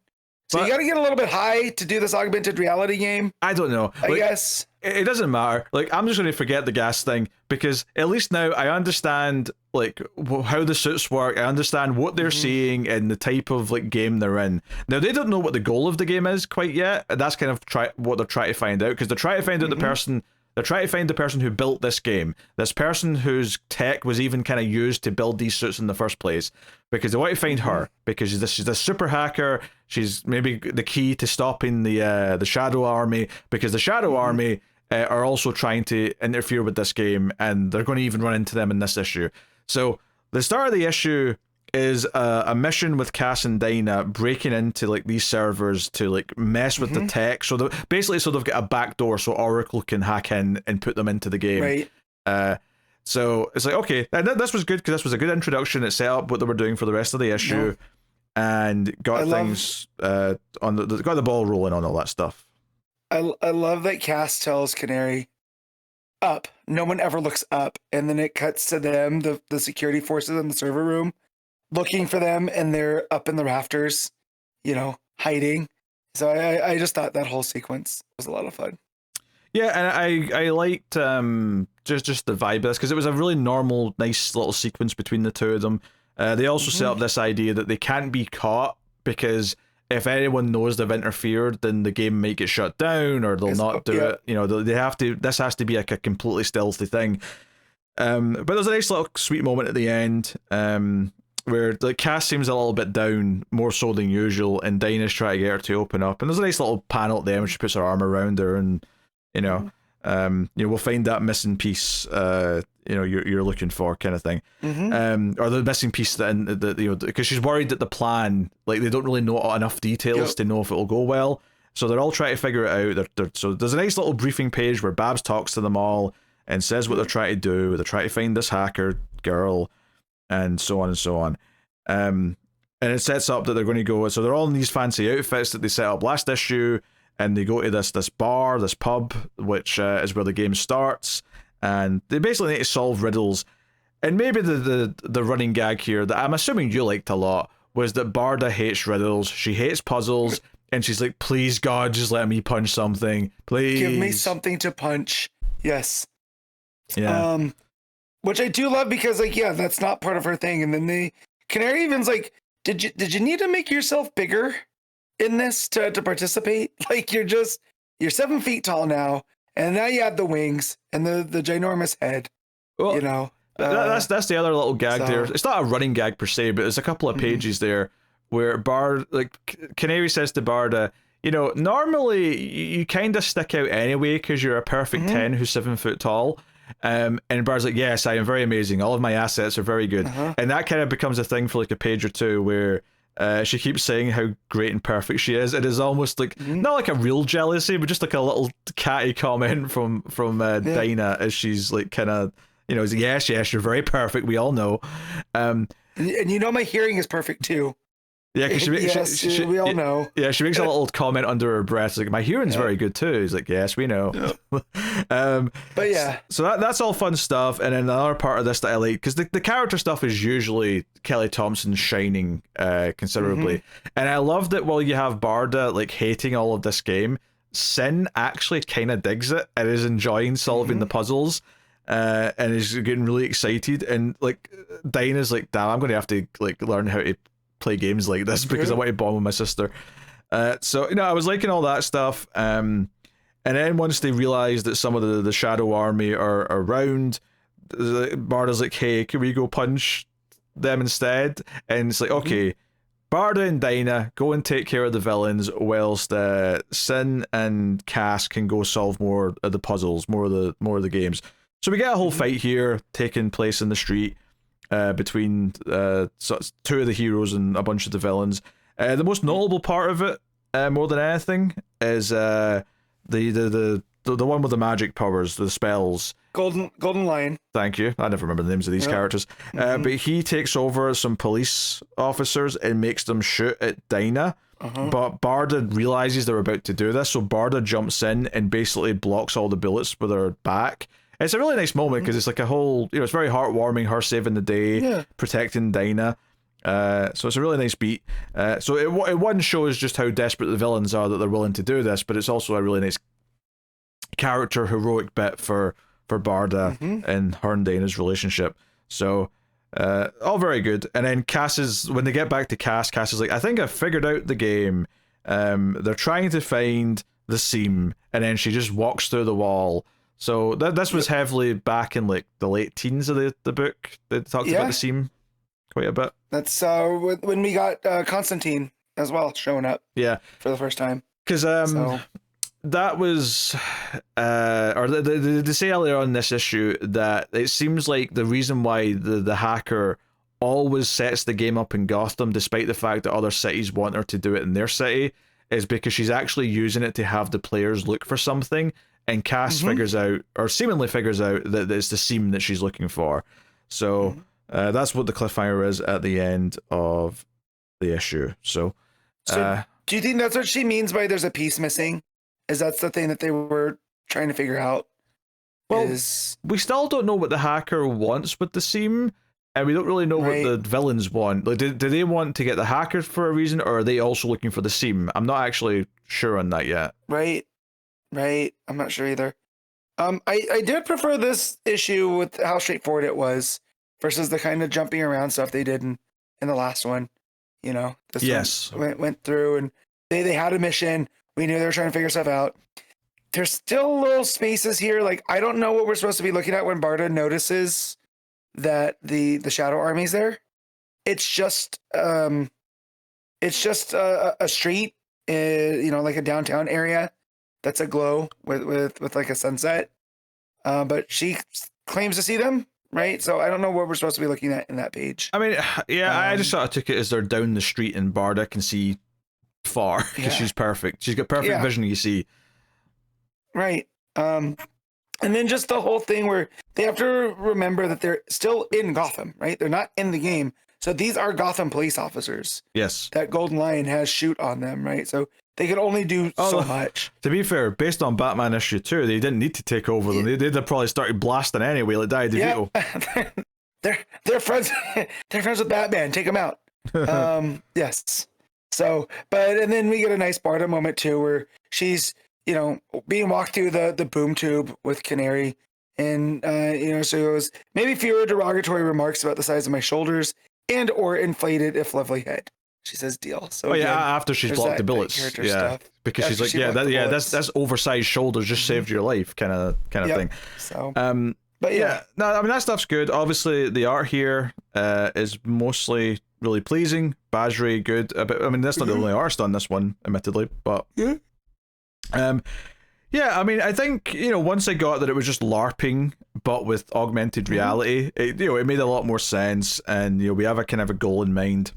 So you got to get a little bit high to do this augmented reality game. I don't know. I guess. It doesn't matter. Like, I'm just going to forget the gas thing, because at least now I understand like how the suits work. I understand what they're seeing and the type of like game they're in. Now they don't know what the goal of the game is quite yet, and that's kind of what they're trying to find out, because they're trying to find out the person. They're trying to find the person who built this game, this person whose tech was even kind of used to build these suits in the first place, because they want to find her, because she's this super hacker. She's maybe the key to stopping the Shadow Army, because the Shadow Army are also trying to interfere with this game, and they're going to even run into them in this issue. So the start of the issue is a mission with Cass and Dinah breaking into like these servers to like mess with the tech. So they've got a backdoor so Oracle can hack in and put them into the game. Right. So it's like, okay, this was good, because this was a good introduction. It set up what they were doing for the rest of the issue, and got things got the ball rolling on all that stuff. I love that Cass tells Canary, up. No one ever looks up. And then it cuts to them, the security forces in the server room, looking for them, and they're up in the rafters, hiding. So I just thought that whole sequence was a lot of fun. Yeah, and I liked just the vibe of this, because it was a really normal, nice little sequence between the two of them. They also set up this idea that they can't be caught, because if anyone knows they've interfered, then the game might get shut down, or they'll not do it. They have to. This has to be like a completely stealthy thing. But there's a nice little sweet moment at the end, where like Cass seems a little bit down, more so than usual, and Dinah's trying to get her to open up. And there's a nice little panel at the end where she puts her arm around her, and we'll find that missing piece. You're looking for, kind of thing, or the missing piece that because she's worried that the plan, like, they don't really know enough details to know if it'll go well. So they're all trying to figure it out. So there's a nice little briefing page where Babs talks to them all and says what they're trying to do. They're trying to find this hacker girl, and so on and so on. And it sets up that they're going to go. So they're all in these fancy outfits that they set up last issue, and they go to this bar, this pub, which is where the game starts. And they basically need to solve riddles. And maybe the running gag here that I'm assuming you liked a lot was that Barda hates riddles. She hates puzzles. And she's like, please, God, just let me punch something. Please. Give me something to punch. Yes. Yeah. Which I do love, because, like, yeah, that's not part of her thing. And then the Canary even's like, did you need to make yourself bigger in this to participate? Like, you're 7 feet tall now. And now you have the wings and the ginormous head. Well, that's the other little gag there. It's not a running gag per se, but there's a couple of pages there where Canary says to Barda, normally you kind of stick out anyway because you're a perfect 10 who's 7 foot tall. And Barda's like, yes, I am very amazing. All of my assets are very good. And that kind of becomes a thing for like a page or two where she keeps saying how great and perfect she is. It is almost like not like a real jealousy, but just like a little catty comment from Dinah, as she's like kind of yes, you're very perfect. We all know. And my hearing is perfect too. Yeah, because we all know. Yeah, she makes a little comment under her breath, like, my hearing's very good too. He's like, yes, we know. But yeah, so that's all fun stuff. And then another part of this that I like, because the character stuff is usually Kelly Thompson shining considerably, and I love that while you have Barda like hating all of this game, Sin actually kind of digs it and is enjoying solving the puzzles. And is getting really excited, and like Dinah's like, damn, I'm going to have to like learn how to play games like this because I want to bond with my sister. So I was liking all that stuff. And then once they realize that some of the Shadow Army are around, Barda's like, hey, can we go punch them instead? And it's like, okay, Barda and Dinah go and take care of the villains, whilst Sin and Cass can go solve more of the puzzles, more of the games. So we get a whole fight here taking place in the street. between two of the heroes and a bunch of the villains. The most notable part of it, more than anything, is the one with the magic powers, the spells. Golden Lion. Thank you. I never remember the names of these characters. But he takes over some police officers and makes them shoot at Dinah. But Barda realizes they're about to do this, so Barda jumps in and basically blocks all the bullets with her back. It's a really nice moment because it's like a whole, it's very heartwarming, her saving the day, protecting Dinah. So it's a really nice beat. So it one shows just how desperate the villains are that they're willing to do this, but it's also a really nice character heroic bit for Barda and her and Dinah's relationship. So all very good. And then when they get back to Cass is like, I think I've figured out the game. They're trying to find the seam, and then she just walks through the wall. So this was heavily back in like the late teens of the book. They talked about the seam quite a bit. That's when we got Constantine as well showing up. Yeah, for the first time. Because that was, or they say earlier on in this issue that it seems like the reason why the hacker always sets the game up in Gotham, despite the fact that other cities want her to do it in their city, is because she's actually using it to have the players look for something. And Cass figures out, or seemingly figures out, that it's the seam that she's looking for. So that's what the cliffhanger is at the end of the issue. So do you think that's what she means by there's a piece missing? Is that's the thing that they were trying to figure out? Well, we still don't know what the hacker wants with the seam, and we don't really know what the villains want. Like, do they want to get the hacker for a reason, or are they also looking for the seam? I'm not actually sure on that yet. Right. I'm not sure either. I did prefer this issue with how straightforward it was versus the kind of jumping around stuff they did in the last one. This one went through and they had a mission. We knew they were trying to figure stuff out. There's still little spaces here. Like, I don't know what we're supposed to be looking at when Barda notices that the Shadow Army's there. It's just a street, like a downtown area that's aglow with like a sunset. But she claims to see them, right? So I don't know what we're supposed to be looking at in that page. I mean, I just sort of took it as they're down the street and Barda can see far because she's perfect. She's got perfect vision, you see. Right. And then just the whole thing where they have to remember that they're still in Gotham, right? They're not in the game. So these are Gotham police officers. Yes. That Golden Lion has shoot on them, right? So they can only do so much. To be fair, based on Batman issue 2, they didn't need to take over them. They'd have probably started blasting anyway, like Danny DeVito. They're friends. They're friends with Batman. Take them out. Yes. So, and then we get a nice Barda moment too, where she's, being walked through the boom tube with Canary, and so it goes, maybe fewer derogatory remarks about the size of my shoulders and or inflated if lovely head. She says deal. So after she's blocked the bullets, stuff. Because she's like, that's oversized shoulders just saved your life, kind of thing. So, but no, I mean that stuff's good. Obviously, the art here is mostly really pleasing. Basri, good. I mean, that's not the only artist on this one, admittedly, but I mean, I think once I got that it was just LARPing, but with augmented reality, it made a lot more sense, and we have a kind of a goal in mind.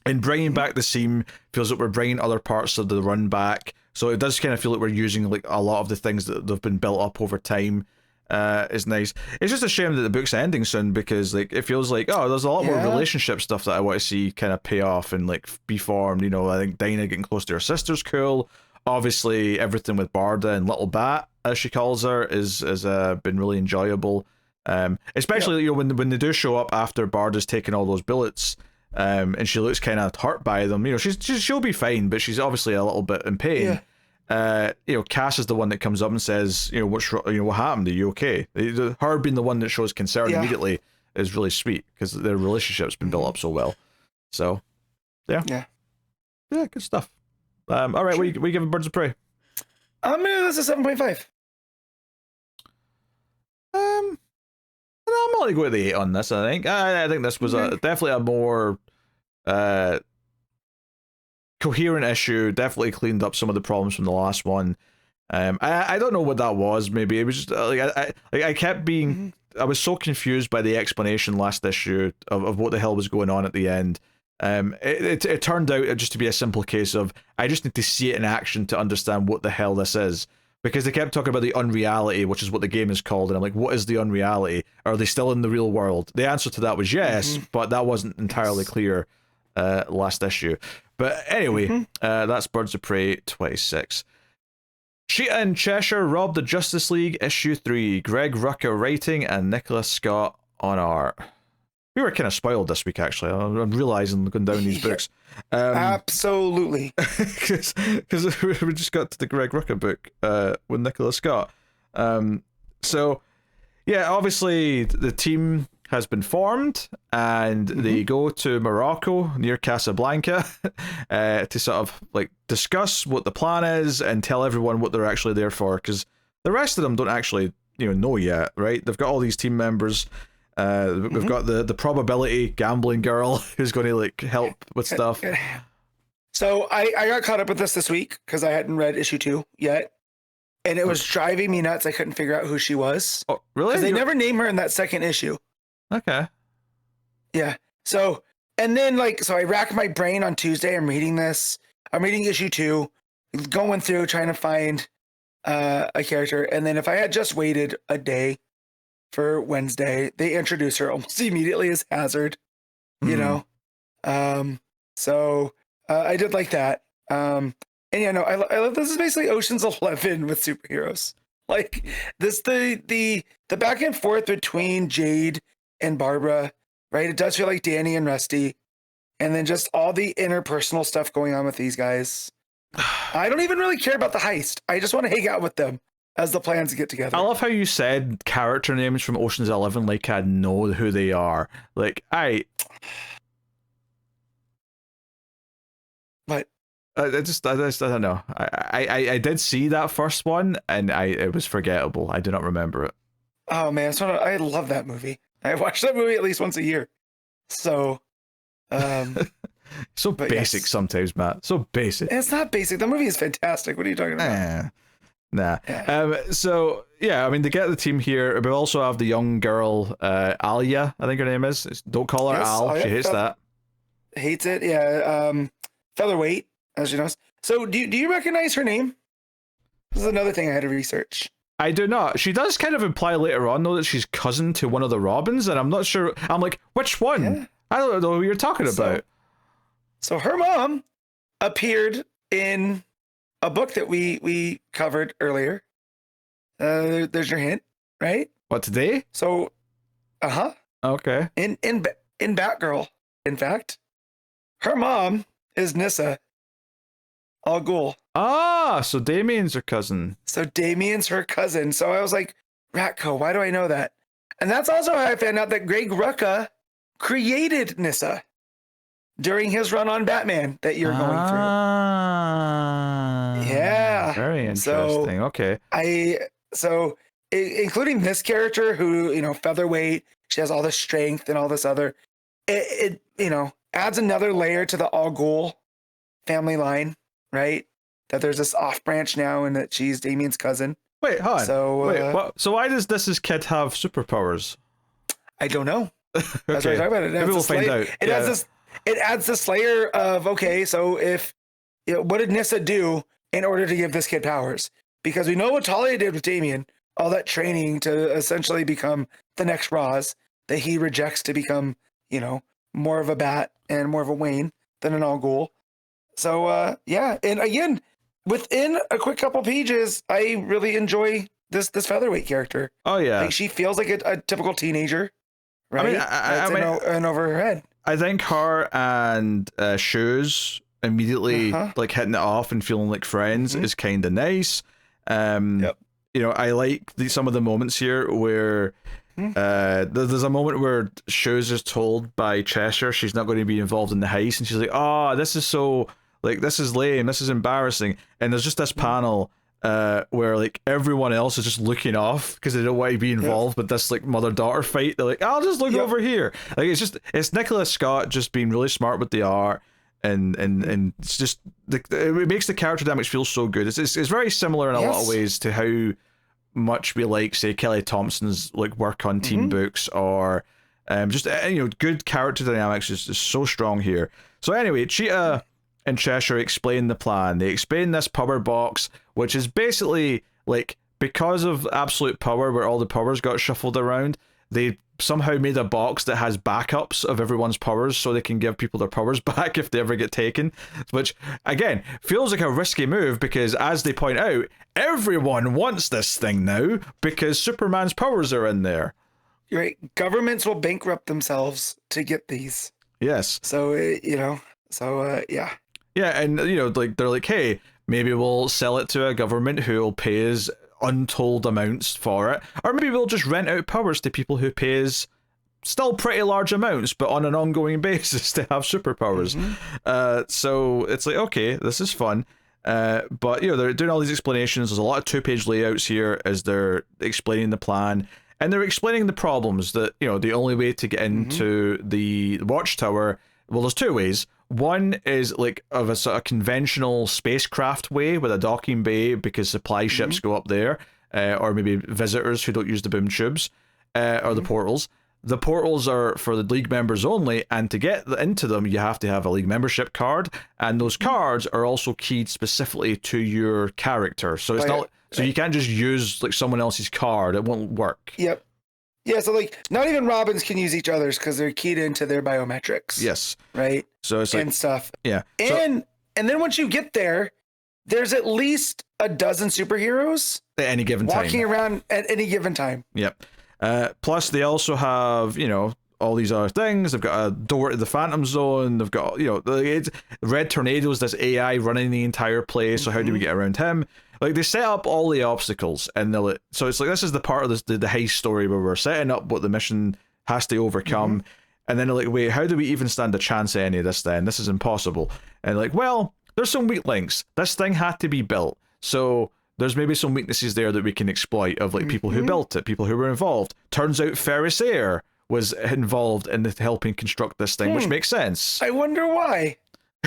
And bringing back the seam feels like we're bringing other parts of the run back, so it does kind of feel like we're using like a lot of the things that have been built up over time. Is nice. It's just a shame that the book's ending soon, because like it feels like there's a lot more relationship stuff that I want to see kind of pay off and like be formed. I think Dinah getting close to her sister's cool. Obviously, everything with Barda and Little Bat, as she calls her, is been really enjoyable. Especially when they do show up after Barda's taken all those bullets, and she looks kind of hurt by them. She'll be fine, but she's obviously a little bit in pain. Cass is the one that comes up and says, what happened? Are you okay? Her being the one that shows concern immediately is really sweet, because their relationship's been built up so well. So, yeah, good stuff. All right, sure. What are you giving Birds of Prey? I'm gonna give this a 7.5. I'm only going with the 8 on this. I think this was definitely a more coherent issue. Definitely cleaned up some of the problems from the last one. I don't know what that was. Maybe it was just like I kept being I was so confused by the explanation last issue of what the hell was going on at the end. It turned out just to be a simple case of I just need to see it in action to understand what the hell this is. Because they kept talking about the unreality, which is what the game is called, and I'm like, what is the unreality? Are they still in the real world? The answer to that was yes, but that wasn't entirely clear last issue. But anyway, that's Birds of Prey 26. Cheetah and Cheshire robbed the Justice League, issue 3. Greg Rucka writing and Nicola Scott on art. We were kind of spoiled this week, actually. I'm realizing looking down these books. Absolutely. Because we just got to the Greg Rucka book with Nicola Scott. So, yeah, obviously the team has been formed and they go to Morocco near Casablanca to sort of like discuss what the plan is and tell everyone what they're actually there for, because the rest of them don't actually know yet, right? They've got all these team members. We've got the probability gambling girl who's going to like help with stuff. So I got caught up with this week because I hadn't read issue 2 yet, and it was driving me nuts. I couldn't figure out who she was. Oh, really? Because they never name her in that second issue. Okay. Yeah. So, and then so I racked my brain on Tuesday. I'm reading this. I'm reading issue 2, going through trying to find a character, and then if I had just waited a day for Wednesday, they introduce her almost immediately as Hazard, So I did like that. And I love this is basically Ocean's 11 with superheroes. Like this, the back and forth between Jade and Barbara, right? It does feel like Danny and Rusty, and then just all the interpersonal stuff going on with these guys. I don't even really care about the heist. I just want to hang out with them as the plans get together. I love how you said character names from Ocean's 11 like I know who they are. Like, But I don't know. I did see that first one, and it was forgettable. I do not remember it. Oh man, I love that movie. I watch that movie at least once a year. So, so basic sometimes, Matt. So basic. It's not basic. The movie is fantastic. What are you talking about? Nah. Yeah. So yeah, I mean, they get the team here. We also have the young girl, Alia, I think her name is. Don't call her Al. She hates that. Hates it. Yeah. Featherweight, as she knows. So do you recognize her name? This is another thing I had to research. I do not. She does kind of imply later on, though, that she's cousin to one of the Robins, and I'm not sure. I'm like, which one? Yeah. I don't know who you're talking about. So her mom appeared in a book that we covered earlier. There's your hint, right? What, today? So, okay. In Batgirl, in fact, her mom is Nyssa Al Ghul. Ah, so Damien's her cousin. So Damien's her cousin. So I was like, Ratco, why do I know that? And that's also how I found out that Greg Rucka created Nyssa during his run on Batman that you're going through. Yeah. Very interesting. Okay. Including this character who, featherweight, she has all this strength and all this other, it adds another layer to the Al Ghul family line, right? That there's this off branch now and that she's Damien's cousin. Wait, hold on. So, so why does this kid have superpowers? I don't know. Okay. That's what I'm talking about. Maybe we'll find out. It adds this layer of, okay, so if, what did Nyssa do in order to give this kid powers? Because we know what Talia did with Damien, all that training to essentially become the next Roz that he rejects to become, more of a Bat and more of a Wayne than an Al Ghul. So, yeah. And again, within a quick couple pages, I really enjoy this featherweight character. Oh, yeah. Like, she feels like a typical teenager, right? I mean, and over her head. I think her and Shoes immediately like hitting it off and feeling like friends is kind of nice. Yep. I like some of the moments here where there's a moment where Shoes is told by Cheshire she's not going to be involved in the heist, and she's like, "Oh, this is so this is lame, this is embarrassing." And there's just this panel where like everyone else is just looking off because they don't want to be involved with this like mother-daughter fight. They're like, I'll just look over here. Like it's Nicola Scott just being really smart with the art, and it's just it makes the character dynamics feel so good. It's very similar in a lot of ways to how much we like, say, Kelly Thompson's like work on team books, or just good character dynamics is so strong here. So anyway, Cheetah and Cheshire explain the plan. They explain this power box, which is basically like, because of absolute power, where all the powers got shuffled around, they somehow made a box that has backups of everyone's powers, so they can give people their powers back if they ever get taken, which again feels like a risky move, because as they point out, everyone wants this thing now because Superman's powers are in there. Right. Governments will bankrupt themselves to get these. Yes. So yeah. Yeah, and like they're like, hey, maybe we'll sell it to a government who will pay us untold amounts for it, or maybe we'll just rent out powers to people who pay us still pretty large amounts but on an ongoing basis to have superpowers. So it's like, okay, this is fun, but they're doing all these explanations. There's a lot of 2-page layouts here as they're explaining the plan, and they're explaining the problems that the only way to get into the watchtower, well, there's 2 ways. One is like of a sort of conventional spacecraft way with a docking bay, because supply ships go up there, or maybe visitors who don't use the boom tubes, or the portals. The portals are for the League members only, and to get into them, you have to have a League membership card, and those cards are also keyed specifically to your character. So it's not so you can't just use like someone else's card; it won't work. Yep. Yeah, so like not even Robins can use each other's because they're keyed into their biometrics. Yes. Right. So it's like, and stuff. Yeah. And then once you get there, there's at least a dozen superheroes at any given time walking around at any given time. Yep. Plus they also have, all these other things. They've got a door to the Phantom Zone. They've got, it's Red Tornado's this AI running the entire place. So how do we get around him? Like, they set up all the obstacles, and so it's like, this is the part of the heist story where we're setting up what the mission has to overcome, and then they're like, wait, how do we even stand a chance at any of this then? This is impossible. And like, well, there's some weak links. This thing had to be built, so there's maybe some weaknesses there that we can exploit of like people who built it, people who were involved. Turns out Ferris Air was involved in helping construct this thing, which makes sense. I wonder why.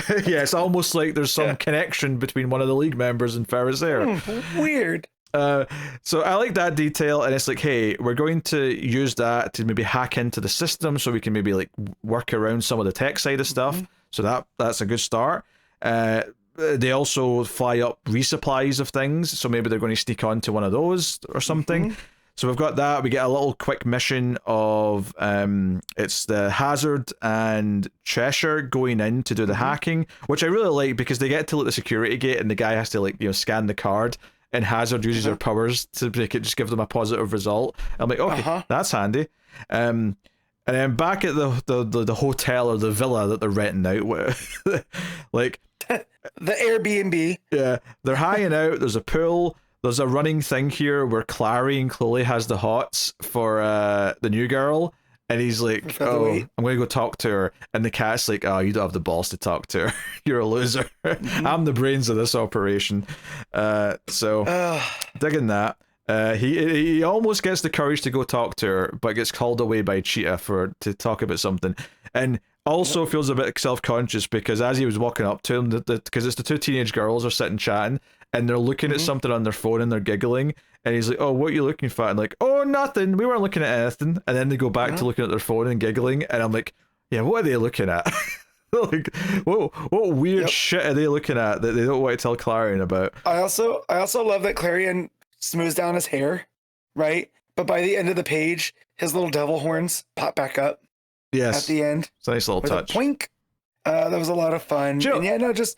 Yeah, it's almost like there's some connection between one of the League members and Ferris Air. Weird. So I like that detail, and it's like, hey, we're going to use that to maybe hack into the system so we can maybe like work around some of the tech side of stuff. So that's a good start. They also fly up resupplies of things, so maybe they're going to sneak onto one of those or something. So we've got that. We get a little quick mission of it's the Hazard and Cheshire going in to do the hacking, which I really like, because they get to like the security gate and the guy has to like scan the card, and Hazard uses her powers to make it just give them a positive result. I'm like, okay, that's handy. And then back at the hotel or the villa that they're renting out, like the Airbnb. Yeah, they're hanging out. There's a pool. There's a running thing here where Clary and Chloe has the hots for the new girl, and he's like, "Oh, I'm going to go talk to her," and the cat's like, "Oh, you don't have the balls to talk to her. You're a loser. I'm the brains of this operation." So digging that. He almost gets the courage to go talk to her, but gets called away by Cheetah to talk about something, and also feels a bit self-conscious because as he was walking up to him, because it's the 2 teenage girls are sitting chatting, and they're looking at something on their phone and they're giggling, and he's like, "Oh, what are you looking for?" And like, "Oh, nothing. We weren't looking at anything." And then they go back to looking at their phone and giggling, and I'm like, "Yeah, what are they looking at?" Like, what weird shit are they looking at that they don't want to tell Clarion about? I also love that Clarion smooths down his hair, right? But by the end of the page, his little devil horns pop back up. Yes. At the end. It's a nice little touch. Poink. That was a lot of fun. Just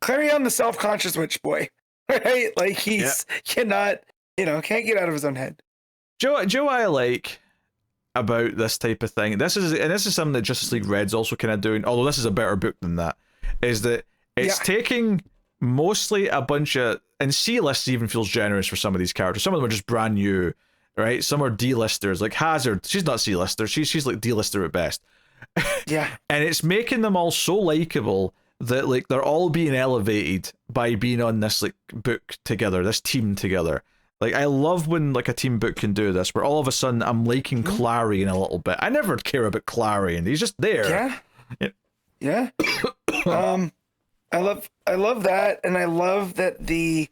Clarion, the self-conscious witch boy. Right? Like he's cannot, can't get out of his own head. Joe, I like about this type of thing. This is something that Justice League Red's also kind of doing, although this is a better book than that, is that it's taking mostly a bunch of, and C-list even feels generous for some of these characters. Some of them are just brand new, right? Some are D-listers, like Hazard. She's not C-lister. She's like D-lister at best. Yeah. And it's making them all so likable that like they're all being elevated by being on this like book together, this team together. Like, I love when like a team book can do this, where all of a sudden I'm liking Clarion a little bit. I never care about Clarion. He's just there. Yeah. I love that, and I love that the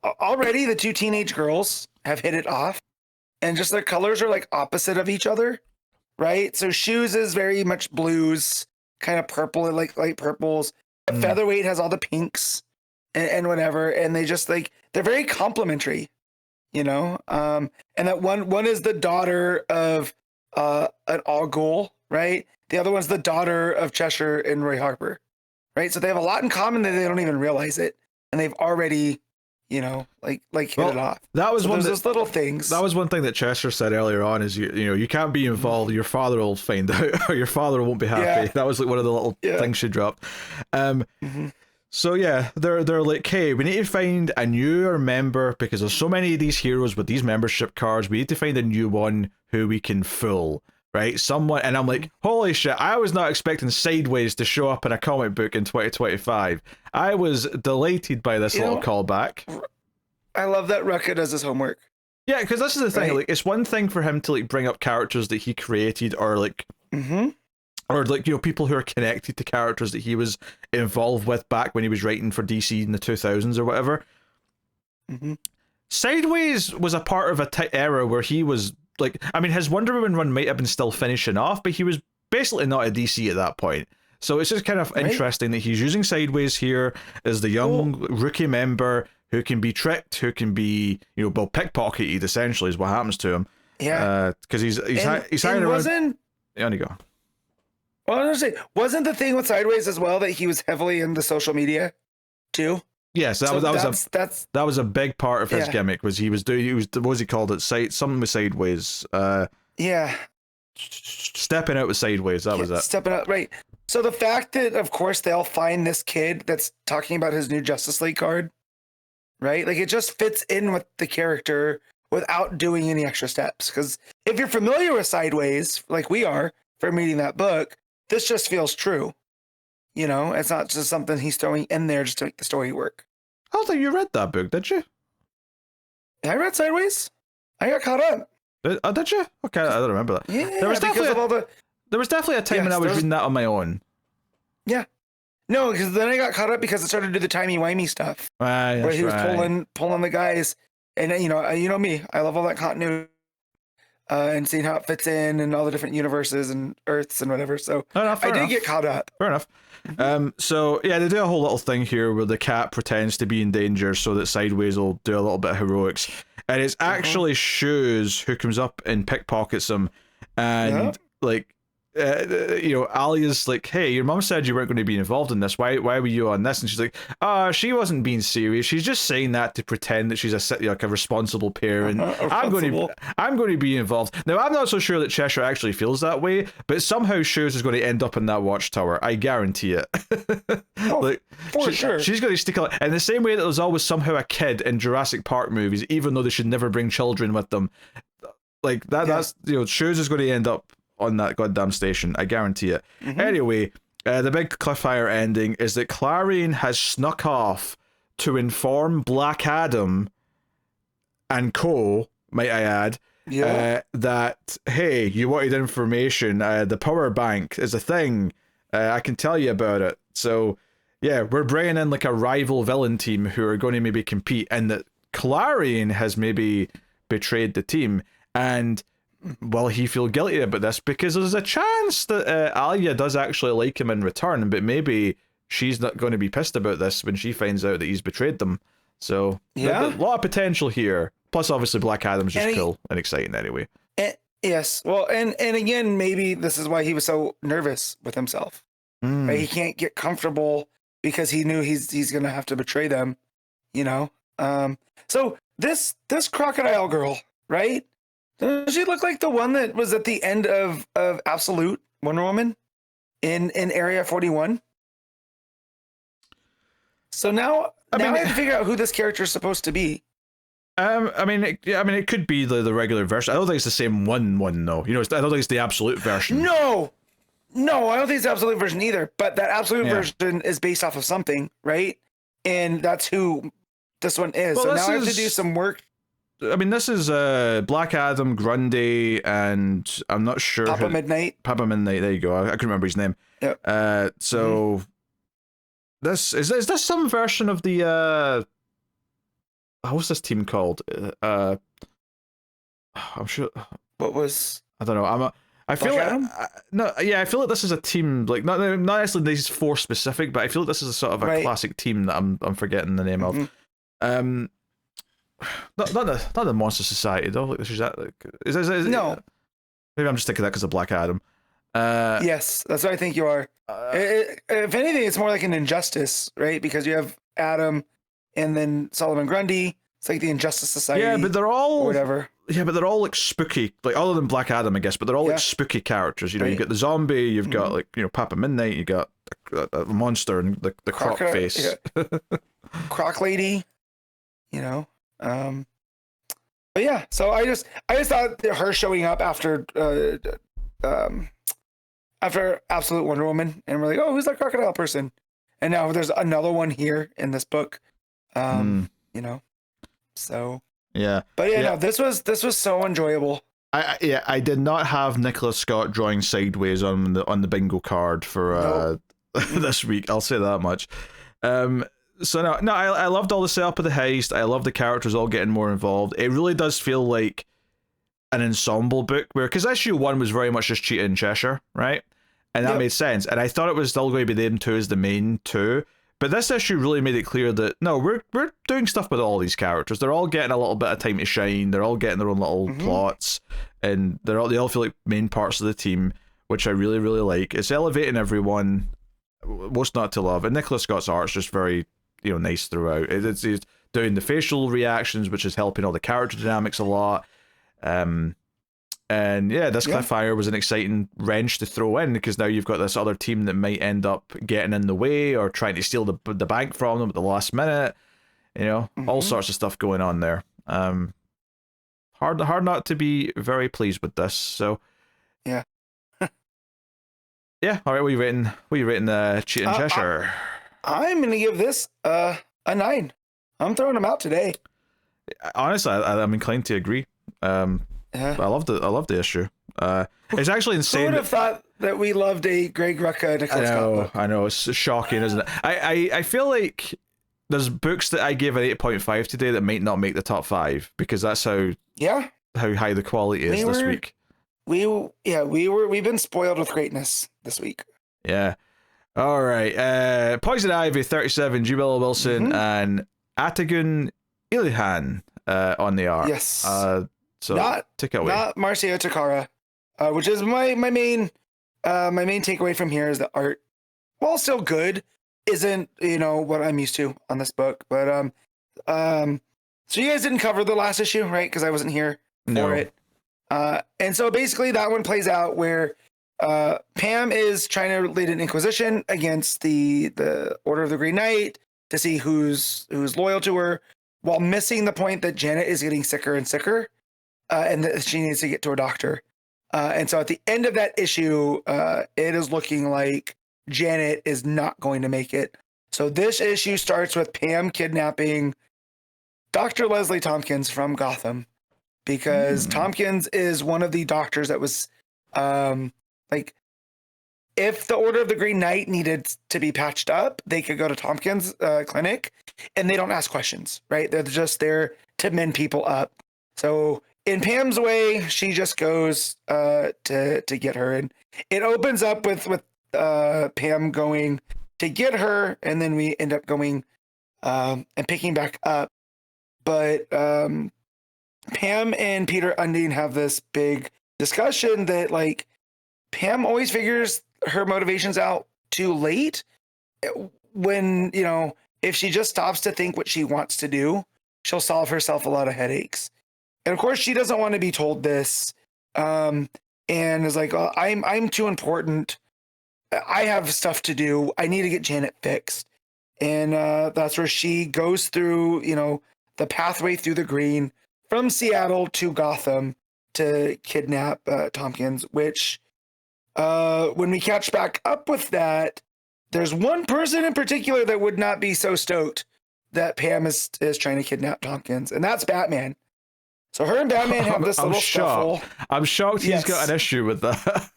already the two teenage girls have hit it off, and just their colors are like opposite of each other, right? So Shoes is very much blues, kind of purple, like light purples. Featherweight has all the pinks and whatever, and they just like they're very complimentary, you know. And that one is the daughter of an All Ghul, right? The other one's the daughter of Cheshire and Roy Harper, right? So they have a lot in common that they don't even realize it, and they've already, you know, like hit it off. That was one of those little things. That was one thing that Cheshire said earlier on is you know you can't be involved. Your father will find out, or your father won't be happy. Yeah. That was like one of the little things she dropped. So yeah, they're like, hey, we need to find a newer member because there's so many of these heroes with these membership cards. We need to find a new one who we can fool. Right, someone, and I'm like, holy shit! I was not expecting Sideways to show up in a comic book in 2025. I was delighted by this little callback. I love that Rucka does his homework. Yeah, because this is the thing. Right. Like, it's one thing for him to like bring up characters that he created, or like, or like you know, people who are connected to characters that he was involved with back when he was writing for DC in the 2000s or whatever. Sideways was a part of a era where he was. Like, I mean, his Wonder Woman run might have been still finishing off, but he was basically not a DC at that point. So it's just kind of interesting that he's using Sideways here as the young rookie member who can be tricked, who can be, you know, well, pickpocketed essentially is what happens to him. Yeah. Because he's hanging around. Yeah, on you go. Well, I was gonna say, wasn't the thing with Sideways as well that he was heavily into social media too? Yes, that was a big part of his gimmick. Was what was he called it? Something with Sideways. Stepping out with Sideways. That was it. Stepping out, right? So the fact that, of course, they'll find this kid that's talking about his new Justice League card, right? Like it just fits in with the character without doing any extra steps. Because if you're familiar with Sideways, like we are from reading that book, this just feels true. You know, it's not just something he's throwing in there just to make the story work. I don't think you read that book, did you? I read Sideways. I got caught up. Did you? Okay, I don't remember that. Yeah, there was definitely a time when I was reading that on my own. Yeah. No, because then I got caught up because I started to do the timey-wimey stuff. Where he was pulling the guys. And, you know me, I love all that continuity. And seeing how it fits in and all the different universes and Earths and whatever. So I did get caught up. Fair enough. So yeah, they do a whole little thing here where the cat pretends to be in danger so that Sideways will do a little bit of heroics. And it's actually Shoes who comes up and pickpockets him. And like, you know, Ali is like, hey, your mom said you weren't going to be involved in this. Why were you on this? And she's like, she wasn't being serious. She's just saying that to pretend that she's a responsible parent. I'm going to be involved. Now, I'm not so sure that Cheshire actually feels that way, but somehow Shoes is going to end up in that watchtower. I guarantee it. Sure. She's going to stick out. In the same way that there's always somehow a kid in Jurassic Park movies, even though they should never bring children with them. Like that's, you know, Shoes is going to end up on that goddamn station, I guarantee it. Anyway, the big cliffhanger ending is that Clarion has snuck off to inform Black Adam and co, might I add, that, hey, you wanted information, the power bank is a thing, I can tell you about it. So, yeah, we're bringing in like a rival villain team who are going to maybe compete, and that Clarion has maybe betrayed the team, and will he feel guilty about this? Because there's a chance that Alia does actually like him in return, but maybe she's not going to be pissed about this when she finds out that he's betrayed them. So, a lot of potential here. Plus, obviously, Black Adam's just cool and exciting anyway. Yes. Well, and again, maybe this is why he was so nervous with himself. Right? He can't get comfortable because he knew he's going to have to betray them, you know? So this crocodile girl, right? Does she look like the one that was at the end of Absolute Wonder Woman in Area 41? So now I have to figure out who this character is supposed to be. I mean, it could be the regular version. I don't think it's the same one though. You know, I don't think it's the Absolute version. No, I don't think it's the Absolute version either. But that Absolute version is based off of something, right? And that's who this one is. Well, so now I have to do some work. I mean, this is Black Adam, Grundy, and I'm not sure. Papa Midnight. There you go. I couldn't remember his name. Yep. So this is this some version of the what's this team called? I'm sure. What was? I don't know. I feel Black like Adam? no, yeah, I feel like this is a team like not necessarily these four specific, but I feel like this is a sort of a Right. classic team that I'm forgetting the name Mhm. of. Not the Monster Society though. Like, is that like, is No. Maybe I'm just thinking that because of Black Adam. Yes, that's what I think you are. If anything, it's more like an injustice, right? Because you have Adam and then Solomon Grundy. It's like the Injustice Society. Yeah, but they're all or whatever. Yeah, but they're all like spooky, like other than Black Adam, I guess. But they're all Yeah. like spooky characters. You know, Right. you got the zombie, you've got like Papa Midnight, you got the monster and the croc Crocodile- face. Croc Lady, you know. But yeah, so I just thought that her showing up after Absolute Wonder Woman, and we're like, oh, who's that crocodile person? And now there's another one here in this book, you know. So Yeah, but no, this was so enjoyable. I did not have Nicola Scott drawing sideways on the bingo card for this week. I'll say that much. So no, I loved all the setup of the heist. I love the characters all getting more involved. It really does feel like an ensemble book because issue 1 was very much just Cheetah and Cheshire, right? And that made sense. And I thought it was still going to be them two as the main two. But this issue really made it clear that no, we're doing stuff with all these characters. They're all getting a little bit of time to shine. They're all getting their own little plots, and they all feel like main parts of the team, which I really really like. It's elevating everyone. What's not to love? And Nicola Scott's art's just very nice throughout. It's doing the facial reactions, which is helping all the character dynamics a lot. And yeah, this cliffhanger was an exciting wrench to throw in because now you've got this other team that might end up getting in the way or trying to steal the bank from them at the last minute. All sorts of stuff going on there. Hard not to be very pleased with this. So yeah. Yeah. All right. What are you rating? Cheetah and Cheshire? I'm gonna give this a 9. I'm throwing them out today. Honestly, I'm inclined to agree. I love the issue. It's actually insane. Who would have thought that we loved a Greg Rucka Nicola Scott book? I know. It's shocking, isn't it? I feel like there's books that I gave an 8.5 today that might not make the top 5 because that's how high the quality is this week. We've been spoiled with greatness this week. Yeah. All right. Poison Ivy 37, Williamson and Atagun Ilhan on the art. Yes. So take it away. Not Marcio Takara, which is my main takeaway from here is that art, while still good, isn't what I'm used to on this book. But so you guys didn't cover the last issue, right? Because I wasn't here for it. And so basically that one plays out where Pam is trying to lead an inquisition against the Order of the Green Knight to see who's loyal to her, while missing the point that Janet is getting sicker and sicker. And that she needs to get to a doctor. And so at the end of that issue, it is looking like Janet is not going to make it. So this issue starts with Pam kidnapping Dr. Leslie Tompkins from Gotham because Tompkins is one of the doctors that was like, if the Order of the Green Knight needed to be patched up, they could go to Tompkins' clinic and they don't ask questions, right? They're just there to mend people up. So in Pam's way, she just goes to get her, and it opens up with Pam going to get her, and then we end up going and picking back up. But Pam and Peter Undine have this big discussion that like Pam always figures her motivations out too late. When if she just stops to think what she wants to do, she'll solve herself a lot of headaches. And of course, she doesn't want to be told this, and is like, "Oh, I'm too important. I have stuff to do. I need to get Janet fixed." And that's where she goes through, the pathway through the green from Seattle to Gotham to kidnap Tompkins. Which, when we catch back up with that, there's one person in particular that would not be so stoked that Pam is trying to kidnap Tompkins, and that's Batman. So her and Batman have this little scuffle. I'm shocked he's got an issue with that.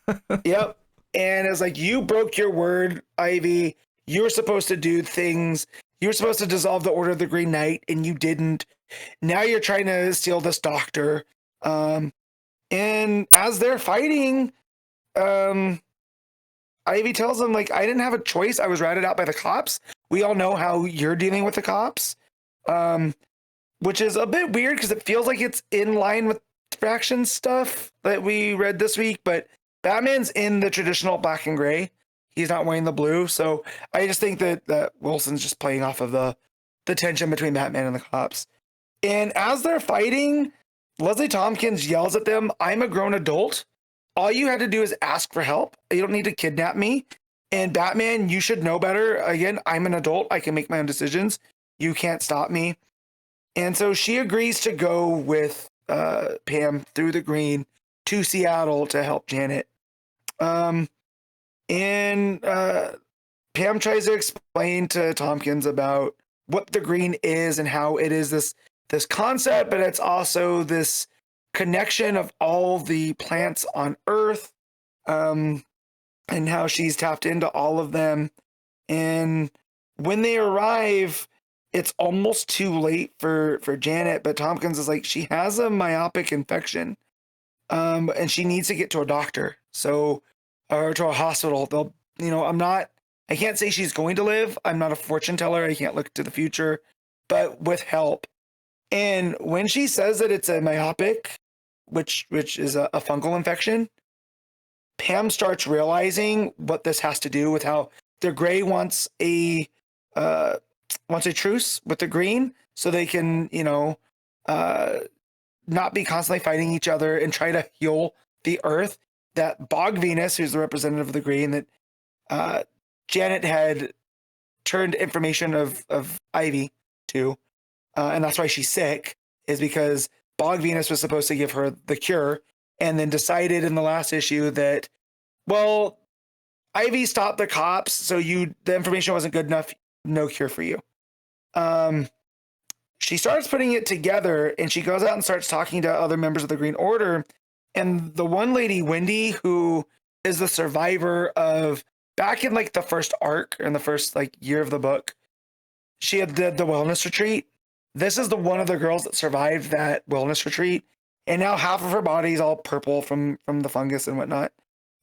Yep. And it's like, you broke your word, Ivy. You were supposed to do things. You were supposed to dissolve the Order of the Green Knight, and you didn't. Now you're trying to steal this doctor. And as they're fighting, Ivy tells them, like, I didn't have a choice. I was ratted out by the cops. We all know how you're dealing with the cops. Which is a bit weird because it feels like it's in line with faction stuff that we read this week, but Batman's in the traditional black and gray. He's not wearing the blue. So I just think that Wilson's just playing off of the tension between Batman and the cops. And as they're fighting, Leslie Tompkins yells at them, I'm a grown adult. All you had to do is ask for help. You don't need to kidnap me. And Batman, you should know better. Again, I'm an adult. I can make my own decisions. You can't stop me. And so she agrees to go with Pam through the green to Seattle to help Janet. And Pam tries to explain to Tompkins about what the green is and how it is this concept, but it's also this connection of all the plants on Earth, and how she's tapped into all of them. And when they arrive, it's almost too late for Janet, but Tompkins is like, she has a myopic infection, and she needs to get to a doctor, or to a hospital. I can't say she's going to live. I'm not a fortune teller. I can't look to the future, but with help. And when she says that it's a myopic, which is a fungal infection, Pam starts realizing what this has to do with how the gray wants a truce with the green so they can, not be constantly fighting each other and try to heal the Earth. That Bog Venus, who's the representative of the green, that Janet had turned information of Ivy to, and that's why she's sick, is because Bog Venus was supposed to give her the cure and then decided in the last issue that, well, Ivy stopped the cops, so the information wasn't good enough, no cure for you. She starts putting it together, and she goes out and starts talking to other members of the Green Order. And the one lady, Wendy, who is the survivor of back in like the first arc in the first like year of the book, she had the wellness retreat. This is the one of the girls that survived that wellness retreat, and now half of her body is all purple from the fungus and whatnot.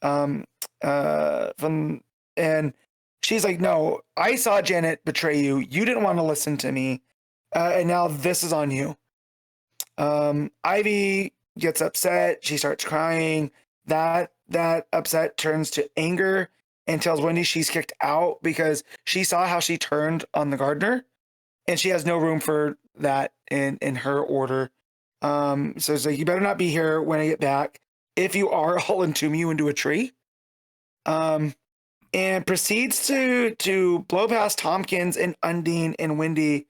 And she's like, no, I saw Janet betray you. You didn't want to listen to me. And now this is on you. Ivy gets upset. She starts crying. That upset turns to anger and tells Wendy she's kicked out because she saw how she turned on the gardener, and she has no room for that in her order. So it's like, you better not be here when I get back. If you are, I'll entomb you into a tree. And proceeds to blow past Tompkins and Undine and Wendy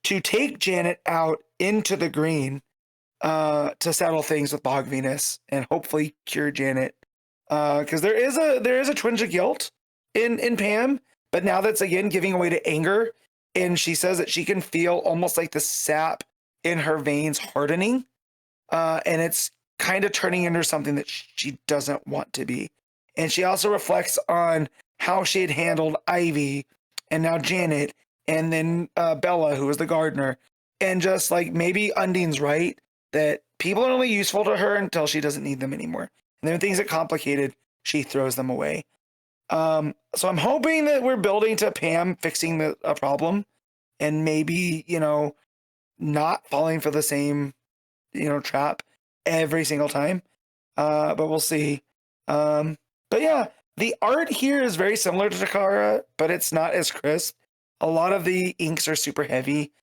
to take Janet out into the green to settle things with Bog Venus and hopefully cure Janet. Because there is a twinge of guilt in Pam, but now that's again giving away to anger. And she says that she can feel almost like the sap in her veins hardening. And it's kind of turning into something that she doesn't want to be. And she also reflects on how she had handled Ivy and now Janet and then Bella, who was the gardener. And just like, maybe Undine's right, that people are only useful to her until she doesn't need them anymore. And then when things get complicated, she throws them away. So I'm hoping that we're building to Pam fixing a problem and maybe, not falling for the same, trap every single time. But we'll see. But yeah, the art here is very similar to Takara, but it's not as crisp. A lot of the inks are super heavy,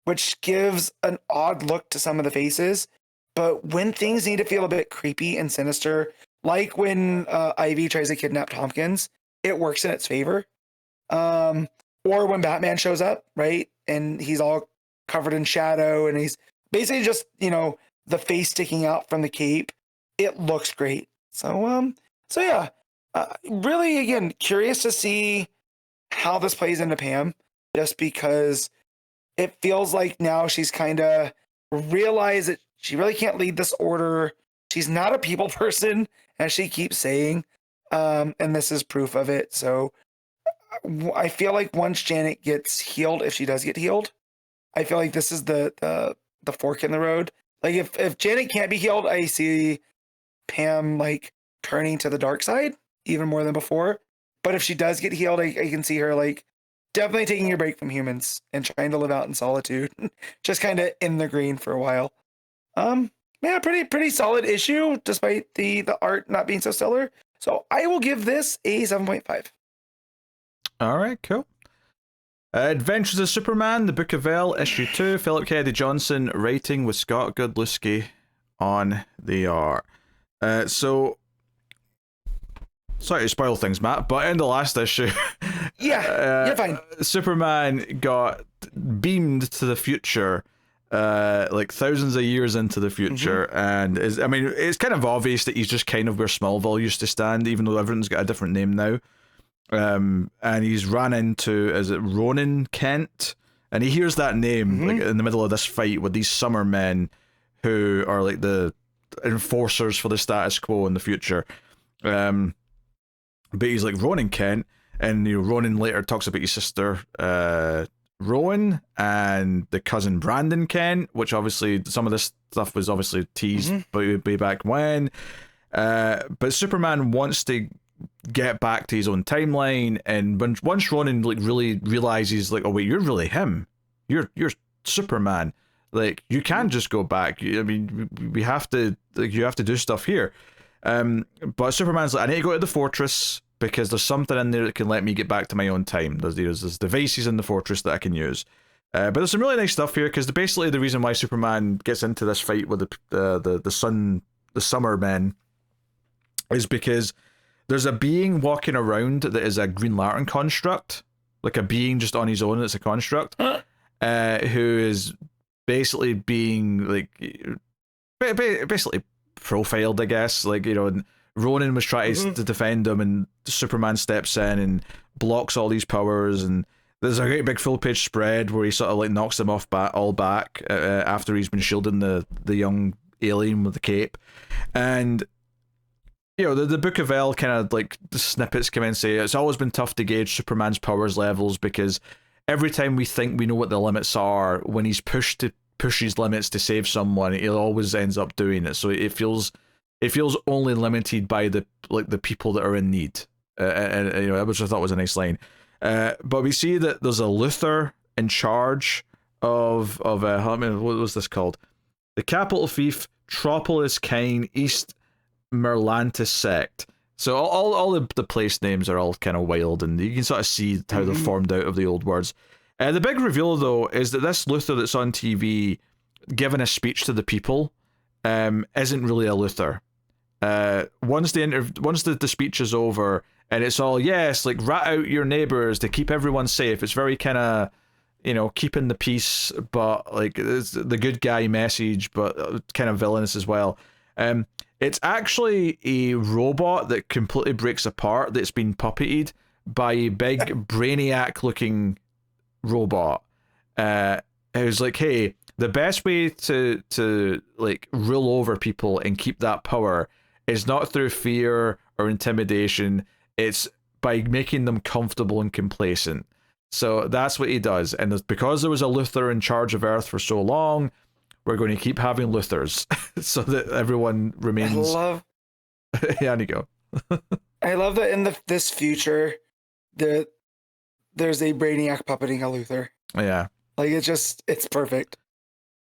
which gives an odd look to some of the faces. But when things need to feel a bit creepy and sinister, like when Ivy tries to kidnap Tompkins, it works in its favor. Or when Batman shows up, right? And he's all covered in shadow and he's basically just, the face sticking out from the cape. It looks great. So yeah, really, again, curious to see how this plays into Pam, just because it feels like now she's kind of realized that she really can't lead this order. She's not a people person, as she keeps saying, and this is proof of it. So I feel like once Janet gets healed, if she does get healed, I feel like this is the fork in the road. Like if Janet can't be healed, I see Pam like turning to the dark side even more than before. But if she does get healed, I can see her like definitely taking a break from humans and trying to live out in solitude, just kind of in the green for a while. Yeah, pretty solid issue despite the art not being so stellar. So I will give this a 7.5. All right, cool. Adventures of Superman, The Book of El, Issue 2, Phillip Kennedy Johnson, writing with Scott Godlewski on the art. So, sorry to spoil things, Matt, but in the last issue, yeah, you're fine. Superman got beamed to the future, like thousands of years into the future, and it's kind of obvious that he's just kind of where Smallville used to stand, even though everyone's got a different name now. And he's ran into, is it Ronan Kent? And he hears that name like in the middle of this fight with these summer men who are like the enforcers for the status quo in the future. But he's like Ronan Kent, and Ronan later talks about his sister Rowan and the cousin Brandon Kent, which obviously some of this stuff was obviously teased way back when. But Superman wants to get back to his own timeline, and once Ronan like really realizes like, oh wait, you're really him, you're Superman, like you can't just go back. I mean, we have to, like, you have to do stuff here. But Superman's like, I need to go to the fortress because there's something in there that can let me get back to my own time. There's devices in the fortress that I can use. But there's some really nice stuff here, because basically the reason why Superman gets into this fight with the summer men is because there's a being walking around that is a Green Lantern construct, like a being just on his own that's a construct, who is basically being like basically profiled, I guess. Like, and Ronan was trying to defend him, and Superman steps in and blocks all these powers, and there's a great big full page spread where he sort of like knocks them off all back after he's been shielding the young alien with the cape. And the Book of El kind of like the snippets come in and say it's always been tough to gauge Superman's powers levels, because every time we think we know what the limits are, when he's pushed to push his limits to save someone, he always ends up doing it. So it feels only limited by the people that are in need, which I thought was a nice line. But we see that there's a Luthor in charge of what was this called? The Capital Thief Tropolis Kine East Merlantis sect. So all the place names are all kind of wild, and you can sort of see how they're formed out of the old words. The big reveal, though, is that this Luthor that's on TV giving a speech to the people isn't really a Luthor. Once the speech is over, and it's all, yes, like rat out your neighbors to keep everyone safe. It's very kind of, keeping the peace, but like it's the good guy message, but kind of villainous as well. It's actually a robot that completely breaks apart that's been puppeted by a big brainiac-looking robot. Who's like, hey, the best way to like rule over people and keep that power is not through fear or intimidation. It's by making them comfortable and complacent. So that's what he does. And because there was a Luthor in charge of Earth for so long, we're going to keep having Luthors so that everyone remains. Yeah, Nico. I love that in this future, there's a Brainiac puppeting a Luthor. Yeah. Like, it's perfect.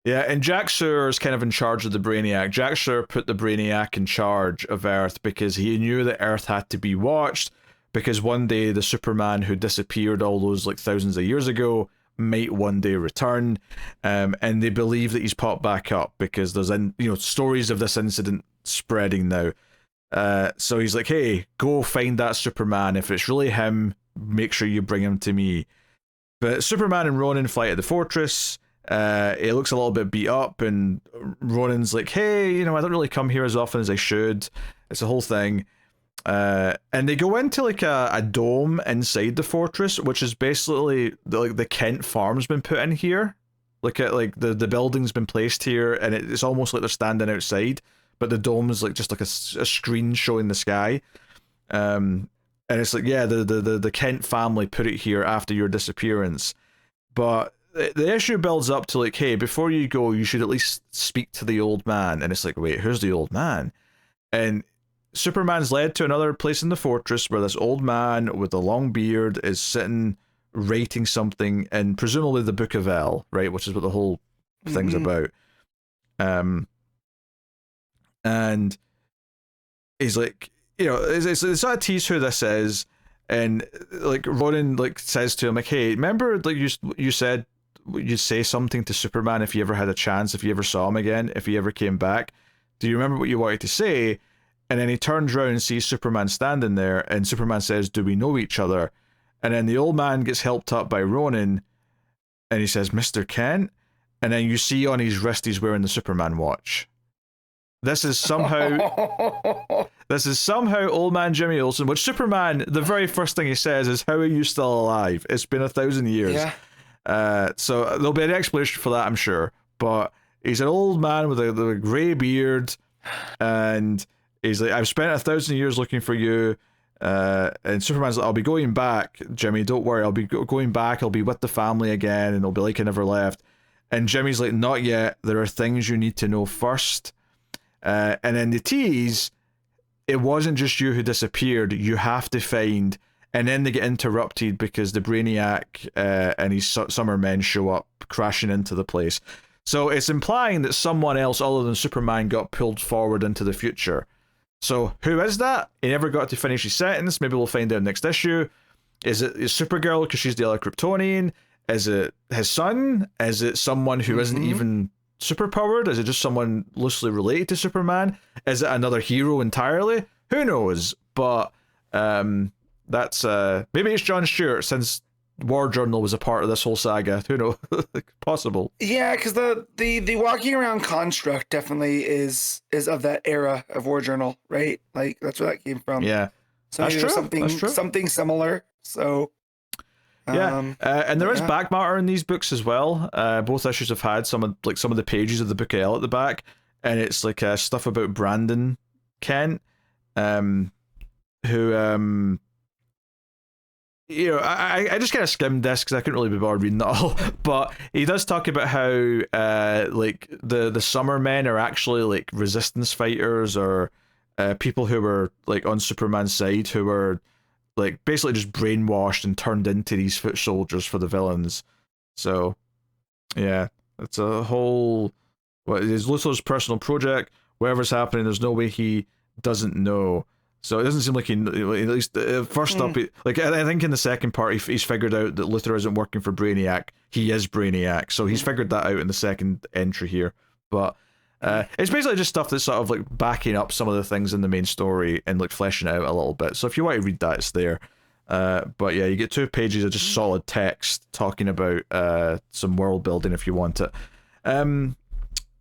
Yeah, and Jack Sewer is kind of in charge of the Brainiac. Jack Sewer put the Brainiac in charge of Earth because he knew that Earth had to be watched, because one day the Superman who disappeared all those like thousands of years ago might one day return, and they believe that he's popped back up because there's stories of this incident spreading now. So he's like, hey, go find that Superman. If it's really him, make sure you bring him to me. But Superman and Ronan fight at the fortress. It looks a little bit beat up, and Ronan's like, hey, I don't really come here as often as I should. It's a whole thing. And they go into like a dome inside the fortress, which is basically the Kent farm's been put in here. The building's been placed here, and it's almost like they're standing outside, but the dome is like just like a screen showing the sky. And it's like, yeah, the Kent family put it here after your disappearance. But the issue builds up to like, hey, before you go, you should at least speak to the old man. And it's like, wait, who's the old man? And Superman's led to another place in the fortress where this old man with a long beard is sitting writing something in presumably the Book of El, right, which is what the whole thing's about. And he's like, you know, it's not a tease who this is, and like Ronan like says to him like, hey, remember like you said you'd say something to Superman if you ever had a chance, if you ever saw him again, if he ever came back. Do you remember what you wanted to say? And then he turns around and sees Superman standing there, and Superman says, do we know each other? And then the old man gets helped up by Ronan, and he says, Mr. Kent? And then you see on his wrist he's wearing the Superman watch. This is somehow old man Jimmy Olsen, which Superman, the very first thing he says is, how are you still alive? It's been 1,000 years. Yeah. So there'll be an explanation for that, I'm sure. But he's an old man with a grey beard, and he's like, I've spent 1,000 years looking for you. And Superman's like, I'll be going back, Jimmy, don't worry, I'll be going back, I'll be with the family again, and it'll be like I never left. And Jimmy's like, not yet, there are things you need to know first. And then the tease, it wasn't just you who disappeared, you have to find, and then they get interrupted because the Brainiac and his summer men show up crashing into the place. So it's implying that someone else other than Superman got pulled forward into the future. So who is that? He never got to finish his sentence. Maybe we'll find out next issue. Is Supergirl because she's the other Kryptonian? Is it his son? Is it someone who isn't even superpowered? Is it just someone loosely related to Superman? Is it another hero entirely? Who knows? But that's maybe it's John Stewart, since War Journal was a part of this whole saga. Who knows? Possible. Yeah, because the walking around construct definitely is of that era of War Journal, right? Like that's where that came from. Yeah, so that's true. Something similar. So yeah, and there is back matter in these books as well. Both issues have had some of the pages of the Book of El at the back, and it's like stuff about Brandon Kent, who you know, I just kind of skimmed this because I couldn't really be bothered reading it all. But he does talk about how like the Summer Men are actually like resistance fighters, or people who were like on Superman's side, who were like basically just brainwashed and turned into these foot soldiers for the villains. So yeah, it's a whole, what is Luthor's personal project. Whatever's happening, there's no way he doesn't know. So it doesn't seem like he, at least first up, like I think in the second part he's figured out that Luthor isn't working for Brainiac. He is Brainiac, so he's figured that out in the second entry here. But it's basically just stuff that's sort of like backing up some of the things in the main story and like fleshing it out a little bit. So if you want to read that, it's there. But yeah, you get 2 pages of just solid text talking about some world building if you want it.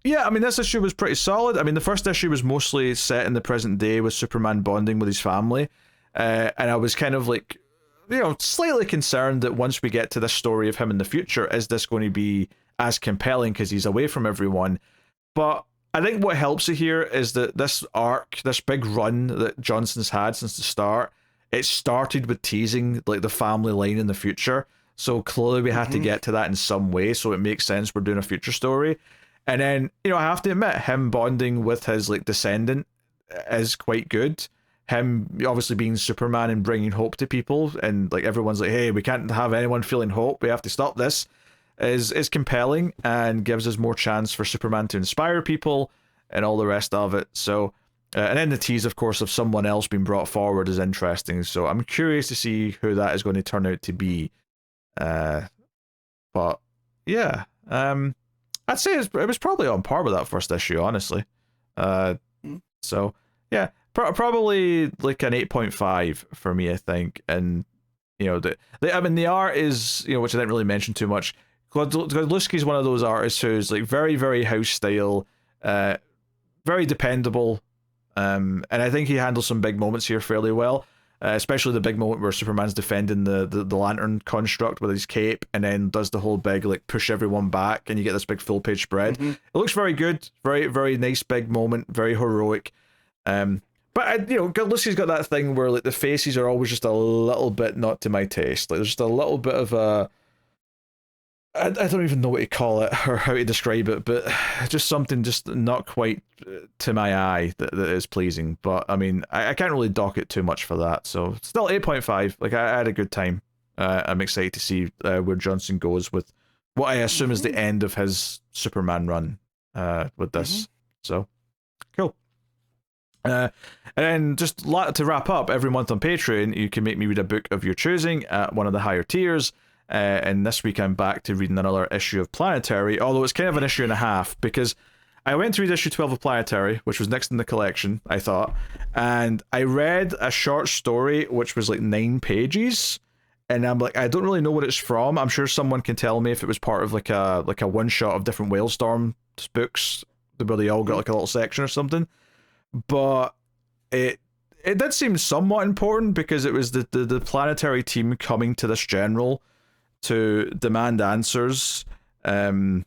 Yeah, I mean, this issue was pretty solid. I mean, the first issue was mostly set in the present day with Superman bonding with his family. And I was kind of like, you know, slightly concerned that once we get to this story of him in the future, is this going to be as compelling because he's away from everyone? But I think what helps it here is that this arc, this big run that Johnson's had since the start, it started with teasing like the family line in the future. So clearly we had to get to that in some way. So it makes sense we're doing a future story. And then, you know, I have to admit, him bonding with his like descendant is quite good. Him obviously being Superman and bringing hope to people, and like everyone's like, hey, we can't have anyone feeling hope, we have to stop this, is compelling and gives us more chance for Superman to inspire people and all the rest of it. So and then the tease, of course, of someone else being brought forward is interesting. So I'm curious to see who that is going to turn out to be. But yeah, I'd say it was probably on par with that first issue, honestly. So yeah, probably like an 8.5 for me, I think. And you know, I mean, the art is, you know, which I didn't really mention too much. Godlewski's one of those artists who's like very, very house style, very dependable, and I think he handles some big moments here fairly well. Especially the big moment where Superman's defending the lantern construct with his cape, and then does the whole big like push everyone back, and you get this big full page spread. It looks very good, very, very nice big moment, very heroic. But you know, Godlewski's got that thing where like the faces are always just a little bit not to my taste. Like there's just a little bit of I don't even know what to call it or how to describe it, but just something just not quite to my eye that is pleasing. But I mean, I can't really dock it too much for that. So still 8.5. Like I had a good time. I'm excited to see where Johnson goes with what I assume is the end of his Superman run with this. So cool. And then just to wrap up, every month on Patreon, you can make me read a book of your choosing at one of the higher tiers. And this week I'm back to reading another issue of Planetary, although it's kind of an issue and a half, because I went to read issue 12 of Planetary, which was next in the collection, I thought, and I read a short story which was like 9 pages, and I'm like, I don't really know what it's from. I'm sure someone can tell me if it was part of like a one shot of different Whalestorm books where they all got like a little section or something, but it did seem somewhat important because it was the Planetary team coming to this general to demand answers about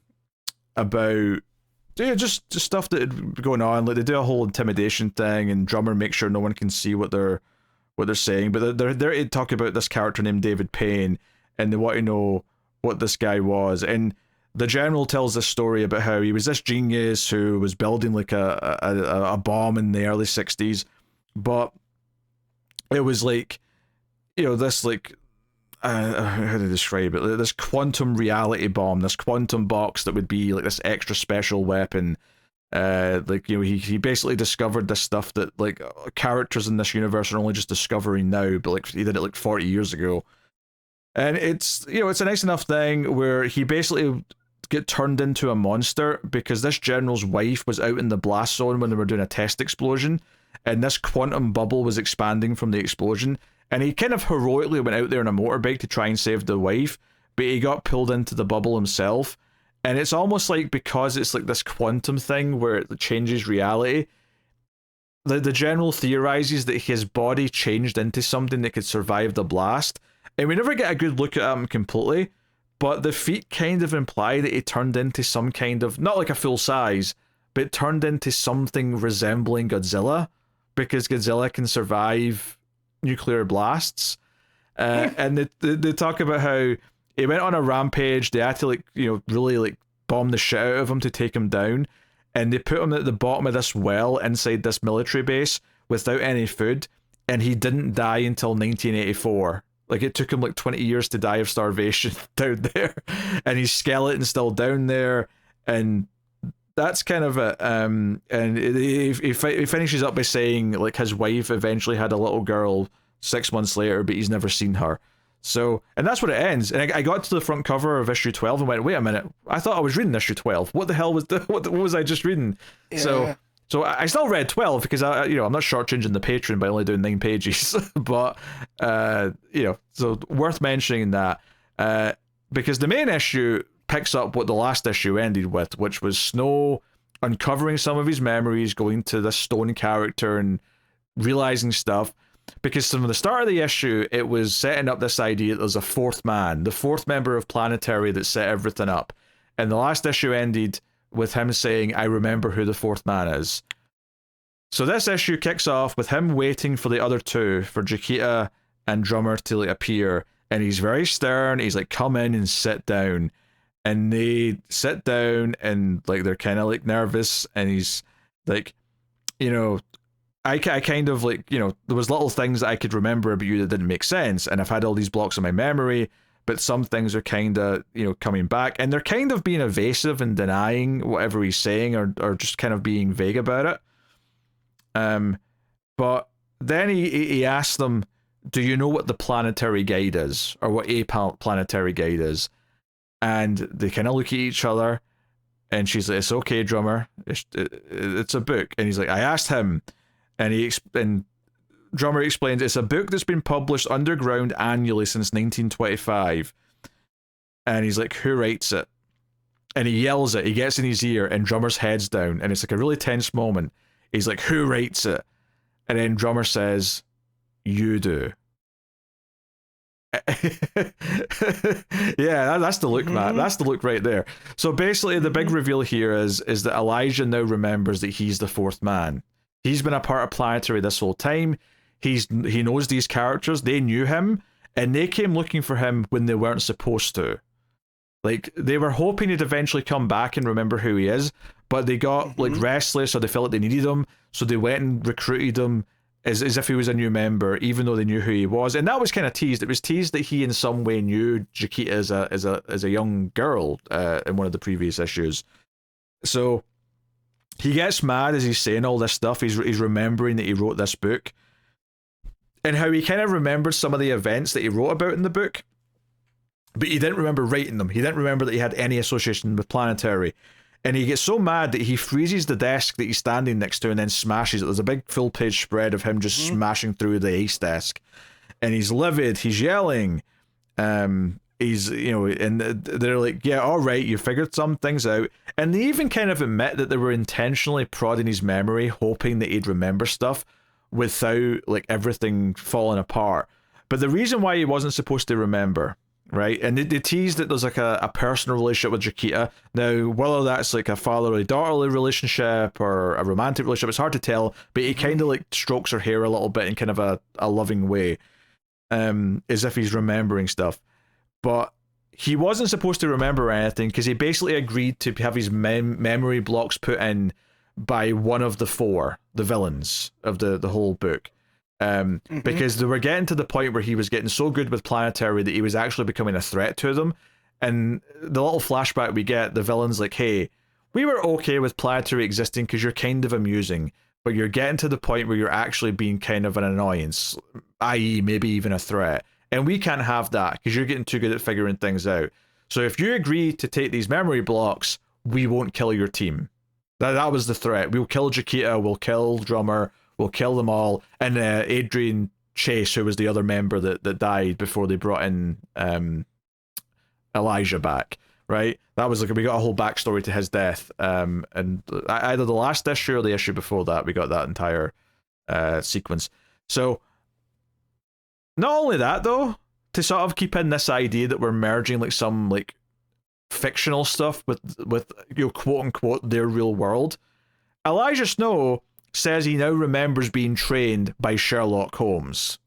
just stuff that had going on. Like they do a whole intimidation thing, and Drummer makes sure no one can see what they're saying. But they're to talk about this character named David Payne, and they want to know what this guy was. And the general tells this story about how he was this genius who was building like a bomb in the early 60s, but it was like, this like how to describe it, this quantum reality bomb, this quantum box that would be like this extra special weapon. He basically discovered this stuff that like characters in this universe are only just discovering now, but like he did it like 40 years ago. And it's it's a nice enough thing where he basically get turned into a monster because this general's wife was out in the blast zone when they were doing a test explosion, and this quantum bubble was expanding from the explosion. And he kind of heroically went out there on a motorbike to try and save the wife, but he got pulled into the bubble himself. And it's almost like, because it's like this quantum thing where it changes reality, the general theorizes that his body changed into something that could survive the blast. And we never get a good look at him completely, but the feet kind of imply that he turned into some kind of, not like a full size, but turned into something resembling Godzilla, because Godzilla can survive nuclear blasts. And they talk about how he went on a rampage. They had to really like bomb the shit out of him to take him down, and they put him at the bottom of this well inside this military base without any food, and he didn't die until 1984. Like it took him like 20 years to die of starvation down there, and his skeleton's still down there. And that's kind of it. And he finishes up by saying like his wife eventually had a little girl 6 months later, but he's never seen her. So, and that's what it ends. And I got to the front cover of issue 12 and went, wait a minute, I thought I was reading issue 12. What the hell was what was I just reading? Yeah. So I still read 12 because I'm not shortchanging the patron by only doing 9 pages. But so worth mentioning that because the main issue picks up what the last issue ended with, which was Snow uncovering some of his memories, going to this stone character and realizing stuff. Because from the start of the issue, it was setting up this idea that there's a fourth man, the fourth member of Planetary that set everything up. And the last issue ended with him saying, I remember who the fourth man is. So this issue kicks off with him waiting for the other two, for Cheetah and Drummer to appear. And he's very stern. He's like, come in and sit down. And they sit down and like they're kind of like nervous. And he's like, I kind of like, there was little things that I could remember about you that didn't make sense. And I've had all these blocks in my memory, but some things are kind of, coming back. And they're kind of being evasive and denying whatever he's saying or just kind of being vague about it. But then he asked them, do you know what the planetary guide is? Or what a planetary guide is? And they kind of look at each other. And she's like, it's okay, Drummer. It's a book. And he's like, I asked him. And Drummer explains it's a book that's been published underground annually since 1925. And he's like, who writes it? And he yells it. He gets in his ear, and Drummer's head's down. And it's like a really tense moment. He's like, who writes it? And then Drummer says, you do. Yeah, that's the look, Matt. That's the look right there. So basically, the big reveal here is that Elijah now remembers that he's the fourth man. He's been a part of Planetary this whole time. He knows these characters. They knew him, and they came looking for him when they weren't supposed to. Like, they were hoping he'd eventually come back and remember who he is, but they got like restless, or they felt like they needed him, so they went and recruited him as if he was a new member, even though they knew who he was. And that was kind of teased. It was teased that he in some way knew Chiquita as a young girl in one of the previous issues. So he gets mad as he's saying all this stuff. He's remembering that he wrote this book, and how he kind of remembered some of the events that he wrote about in the book, but he didn't remember writing them. He didn't remember that he had any association with Planetary. And he gets so mad that he freezes the desk that he's standing next to and then smashes it. There's a big full-page spread of him just smashing through the ace desk. And he's livid. He's yelling. He's, and they're like, yeah, all right, you figured some things out. And they even kind of admit that they were intentionally prodding his memory, hoping that he'd remember stuff without, like, everything falling apart. But the reason why he wasn't supposed to remember... Right, and they teased that there's like a personal relationship with Chiquita. Now, whether that's like a fatherly-daughterly relationship or a romantic relationship, it's hard to tell, but he kind of like strokes her hair a little bit in kind of a loving way, as if he's remembering stuff. But he wasn't supposed to remember anything, because he basically agreed to have his memory blocks put in by one of the four, the villains of the whole book. Because they were getting to the point where he was getting so good with Planetary that he was actually becoming a threat to them. And the little flashback we get, the villain's like, hey, we were okay with Planetary existing because you're kind of amusing, but you're getting to the point where you're actually being kind of an annoyance, i.e. maybe even a threat. And we can't have that because you're getting too good at figuring things out. So if you agree to take these memory blocks, we won't kill your team. That was the threat. We'll kill Chiquita, we'll kill Drummer, we'll kill them all. And Adrian Chase, who was the other member that died before they brought in Elijah back, right? That was like, we got a whole backstory to his death. And either the last issue or the issue before that, we got that entire sequence. So, not only that though, to sort of keep in this idea that we're merging like some like fictional stuff with quote unquote their real world, Elijah Snow says he now remembers being trained by Sherlock Holmes.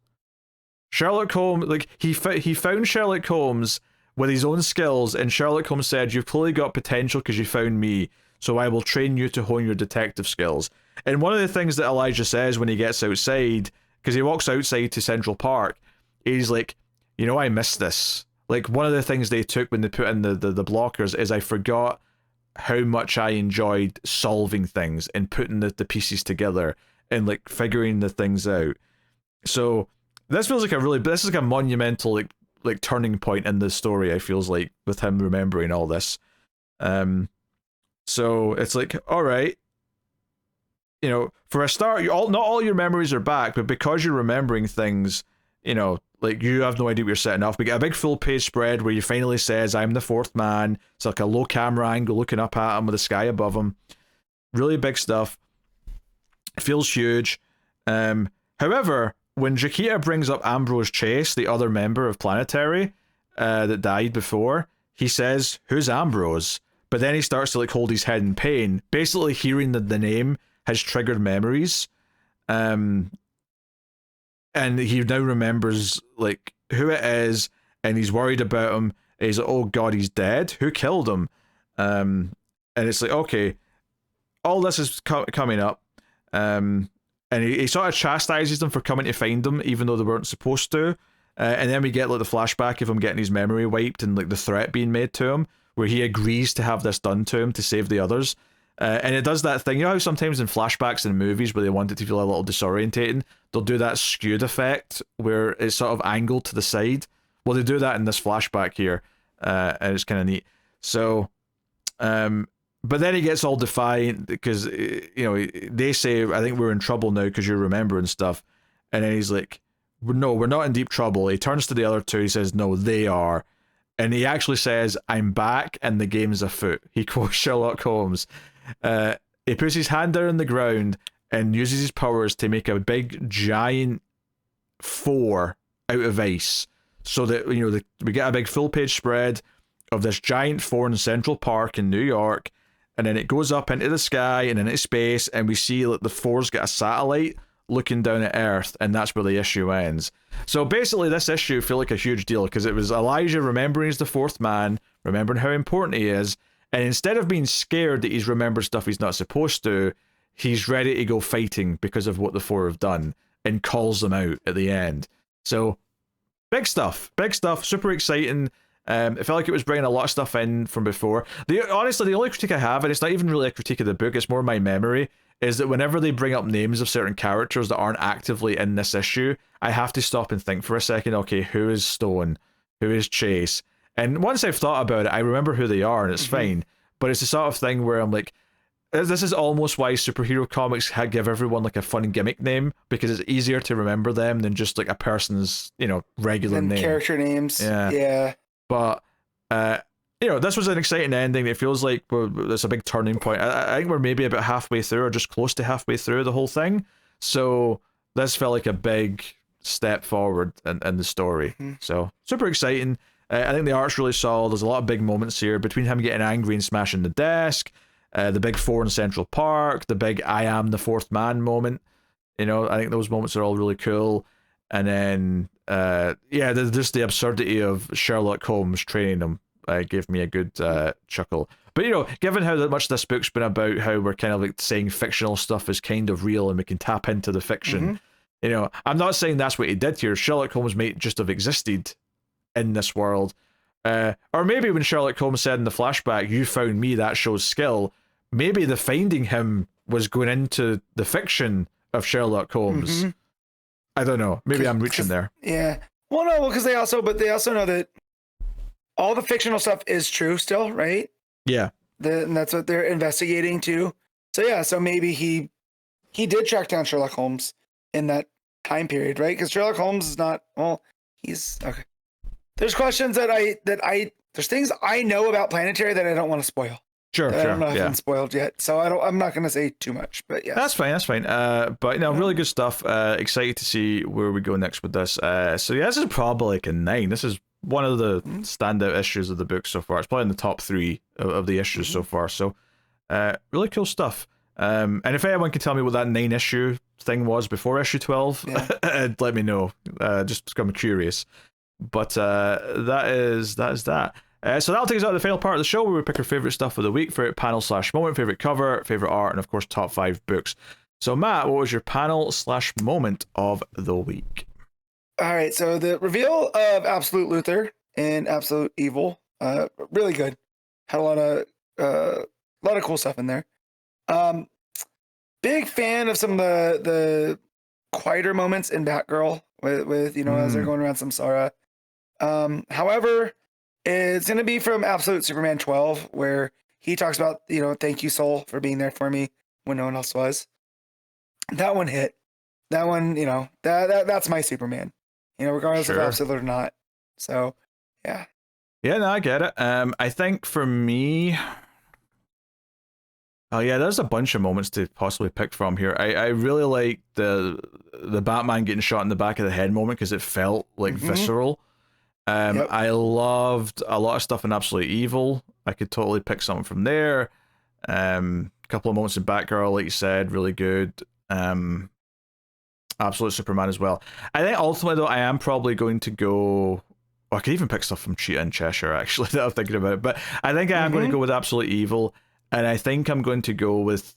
Sherlock Holmes, like, he found Sherlock Holmes with his own skills, and Sherlock Holmes said, you've clearly got potential because you found me, so I will train you to hone your detective skills. And one of the things that Elijah says when he gets outside, because he walks outside to Central Park, he's like, I miss this. Like, one of the things they took when they put in the blockers is I forgot how much I enjoyed solving things and putting the pieces together and like figuring the things out. So this feels like this is like a monumental like turning point in the story, I feels like, with him remembering all this. So it's like, all right, for a start, not all your memories are back, but because you're remembering things, like, you have no idea what you're setting off. We get a big full page spread where he finally says, I'm the fourth man. It's like a low camera angle looking up at him with the sky above him. Really big stuff. It feels huge. However, when Chiquita brings up Ambrose Chase, the other member of Planetary that died before, he says, who's Ambrose? But then he starts to like hold his head in pain. Basically, hearing the name has triggered memories. And he now remembers like who it is, and he's worried about him. He's like, oh god, he's dead. Who killed him? And it's like, okay, all this is coming up. And he sort of chastises them for coming to find him, even though they weren't supposed to. And then we get like the flashback of him getting his memory wiped and like the threat being made to him, where he agrees to have this done to him to save the others. And it does that thing, how sometimes in flashbacks in movies where they want it to feel a little disorientating, they'll do that skewed effect where it's sort of angled to the side. Well, they do that in this flashback here, and it's kind of neat. So, but then he gets all defiant because, they say, I think we're in trouble now because you're remembering stuff. And then he's like, no, we're not in deep trouble. He turns to the other two, he says, no, they are. And he actually says, I'm back and the game's afoot. He quotes Sherlock Holmes. He puts his hand down on the ground and uses his powers to make a big giant 4 out of ice, so that we get a big full page spread of this giant 4 in Central Park in New York, and then it goes up into the sky and into space, and we see that the 4's got a satellite looking down at Earth, and that's where the issue ends. So basically this issue felt like a huge deal because it was Elijah remembering he's the fourth man, remembering how important he is. And instead of being scared that he's remembered stuff he's not supposed to, he's ready to go fighting because of what the four have done and calls them out at the end. So, big stuff, super exciting. It felt like it was bringing a lot of stuff in from before. Honestly, the only critique I have, and it's not even really a critique of the book, it's more my memory, is that whenever they bring up names of certain characters that aren't actively in this issue, I have to stop and think for a second, okay, who is Stone? Who is Chase? And once I've thought about it, I remember who they are, and it's fine. But it's the sort of thing where I'm like, this is almost why superhero comics give everyone like a fun gimmick name, because it's easier to remember them than just like a person's, regular name. Character names. Yeah. But, this was an exciting ending. It feels like there's a big turning point. I think we're maybe about halfway through, or just close to halfway through the whole thing. So this felt like a big step forward in the story. So super exciting. I think the art's really solid. There's a lot of big moments here between him getting angry and smashing the desk, the big four in Central Park, the big "I am the fourth man" moment. I think those moments are all really cool. And then, just the absurdity of Sherlock Holmes training him gave me a good chuckle. But, given how much this book's been about how we're kind of like saying fictional stuff is kind of real and we can tap into the fiction, I'm not saying that's what he did here. Sherlock Holmes might just have existed in this world. Or maybe when Sherlock Holmes said in the flashback, "You found me, that shows skill," maybe the finding him was going into the fiction of Sherlock Holmes. I don't know. Maybe I'm reaching there. Yeah. Well, no, because they also know that all the fictional stuff is true still, right? Yeah. And that's what they're investigating too. So yeah, so maybe he did track down Sherlock Holmes in that time period, right? Because Sherlock Holmes is not, he's okay. There's questions there's things I know about Planetary that I don't want to spoil. Sure. I don't know if it's spoiled yet, so I'm not going to say too much, but yeah. That's fine. But really good stuff. Excited to see where we go next with this. This is probably like a 9. This is one of the standout issues of the book so far. It's probably in the top 3 of the issues so far. So, really cool stuff. And if anyone can tell me what that 9 issue thing was before issue 12, let me know. Just because I'm curious. But that is that. So that'll take us out to the final part of the show where we pick our favorite stuff of the week, favorite panel/moment, favorite cover, favorite art, and of course top 5 books. So Matt, what was your panel/moment of the week? All right, so the reveal of Absolute Luthor and Absolute Evil, really good. Had a lot of cool stuff in there. Big fan of some of the quieter moments in Batgirl with as they're going around Samsara. However, it's going to be from Absolute Superman 12, where he talks about, thank you, Soul, for being there for me when no one else was. That one hit. That one, that's my Superman, regardless of Absolute or not. So, yeah. Yeah, no, I get it. I think for me, there's a bunch of moments to possibly pick from here. I really like the Batman getting shot in the back of the head moment because it felt like visceral. I loved a lot of stuff in Absolute Evil. I could totally pick something from there. A couple of moments in Batgirl, like you said, really good. Absolute Superman as well. I think ultimately, though, I am probably going to go... I could even pick stuff from Cheetah and Cheshire, actually, that I'm thinking about it. But I think I am going to go with Absolute Evil. And I think I'm going to go with...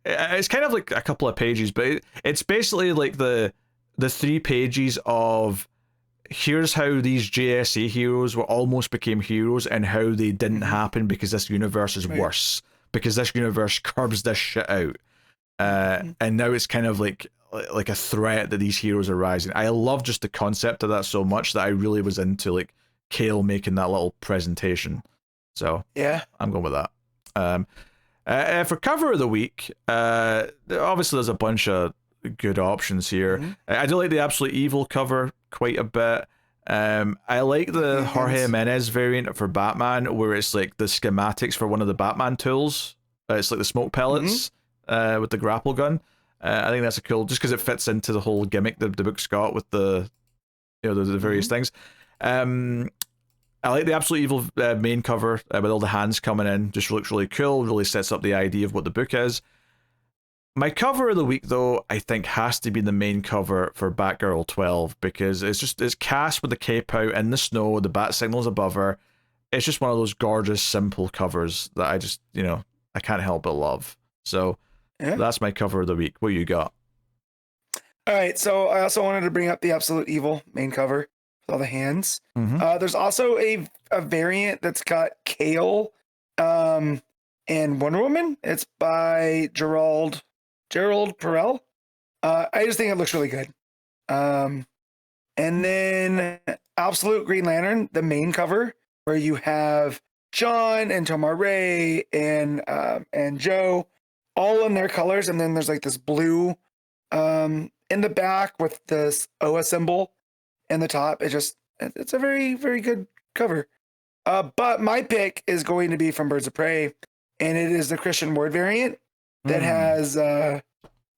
It's kind of like a couple of pages, but it's basically like the 3 pages of... Here's how these JSA heroes almost became heroes and how they didn't happen because this universe is worse. Because this universe curbs this shit out. And now it's kind of like a threat that these heroes are rising. I love just the concept of that so much that I really was into like Kal-El making that little presentation. So yeah, I'm going with that. For cover of the week, obviously there's a bunch of good options here. I do like the Absolute Evil cover quite a bit. I like the Jorge Jiménez variant for Batman, where it's like the schematics for one of the Batman tools. It's like the smoke pellets with the grapple gun. I think that's a cool, just because it fits into the whole gimmick the book's got with the various things. I like the Absolute Evil main cover with all the hands coming in. Just looks really cool. Really sets up the idea of what the book is. My cover of the week, though, I think has to be the main cover for Batgirl 12, because it's cast with the cape out in the snow, the bat signals above her, it's just one of those gorgeous, simple covers that I just, I can't help but love. So that's my cover of the week. What you got? All right, so I also wanted to bring up the Absolute Evil main cover with all the hands. There's also a variant that's got Kal-El and Wonder Woman. It's by Gerald Perel. I just think it looks really good. And then Absolute Green Lantern, the main cover, where you have John and Tomar Ray and Joe, all in their colors, and then there's like this blue in the back with this OA symbol in the top. It's a very, very good cover. But my pick is going to be from Birds of Prey, and it is the Christian Ward variant that has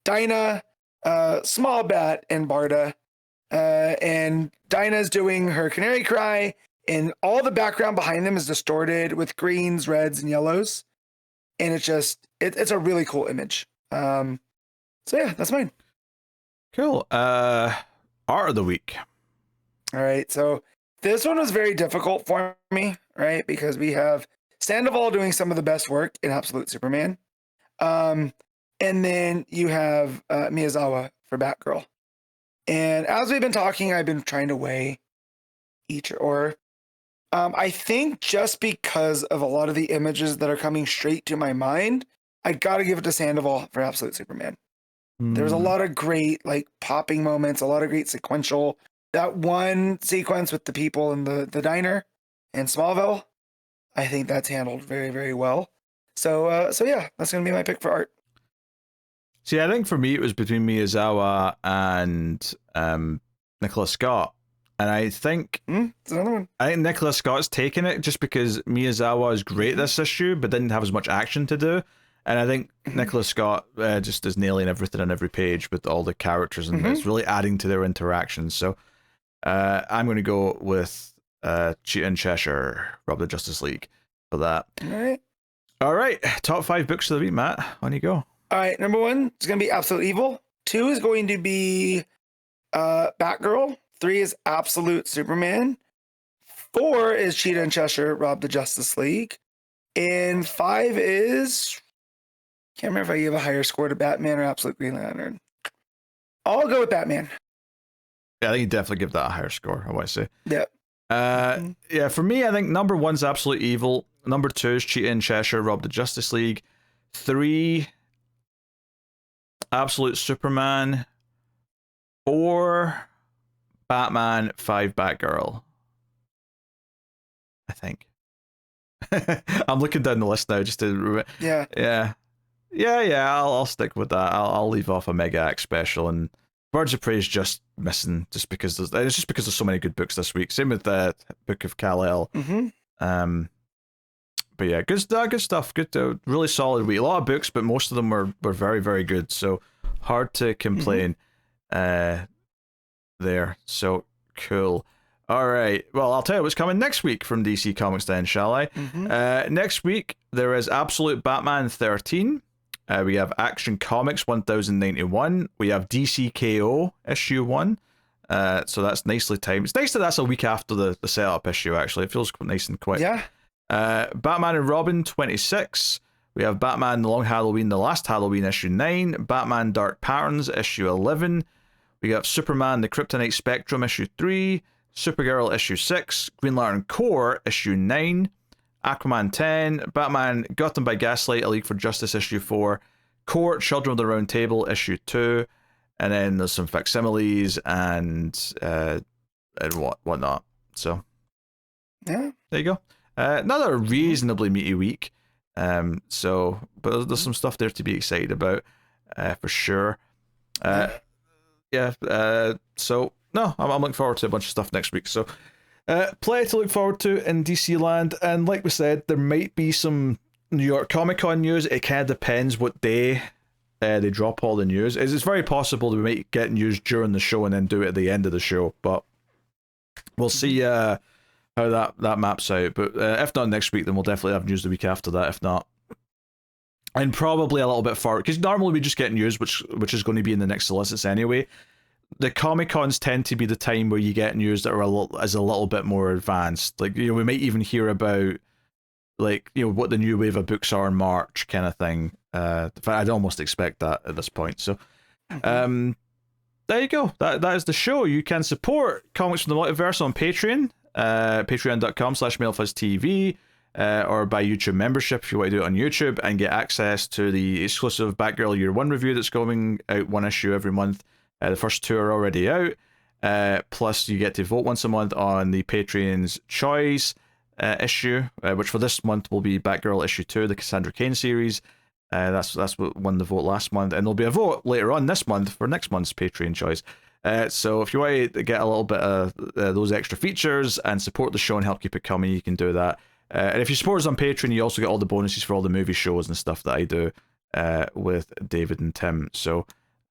Dinah, Small Bat, and Barda. And Dinah's doing her canary cry, and all the background behind them is distorted with greens, reds, and yellows. And it's a really cool image. So yeah, that's mine. Cool. Art of the week. All right. So this one was very difficult for me, right? Because we have Sandoval doing some of the best work in Absolute Superman. And then you have Miyazawa for Batgirl. And as we've been talking, I've been trying to weigh each or. I think just because of a lot of the images that are coming straight to my mind, I got to give it to Sandoval for Absolute Superman. There was a lot of great like popping moments, a lot of great sequential. That one sequence with the people in the diner in Smallville, I think that's handled very, very well. So yeah, that's gonna be my pick for art. See, I think for me it was between Miyazawa and Nicola Scott. And I think it's another one. I think Nicola Scott's taken it just because Miyazawa is great this issue, but didn't have as much action to do. And I think Nicola Scott just is nailing everything on every page with all the characters, and it's really adding to their interactions. So I'm going to go with Cheetah and Cheshire, Rob the Justice League, for that. All right. Top 5 books of the week, Matt. On you go. All right. Number 1 is going to be Absolute Evil. 2 is going to be Batgirl. 3 is Absolute Superman. 4 is Cheetah and Cheshire, Rob the Justice League. And 5 is... Can't remember if I gave a higher score to Batman or Absolute Green Lantern. I'll go with Batman. Yeah, I think you definitely give that a higher score, I want to say. Yeah. Yeah, for me, I think number 1's Absolute Evil. Number 2 is Cheetah and Cheshire, Rob the Justice League. 3, Absolute Superman. 4, Batman. 5, Batgirl. I think. I'm looking down the list now just to... Yeah. I'll stick with that. I'll leave off a Mega Axe special, and Birds of Prey is just missing just because there's so many good books this week. Same with the Book of Kal-El. But yeah, good stuff. Good, really solid week. A lot of books, but most of them were very, very good. So hard to complain there. So cool. All right. Well, I'll tell you what's coming next week from DC Comics then, shall I? Next week, there is Absolute Batman 13. We have Action Comics 1091. We have DCKO issue 1. So that's nicely timed. It's nice that that's a week after the setup issue, actually. It feels quite nice and quick. Yeah. Batman and Robin 26. We have Batman The Long Halloween, The Last Halloween issue 9. Batman Dark Patterns issue 11. We got Superman The Kryptonite Spectrum issue 3. Supergirl issue 6. Green Lantern Corps issue 9. Aquaman 10, Batman Gotham by Gaslight, A League for Justice issue 4, Court, Children of the Round Table issue 2, and then there's some facsimiles and whatnot. So yeah, there you go. Another reasonably meaty week. But there's some stuff there to be excited about, for sure. So no, I'm looking forward to a bunch of stuff next week. So. Plenty to look forward to in DC land, and like we said, there might be some New York Comic Con news. It kind of depends what day they drop all the news. It's very possible that we might get news during the show and then do it at the end of the show, but we'll see how that maps out. But if not next week, then we'll definitely have news the week after that, if not. And probably a little bit far, because normally we just get news which is going to be in the next solicits anyway. the Comic Cons tend to be the time where you get news that are a little bit more advanced. Like, you know, we might even hear about, like, you know, what the new wave of books are in March, kind of thing. In fact, I'd almost expect that at this point. So, there you go. That is the show. You can support Comics from the Multiverse on Patreon, patreon.com/MailFuzzTV, or by YouTube membership if you want to do it on YouTube and get access to the exclusive Batgirl Year 1 review that's going out one issue every month. The first 2 are already out. Plus, you get to vote once a month on the Patreon's Choice issue, which for this month will be Batgirl issue 2, the Cassandra Cain series. That's what won the vote last month, and there'll be a vote later on this month for next month's Patreon Choice. So if you want to get a little bit of those extra features and support the show and help keep it coming, you can do that. And if you support us on Patreon, you also get all the bonuses for all the movie shows and stuff that I do with David and Tim. So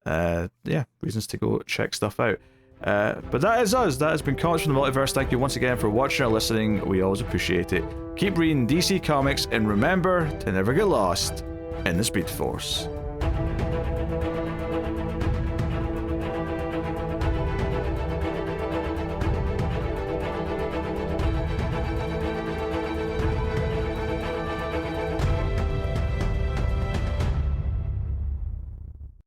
yeah, reasons to go check stuff out. But that is us. That has been Comics from the Multiverse. Thank you once again for watching or listening. We always appreciate it. Keep reading DC Comics, and remember to never get lost in the Speed Force.